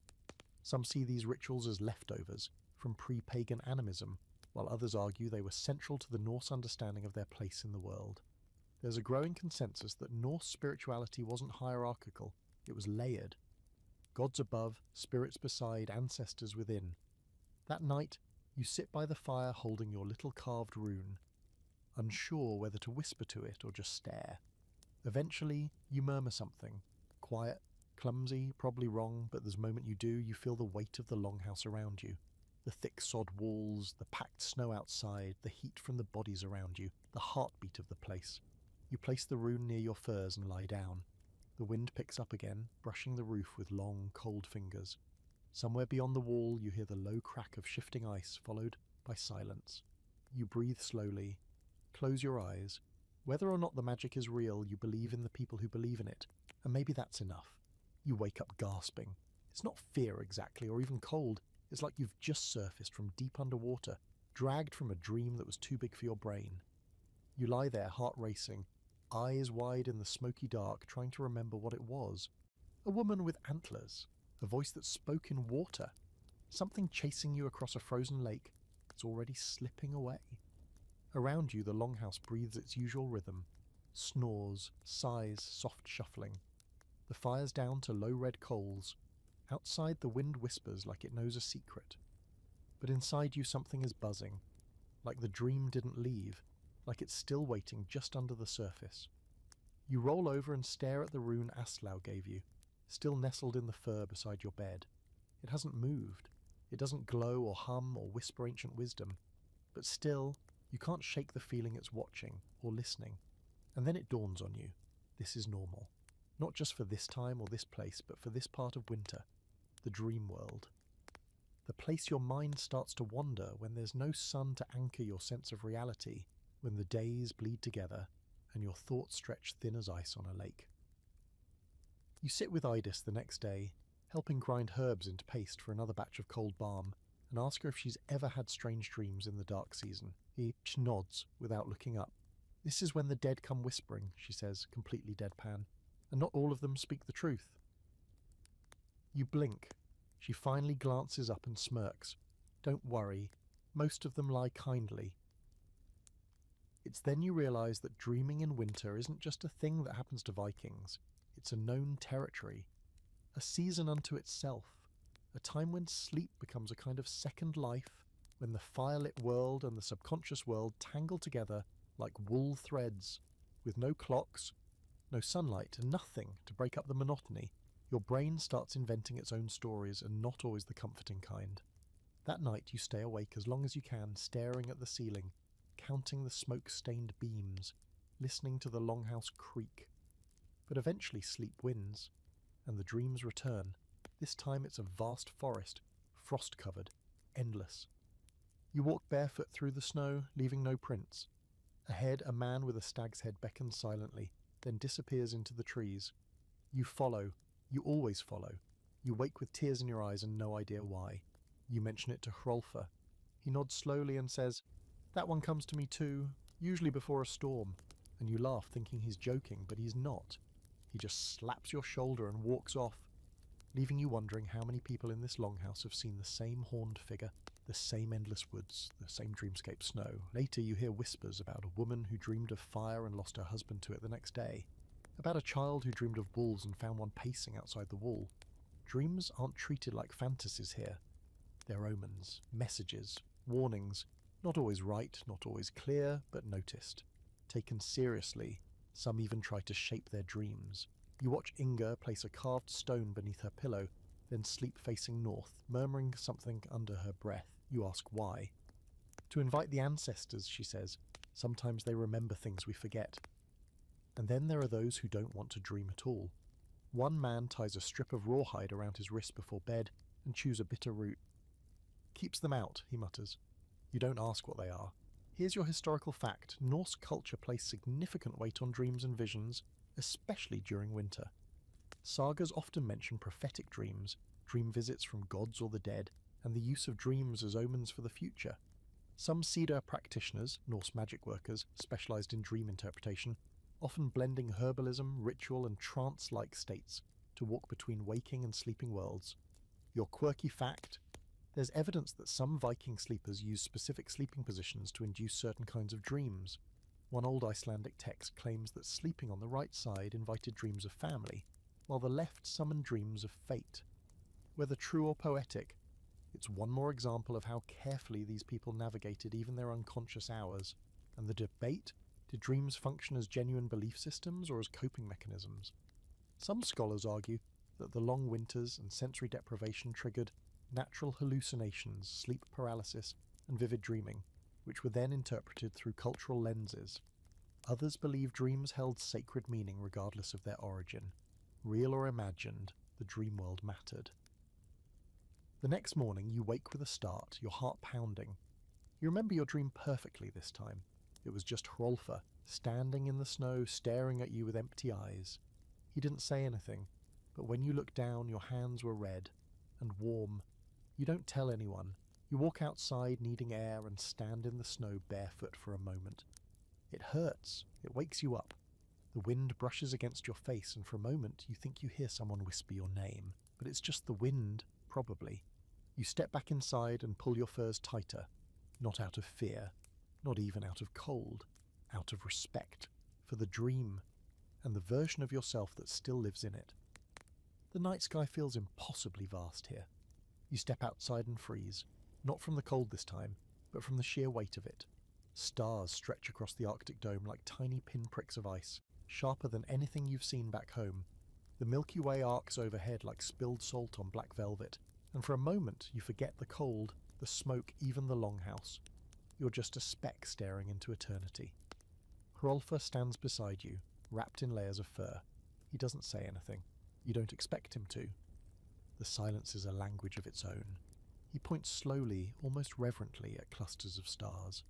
Some see these rituals as leftovers from pre-pagan animism, while others argue they were central to the Norse understanding of their place in the world. There's a growing consensus that Norse spirituality wasn't hierarchical, it was layered. Gods above, spirits beside, ancestors within. That night, you sit by the fire holding your little carved rune, unsure whether to whisper to it or just stare. Eventually, you murmur something, quiet, clumsy, probably wrong, but the moment you do, you feel the weight of the longhouse around you. The thick sod walls, the packed snow outside, the heat from the bodies around you, the heartbeat of the place. You place the rune near your furs and lie down. The wind picks up again, brushing the roof with long, cold fingers. Somewhere beyond the wall you hear the low crack of shifting ice, followed by silence. You breathe slowly, close your eyes. Whether or not the magic is real, you believe in the people who believe in it, and maybe that's enough. You wake up gasping. It's not fear exactly, or even cold. It's like you've just surfaced from deep underwater, dragged from a dream that was too big for your brain. You lie there, heart racing, eyes wide in the smoky dark, trying to remember what it was. A woman with antlers, a voice that spoke in water, something chasing you across a frozen lake. It's already slipping away. Around you, the longhouse breathes its usual rhythm, snores, sighs, soft shuffling. The fire's down to low red coals. Outside, the wind whispers like it knows a secret. But inside you, something is buzzing, like the dream didn't leave, like it's still waiting just under the surface. You roll over and stare at the rune Aslaug gave you, still nestled in the fur beside your bed. It hasn't moved. It doesn't glow or hum or whisper ancient wisdom. But still, you can't shake the feeling it's watching or listening. And then it dawns on you. This is normal. Not just for this time or this place, but for this part of winter. The dream world. The place your mind starts to wander when there's no sun to anchor your sense of reality, when the days bleed together and your thoughts stretch thin as ice on a lake. You sit with Idis the next day, helping grind herbs into paste for another batch of cold balm, and ask her if she's ever had strange dreams in the dark season. He nods without looking up. This is when the dead come whispering, she says, completely deadpan, and not all of them speak the truth. You blink. She finally glances up and smirks. Don't worry, most of them lie kindly. It's then you realise that dreaming in winter isn't just a thing that happens to Vikings. It's a known territory, a season unto itself, a time when sleep becomes a kind of second life, when the firelit world and the subconscious world tangle together like wool threads, with no clocks, No sunlight, and nothing to break up the monotony. Your brain starts inventing its own stories, and not always the comforting kind. That night you stay awake as long as you can, staring at the ceiling, counting the smoke-stained beams, listening to the longhouse creak. But eventually sleep wins, and the dreams return. This time it's a vast forest, frost-covered, endless. You walk barefoot through the snow, leaving no prints. Ahead, a man with a stag's head beckons silently, then disappears into the trees. You follow. You always follow. You wake with tears in your eyes and no idea why. You mention it to Hrolfr. He nods slowly and says, "That one comes to me too, usually before a storm." And you laugh, thinking he's joking, but he's not. He just slaps your shoulder and walks off, leaving you wondering how many people in this longhouse have seen the same horned figure, the same endless woods, the same dreamscape snow. Later you hear whispers about a woman who dreamed of fire and lost her husband to it the next day. About a child who dreamed of wolves and found one pacing outside the wall. Dreams aren't treated like fantasies here. They're omens, messages, warnings, not always right, not always clear, but noticed. Taken seriously, some even try to shape their dreams. You watch Inga place a carved stone beneath her pillow, then sleep facing north, murmuring something under her breath. You ask why. To invite the ancestors, she says. Sometimes they remember things we forget. And then there are those who don't want to dream at all. One man ties a strip of rawhide around his wrist before bed and chews a bitter root. Keeps them out, he mutters. You don't ask what they are. Here's your historical fact. Norse culture placed significant weight on dreams and visions, especially during winter. Sagas often mention prophetic dreams, dream visits from gods or the dead, and the use of dreams as omens for the future. Some Sida practitioners, Norse magic workers, specialized in dream interpretation, often blending herbalism, ritual, and trance-like states to walk between waking and sleeping worlds. Your quirky fact: there's evidence that some Viking sleepers used specific sleeping positions to induce certain kinds of dreams. One old Icelandic text claims that sleeping on the right side invited dreams of family, while the left summoned dreams of fate. Whether true or poetic, it's one more example of how carefully these people navigated even their unconscious hours. And the debate: did dreams function as genuine belief systems or as coping mechanisms? Some scholars argue that the long winters and sensory deprivation triggered natural hallucinations, sleep paralysis, and vivid dreaming, which were then interpreted through cultural lenses. Others believe dreams held sacred meaning regardless of their origin. Real or imagined, the dream world mattered. The next morning you wake with a start, your heart pounding. You remember your dream perfectly this time. It was just Hrolfr, standing in the snow, staring at you with empty eyes. He didn't say anything, but when you looked down, your hands were red and warm. You don't tell anyone. You walk outside needing air and stand in the snow barefoot for a moment. It hurts. It wakes you up. The wind brushes against your face, and for a moment you think you hear someone whisper your name, but it's just the wind, probably. You step back inside and pull your furs tighter, not out of fear, not even out of cold, out of respect for the dream and the version of yourself that still lives in it. The night sky feels impossibly vast here. You step outside and freeze, not from the cold this time, but from the sheer weight of it. Stars stretch across the Arctic dome like tiny pinpricks of ice, sharper than anything you've seen back home. The Milky Way arcs overhead like spilled salt on black velvet, and for a moment you forget the cold, the smoke, even the longhouse. You're just a speck staring into eternity. Hrolfr stands beside you, wrapped in layers of fur. He doesn't say anything. You don't expect him to. The silence is a language of its own. He points slowly, almost reverently, at clusters of stars.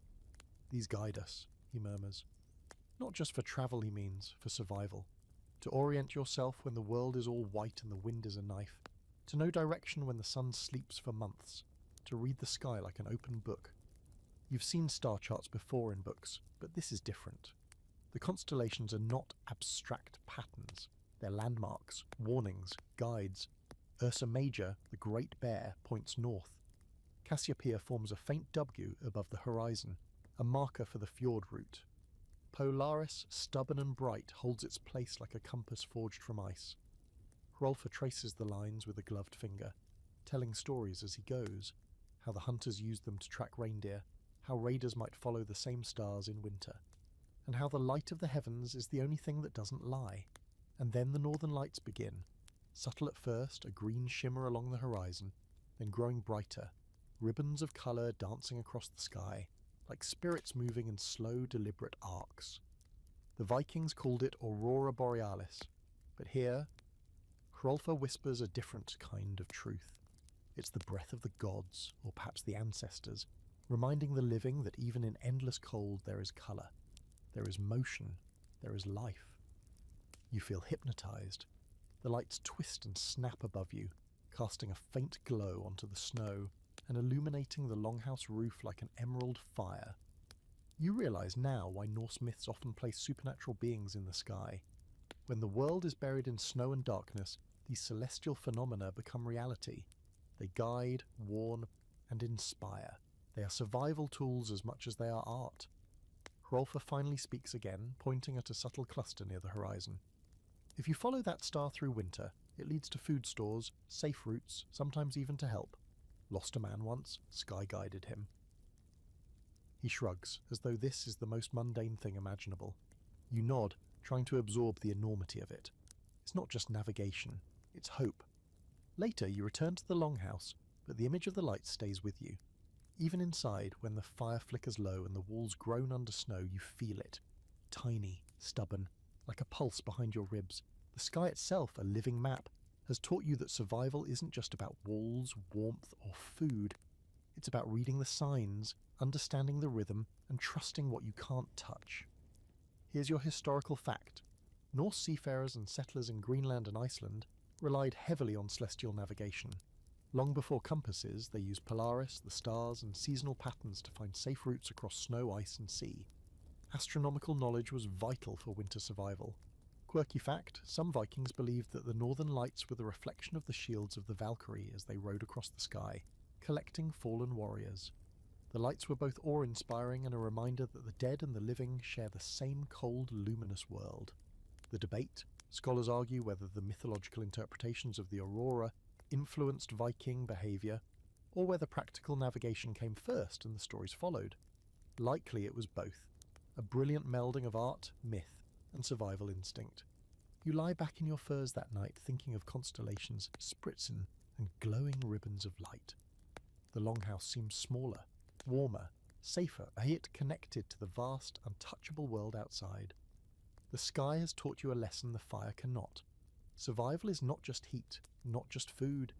"These guide us," he murmurs. "Not just for travel," he means, "for survival. To orient yourself when the world is all white and the wind is a knife. To know direction when the sun sleeps for months. To read the sky like an open book. You've seen star charts before in books, but this is different. The constellations are not abstract patterns. They're landmarks, warnings, guides. Ursa Major, the Great Bear, points north. Cassiopeia forms a faint W above the horizon, a marker for the fjord route. Polaris, stubborn and bright, holds its place like a compass forged from ice. Hrolfr traces the lines with a gloved finger, telling stories as he goes, how the hunters used them to track reindeer, how raiders might follow the same stars in winter. and how the light of the heavens is the only thing that doesn't lie. And then the northern lights begin, subtle at first, a green shimmer along the horizon, then growing brighter, ribbons of colour dancing across the sky, like spirits moving in slow, deliberate arcs. The Vikings called it Aurora Borealis, but here, Hrolfr whispers a different kind of truth. It's the breath of the gods, or perhaps the ancestors, reminding the living that even in endless cold there is colour, there is motion, there is life. You feel hypnotised. The lights twist and snap above you, casting a faint glow onto the snow and illuminating the longhouse roof like an emerald fire. You realise now why Norse myths often place supernatural beings in the sky. When the world is buried in snow and darkness, these celestial phenomena become reality. They guide, warn, and inspire. They are survival tools as much as they are art. Hrolfr finally speaks again, pointing at a subtle cluster near the horizon. If you follow that star through winter, it leads to food stores, safe routes, sometimes even to help. Lost a man once, Sky guided him. He shrugs, as though this is the most mundane thing imaginable. You nod, trying to absorb the enormity of it. It's not just navigation, it's hope. Later, you return to the longhouse, but the image of the lights stays with you. Even inside, when the fire flickers low and the walls groan under snow, you feel it. Tiny, stubborn, like a pulse behind your ribs. The sky itself, a living map, has taught you that survival isn't just about walls, warmth, or food. It's about reading the signs, understanding the rhythm, and trusting what you can't touch. Here's your historical fact. Norse seafarers and settlers in Greenland and Iceland relied heavily on celestial navigation. Long before compasses, they used Polaris, the stars, and seasonal patterns to find safe routes across snow, ice, and sea. Astronomical knowledge was vital for winter survival. Quirky fact, some Vikings believed that the northern lights were the reflection of the shields of the Valkyrie as they rode across the sky, collecting fallen warriors. The lights were both awe-inspiring and a reminder that the dead and the living share the same cold, luminous world. The debate, scholars argue whether the mythological interpretations of the aurora influenced Viking behaviour, or whether practical navigation came first and the stories followed. Likely it was both, a brilliant melding of art, myth, and survival instinct. You lie back in your furs that night thinking of constellations, spritzen, and glowing ribbons of light. The longhouse seems smaller, warmer, safer, yet connected to the vast, untouchable world outside. The sky has taught you a lesson the fire cannot. Survival is not just heat, not just food.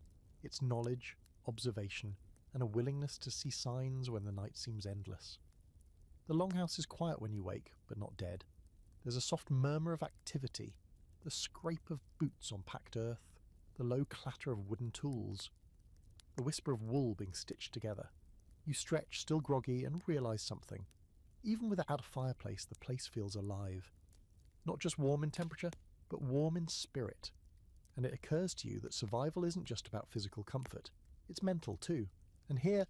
It's knowledge, observation, and a willingness to see signs when the night seems endless. The longhouse is quiet when you wake, but not dead. There's a soft murmur of activity, the scrape of boots on packed earth, the low clatter of wooden tools, the whisper of wool being stitched together. You stretch, still groggy, and realise something. Even without a fireplace, the place feels alive. Not just warm in temperature, but warm in spirit. And it occurs to you that survival isn't just about physical comfort, it's mental too. And here,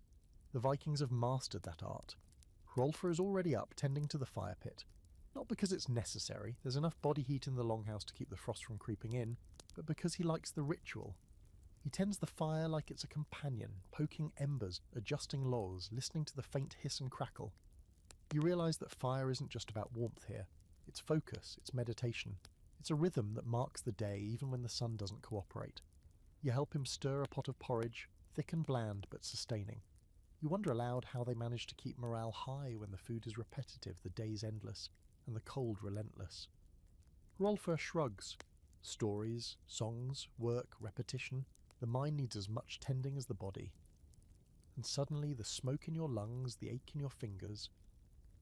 the Vikings have mastered that art. Hrolfr is already up, tending to the fire pit. Not because it's necessary, there's enough body heat in the longhouse to keep the frost from creeping in, but because he likes the ritual. He tends the fire like it's a companion, poking embers, adjusting logs, listening to the faint hiss and crackle. You realise that fire isn't just about warmth here. It's focus, it's meditation. It's a rhythm that marks the day even when the sun doesn't cooperate. You help him stir a pot of porridge, thick and bland but sustaining. You wonder aloud how they manage to keep morale high when the food is repetitive, the days endless, and the cold relentless. Hrolfr shrugs. Stories, songs, work, repetition. The mind needs as much tending as the body. And suddenly the smoke in your lungs, the ache in your fingers,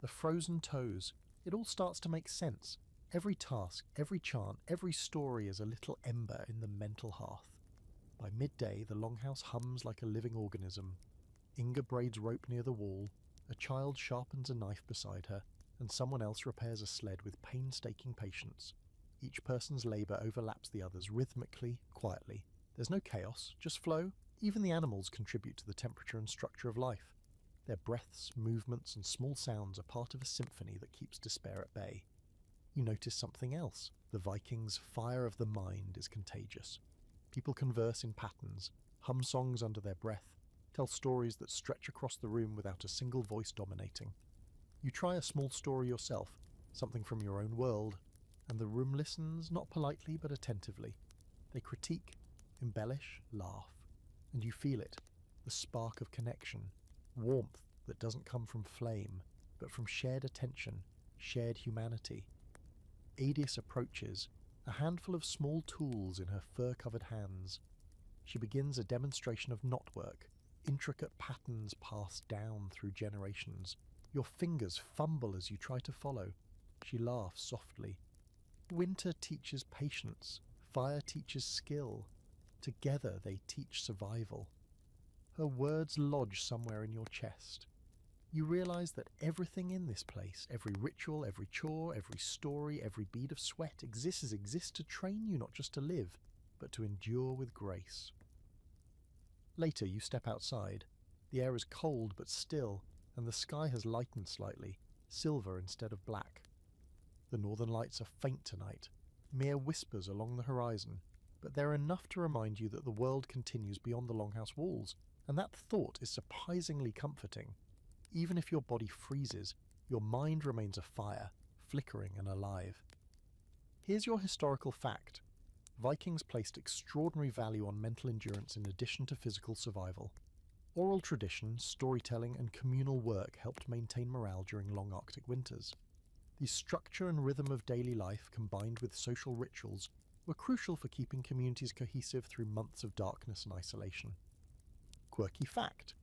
the frozen toes, it all starts to make sense. Every task, every chant, every story is a little ember in the mental hearth. By midday, the longhouse hums like a living organism. Inga braids rope near the wall, a child sharpens a knife beside her, and someone else repairs a sled with painstaking patience. Each person's labour overlaps the others rhythmically, quietly. There's no chaos, just flow. Even the animals contribute to the temperature and structure of life. Their breaths, movements, and small sounds are part of a symphony that keeps despair at bay. You notice something else. The Vikings' fire of the mind is contagious. People converse in patterns, hum songs under their breath, tell stories that stretch across the room without a single voice dominating. You try a small story yourself, something from your own world, and the room listens not politely but attentively. They critique, embellish, laugh, and you feel it, the spark of connection, warmth that doesn't come from flame, but from shared attention, shared humanity. Adius approaches, a handful of small tools in her fur-covered hands. She begins a demonstration of knotwork, intricate patterns passed down through generations. Your fingers fumble as you try to follow. She laughs softly. Winter teaches patience. Fire teaches skill. Together they teach survival. Her words lodge somewhere in your chest. You realize that everything in this place, every ritual, every chore, every story, every bead of sweat exists to train you not just to live, but to endure with grace. Later you step outside. The air is cold but still, and the sky has lightened slightly, silver instead of black. The northern lights are faint tonight, mere whispers along the horizon, but they're enough to remind you that the world continues beyond the longhouse walls, and that thought is surprisingly comforting. Even if your body freezes, your mind remains afire, flickering and alive. Here's your historical fact. Vikings placed extraordinary value on mental endurance in addition to physical survival. Oral tradition, storytelling and communal work helped maintain morale during long Arctic winters. The structure and rhythm of daily life combined with social rituals were crucial for keeping communities cohesive through months of darkness and isolation. Quirky fact.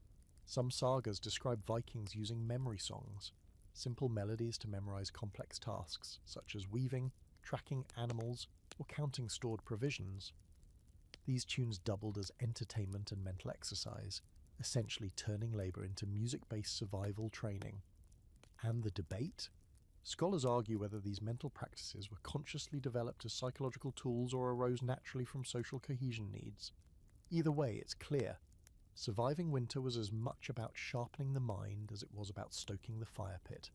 Some sagas describe Vikings using memory songs, simple melodies to memorize complex tasks, such as weaving, tracking animals, or counting stored provisions. These tunes doubled as entertainment and mental exercise, essentially turning labor into music-based survival training. And the debate? Scholars argue whether these mental practices were consciously developed as psychological tools or arose naturally from social cohesion needs. Either way, it's clear. Surviving winter was as much about sharpening the mind as it was about stoking the fire pit.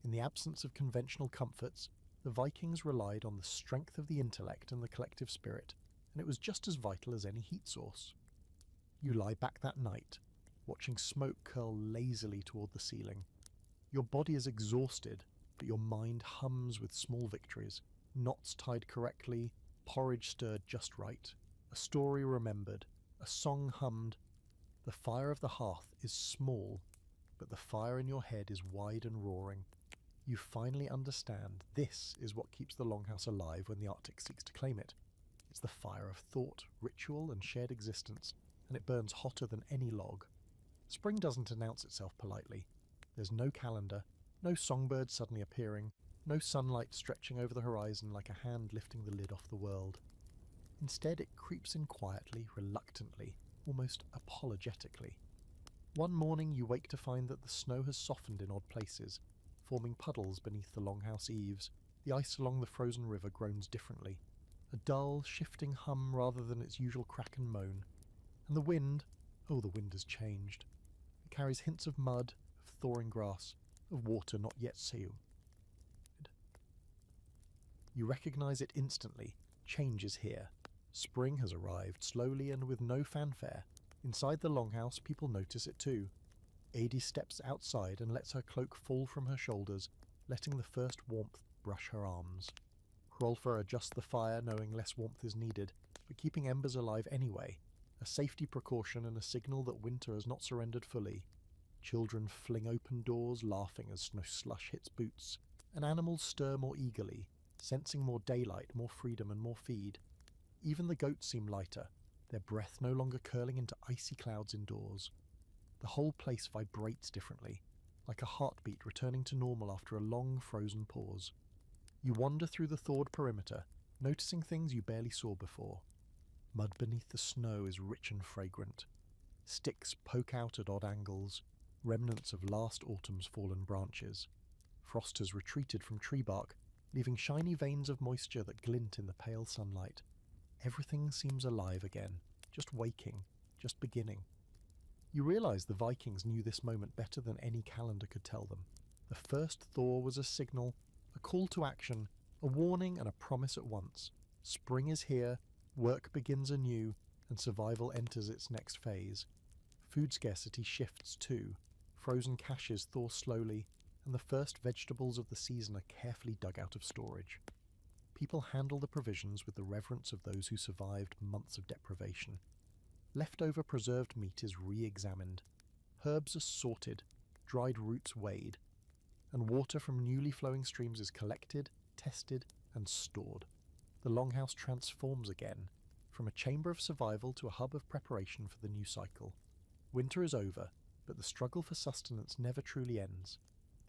In the absence of conventional comforts, the Vikings relied on the strength of the intellect and the collective spirit, and it was just as vital as any heat source. You lie back that night, watching smoke curl lazily toward the ceiling. Your body is exhausted, but your mind hums with small victories, knots tied correctly, porridge stirred just right, a story remembered, a song hummed. The fire of the hearth is small, but the fire in your head is wide and roaring. You finally understand this is what keeps the longhouse alive when the Arctic seeks to claim it. It's the fire of thought, ritual, and shared existence, and it burns hotter than any log. Spring doesn't announce itself politely. There's no calendar, no songbird suddenly appearing, no sunlight stretching over the horizon like a hand lifting the lid off the world. Instead, it creeps in quietly, reluctantly, almost apologetically. One morning you wake to find that the snow has softened in odd places, forming puddles beneath the longhouse eaves. The ice along the frozen river groans differently, a dull, shifting hum rather than its usual crack and moan. And the wind has changed. It carries hints of mud, of thawing grass, of water not yet sealed. You recognize it instantly. Change is here. Spring has arrived, slowly and with no fanfare. Inside the longhouse, people notice it too. Adie steps outside and lets her cloak fall from her shoulders, letting the first warmth brush her arms. Hrolfr adjusts the fire, knowing less warmth is needed, but keeping embers alive anyway, a safety precaution and a signal that winter has not surrendered fully. Children fling open doors, laughing as snow slush hits boots, and animals stir more eagerly, sensing more daylight, more freedom and more feed. Even the goats seem lighter, their breath no longer curling into icy clouds indoors. The whole place vibrates differently, like a heartbeat returning to normal after a long frozen pause. You wander through the thawed perimeter, noticing things you barely saw before. Mud beneath the snow is rich and fragrant. Sticks poke out at odd angles, remnants of last autumn's fallen branches. Frost has retreated from tree bark, leaving shiny veins of moisture that glint in the pale sunlight. Everything seems alive again, just waking, just beginning. You realize the Vikings knew this moment better than any calendar could tell them. The first thaw was a signal, a call to action, a warning and a promise at once. Spring is here, work begins anew, and survival enters its next phase. Food scarcity shifts too. Frozen caches thaw slowly, and the first vegetables of the season are carefully dug out of storage. People handle the provisions with the reverence of those who survived months of deprivation. Leftover preserved meat is re-examined, herbs are sorted, dried roots weighed, and water from newly flowing streams is collected, tested, and stored. The longhouse transforms again, from a chamber of survival to a hub of preparation for the new cycle. Winter is over, but the struggle for sustenance never truly ends.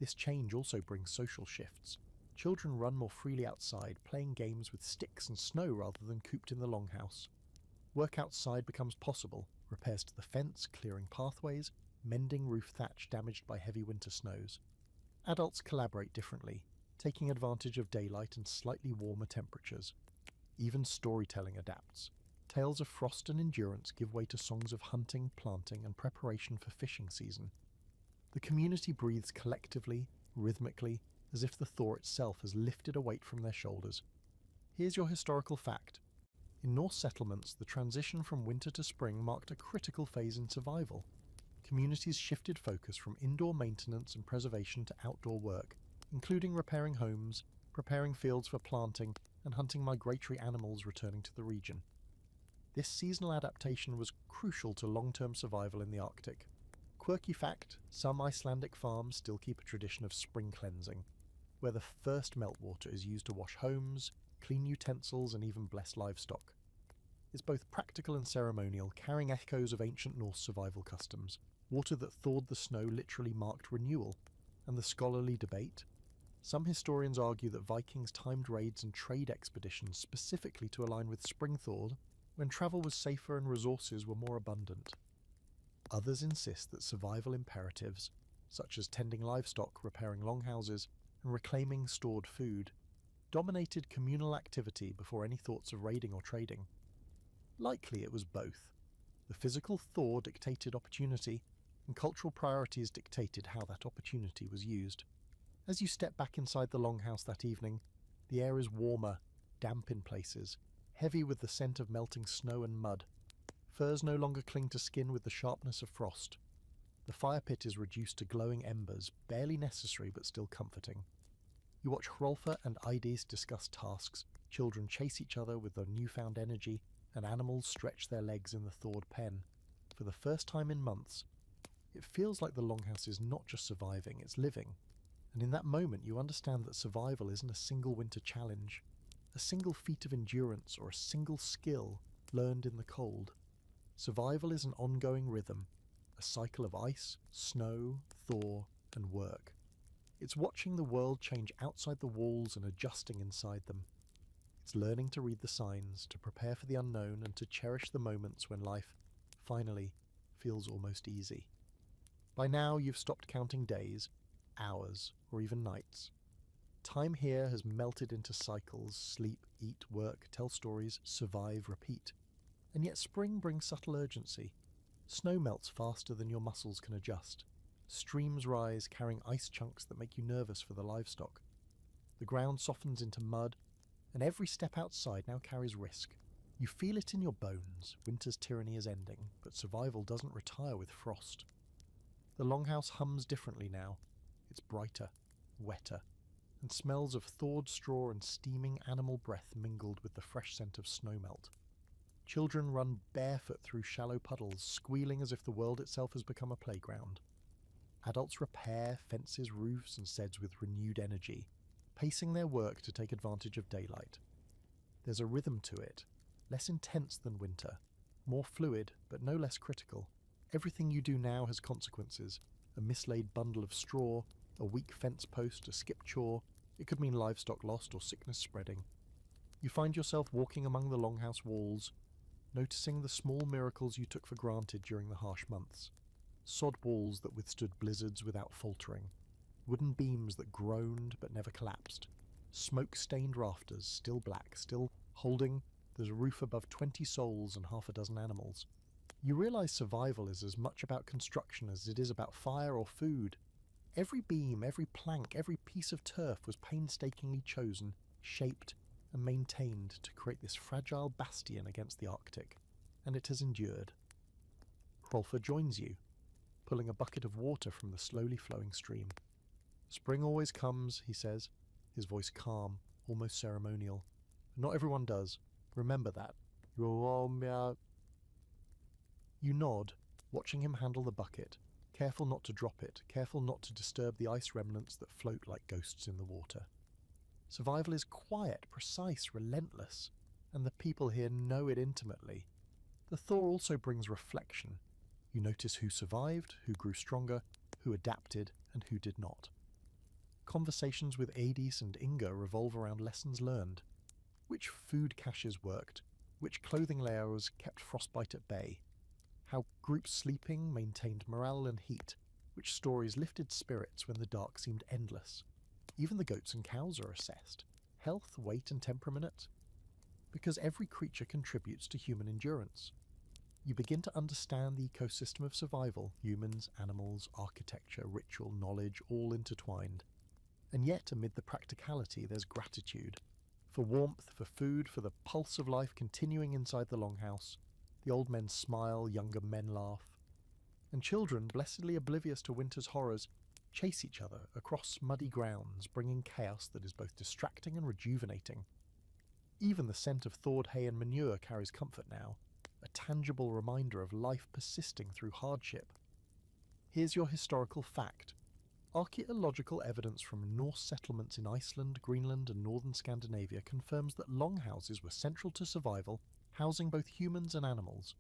This change also brings social shifts. Children run more freely outside, playing games with sticks and snow rather than cooped in the longhouse. Work outside becomes possible, repairs to the fence, clearing pathways, mending roof thatch damaged by heavy winter snows. Adults collaborate differently, taking advantage of daylight and slightly warmer temperatures. Even storytelling adapts. Tales of frost and endurance give way to songs of hunting, planting, and preparation for fishing season. The community breathes collectively, rhythmically, as if the thaw itself has lifted a weight from their shoulders. Here's your historical fact. In Norse settlements, the transition from winter to spring marked a critical phase in survival. Communities shifted focus from indoor maintenance and preservation to outdoor work, including repairing homes, preparing fields for planting, and hunting migratory animals returning to the region. This seasonal adaptation was crucial to long-term survival in the Arctic. Quirky fact, some Icelandic farms still keep a tradition of spring cleansing, where the first meltwater is used to wash homes, clean utensils, and even bless livestock. It's both practical and ceremonial, carrying echoes of ancient Norse survival customs. Water that thawed the snow literally marked renewal. And the scholarly debate? Some historians argue that Vikings timed raids and trade expeditions specifically to align with spring thaw, when travel was safer and resources were more abundant. Others insist that survival imperatives, such as tending livestock, repairing longhouses, and reclaiming stored food, dominated communal activity before any thoughts of raiding or trading. Likely it was both. The physical thaw dictated opportunity, and cultural priorities dictated how that opportunity was used. As you step back inside the longhouse that evening, the air is warmer, damp in places, heavy with the scent of melting snow and mud. Furs no longer cling to skin with the sharpness of frost. The fire pit is reduced to glowing embers, barely necessary but still comforting. You watch Hrolfa and Idis discuss tasks, children chase each other with their newfound energy, and animals stretch their legs in the thawed pen. For the first time in months, it feels like the longhouse is not just surviving, it's living. And in that moment you understand that survival isn't a single winter challenge, a single feat of endurance, or a single skill learned in the cold. Survival is an ongoing rhythm, a cycle of ice, snow, thaw, and work. It's watching the world change outside the walls and adjusting inside them. It's learning to read the signs, to prepare for the unknown, and to cherish the moments when life, finally, feels almost easy. By now you've stopped counting days, hours, or even nights. Time here has melted into cycles: sleep, eat, work, tell stories, survive, repeat. And yet spring brings subtle urgency. Snow melts faster than your muscles can adjust. Streams rise, carrying ice chunks that make you nervous for the livestock. The ground softens into mud, and every step outside now carries risk. You feel it in your bones. Winter's tyranny is ending, but survival doesn't retire with frost. The longhouse hums differently now. It's brighter, wetter, and smells of thawed straw and steaming animal breath mingled with the fresh scent of snowmelt. Children run barefoot through shallow puddles, squealing as if the world itself has become a playground. Adults repair fences, roofs, and sheds with renewed energy, pacing their work to take advantage of daylight. There's a rhythm to it, less intense than winter, more fluid, but no less critical. Everything you do now has consequences: a mislaid bundle of straw, a weak fence post, a skipped chore. It could mean livestock lost or sickness spreading. You find yourself walking among the longhouse walls, noticing the small miracles you took for granted during the harsh months. Sod walls that withstood blizzards without faltering, wooden beams that groaned but never collapsed, smoke-stained rafters, still black, still holding the roof above 20 souls and half a dozen animals. You realize survival is as much about construction as it is about fire or food. Every beam, every plank, every piece of turf was painstakingly chosen, shaped, and maintained to create this fragile bastion against the Arctic, and it has endured. Hrolfa joins you, pulling a bucket of water from the slowly flowing stream. Spring always comes, he says, his voice calm, almost ceremonial. Not everyone does. Remember that. You nod, watching him handle the bucket, careful not to drop it, careful not to disturb the ice remnants that float like ghosts in the water. Survival is quiet, precise, relentless, and the people here know it intimately. The thaw also brings reflection. You notice who survived, who grew stronger, who adapted, and who did not. Conversations with Adis and Inga revolve around lessons learned. Which food caches worked, which clothing layers kept frostbite at bay, how groups sleeping maintained morale and heat, which stories lifted spirits when the dark seemed endless. Even the goats and cows are assessed. Health, weight and temperament. Because every creature contributes to human endurance. You begin to understand the ecosystem of survival, humans, animals, architecture, ritual, knowledge, all intertwined. And yet, amid the practicality, there's gratitude. For warmth, for food, for the pulse of life continuing inside the longhouse. The old men smile, younger men laugh. And children, blessedly oblivious to winter's horrors, chase each other across muddy grounds, bringing chaos that is both distracting and rejuvenating. Even the scent of thawed hay and manure carries comfort now, a tangible reminder of life persisting through hardship. Here's your historical fact. Archaeological evidence from Norse settlements in Iceland, Greenland and northern Scandinavia confirms that longhouses were central to survival, housing both humans and animals.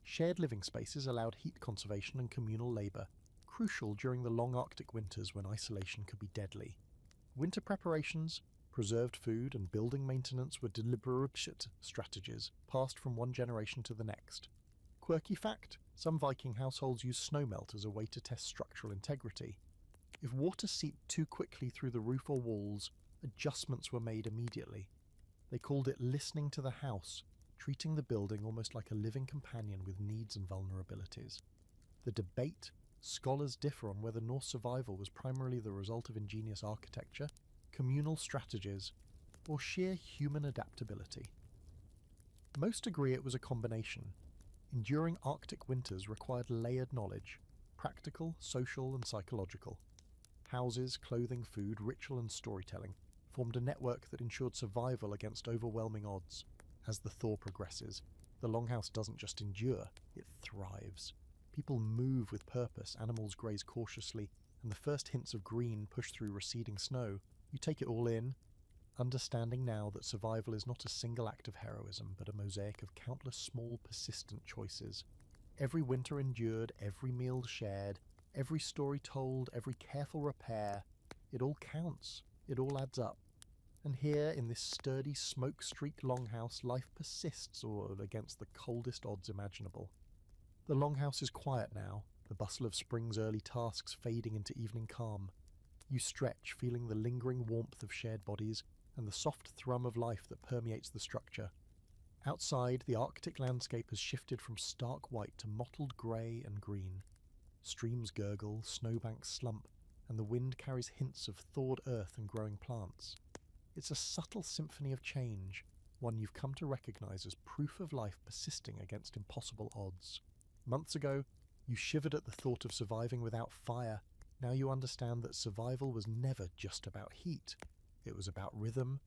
Shared living spaces allowed heat conservation and communal labour, crucial during the long Arctic winters when isolation could be deadly. Winter preparations, preserved food and building maintenance were deliberate strategies passed from one generation to the next. Quirky fact, some Viking households used snowmelt as a way to test structural integrity. If water seeped too quickly through the roof or walls, adjustments were made immediately. They called it listening to the house, treating the building almost like a living companion with needs and vulnerabilities. The debate, scholars differ on whether Norse survival was primarily the result of ingenious architecture, communal strategies, or sheer human adaptability. Most agree it was a combination. Enduring Arctic winters required layered knowledge, practical, social and psychological. Houses, clothing, food, ritual and storytelling formed a network that ensured survival against overwhelming odds. As the thaw progresses, the longhouse doesn't just endure, it thrives. People move with purpose, animals graze cautiously, and the first hints of green push through receding snow. You take it all in, understanding now that survival is not a single act of heroism, but a mosaic of countless small, persistent choices. Every winter endured, every meal shared, every story told, every careful repair, it all counts, it all adds up. And here, in this sturdy, smoke-streaked longhouse, life persists all against the coldest odds imaginable. The longhouse is quiet now, the bustle of spring's early tasks fading into evening calm. You stretch, feeling the lingering warmth of shared bodies and the soft thrum of life that permeates the structure. Outside, the Arctic landscape has shifted from stark white to mottled grey and green. Streams gurgle, snowbanks slump, and the wind carries hints of thawed earth and growing plants. It's a subtle symphony of change, one you've come to recognise as proof of life persisting against impossible odds. Months ago, you shivered at the thought of surviving without fire. Now you understand that survival was never just about heat. It was about rhythm,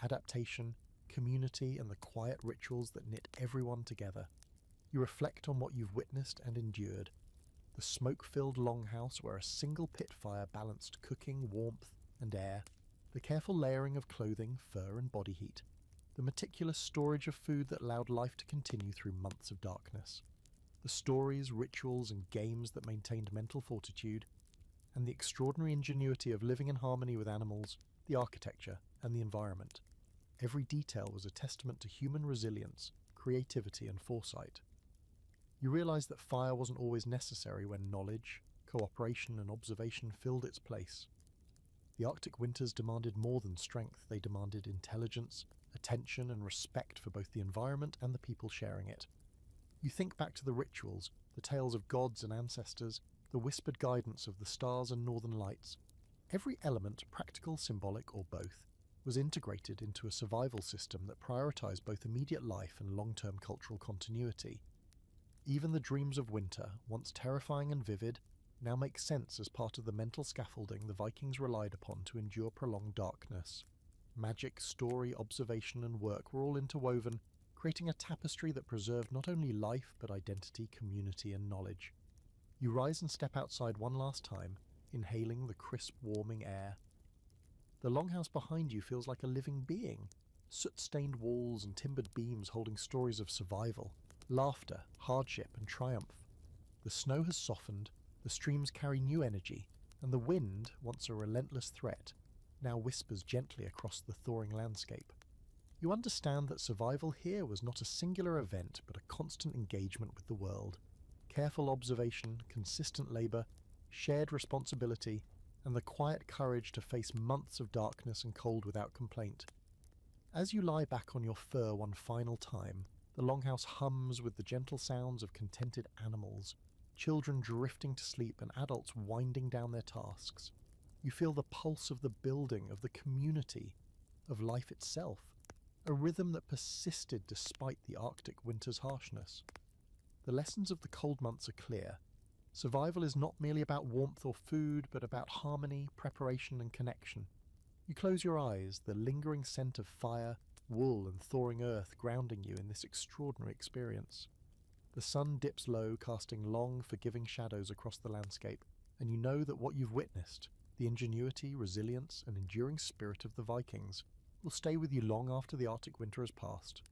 adaptation, community, and the quiet rituals that knit everyone together. You reflect on what you've witnessed and endured. The smoke-filled longhouse where a single pit fire balanced cooking, warmth, and air. The careful layering of clothing, fur, and body heat. The meticulous storage of food that allowed life to continue through months of darkness. The stories, rituals, and games that maintained mental fortitude. And the extraordinary ingenuity of living in harmony with animals, the architecture, and the environment. Every detail was a testament to human resilience, creativity, and foresight. You realize that fire wasn't always necessary when knowledge, cooperation, and observation filled its place. The Arctic winters demanded more than strength, they demanded intelligence, attention, and respect for both the environment and the people sharing it. You think back to the rituals, the tales of gods and ancestors, the whispered guidance of the stars and northern lights. Every element, practical, symbolic, or both, was integrated into a survival system that prioritized both immediate life and long-term cultural continuity. Even the dreams of winter, once terrifying and vivid, now make sense as part of the mental scaffolding the Vikings relied upon to endure prolonged darkness. Magic, story, observation, and work were all interwoven, creating a tapestry that preserved not only life but identity, community, and knowledge. You rise and step outside one last time, inhaling the crisp, warming air. The longhouse behind you feels like a living being, soot-stained walls and timbered beams holding stories of survival, laughter, hardship, and triumph. The snow has softened, the streams carry new energy, and the wind, once a relentless threat, now whispers gently across the thawing landscape. You understand that survival here was not a singular event but a constant engagement with the world. Careful observation, consistent labour, shared responsibility, and the quiet courage to face months of darkness and cold without complaint. As you lie back on your fur one final time, the longhouse hums with the gentle sounds of contented animals, children drifting to sleep and adults winding down their tasks. You feel the pulse of the building, of the community, of life itself, a rhythm that persisted despite the Arctic winter's harshness. The lessons of the cold months are clear. Survival is not merely about warmth or food, but about harmony, preparation, and connection. You close your eyes, the lingering scent of fire, wool, and thawing earth grounding you in this extraordinary experience. The sun dips low, casting long, forgiving shadows across the landscape, and you know that what you've witnessed, the ingenuity, resilience, and enduring spirit of the Vikings, will stay with you long after the Arctic winter has passed.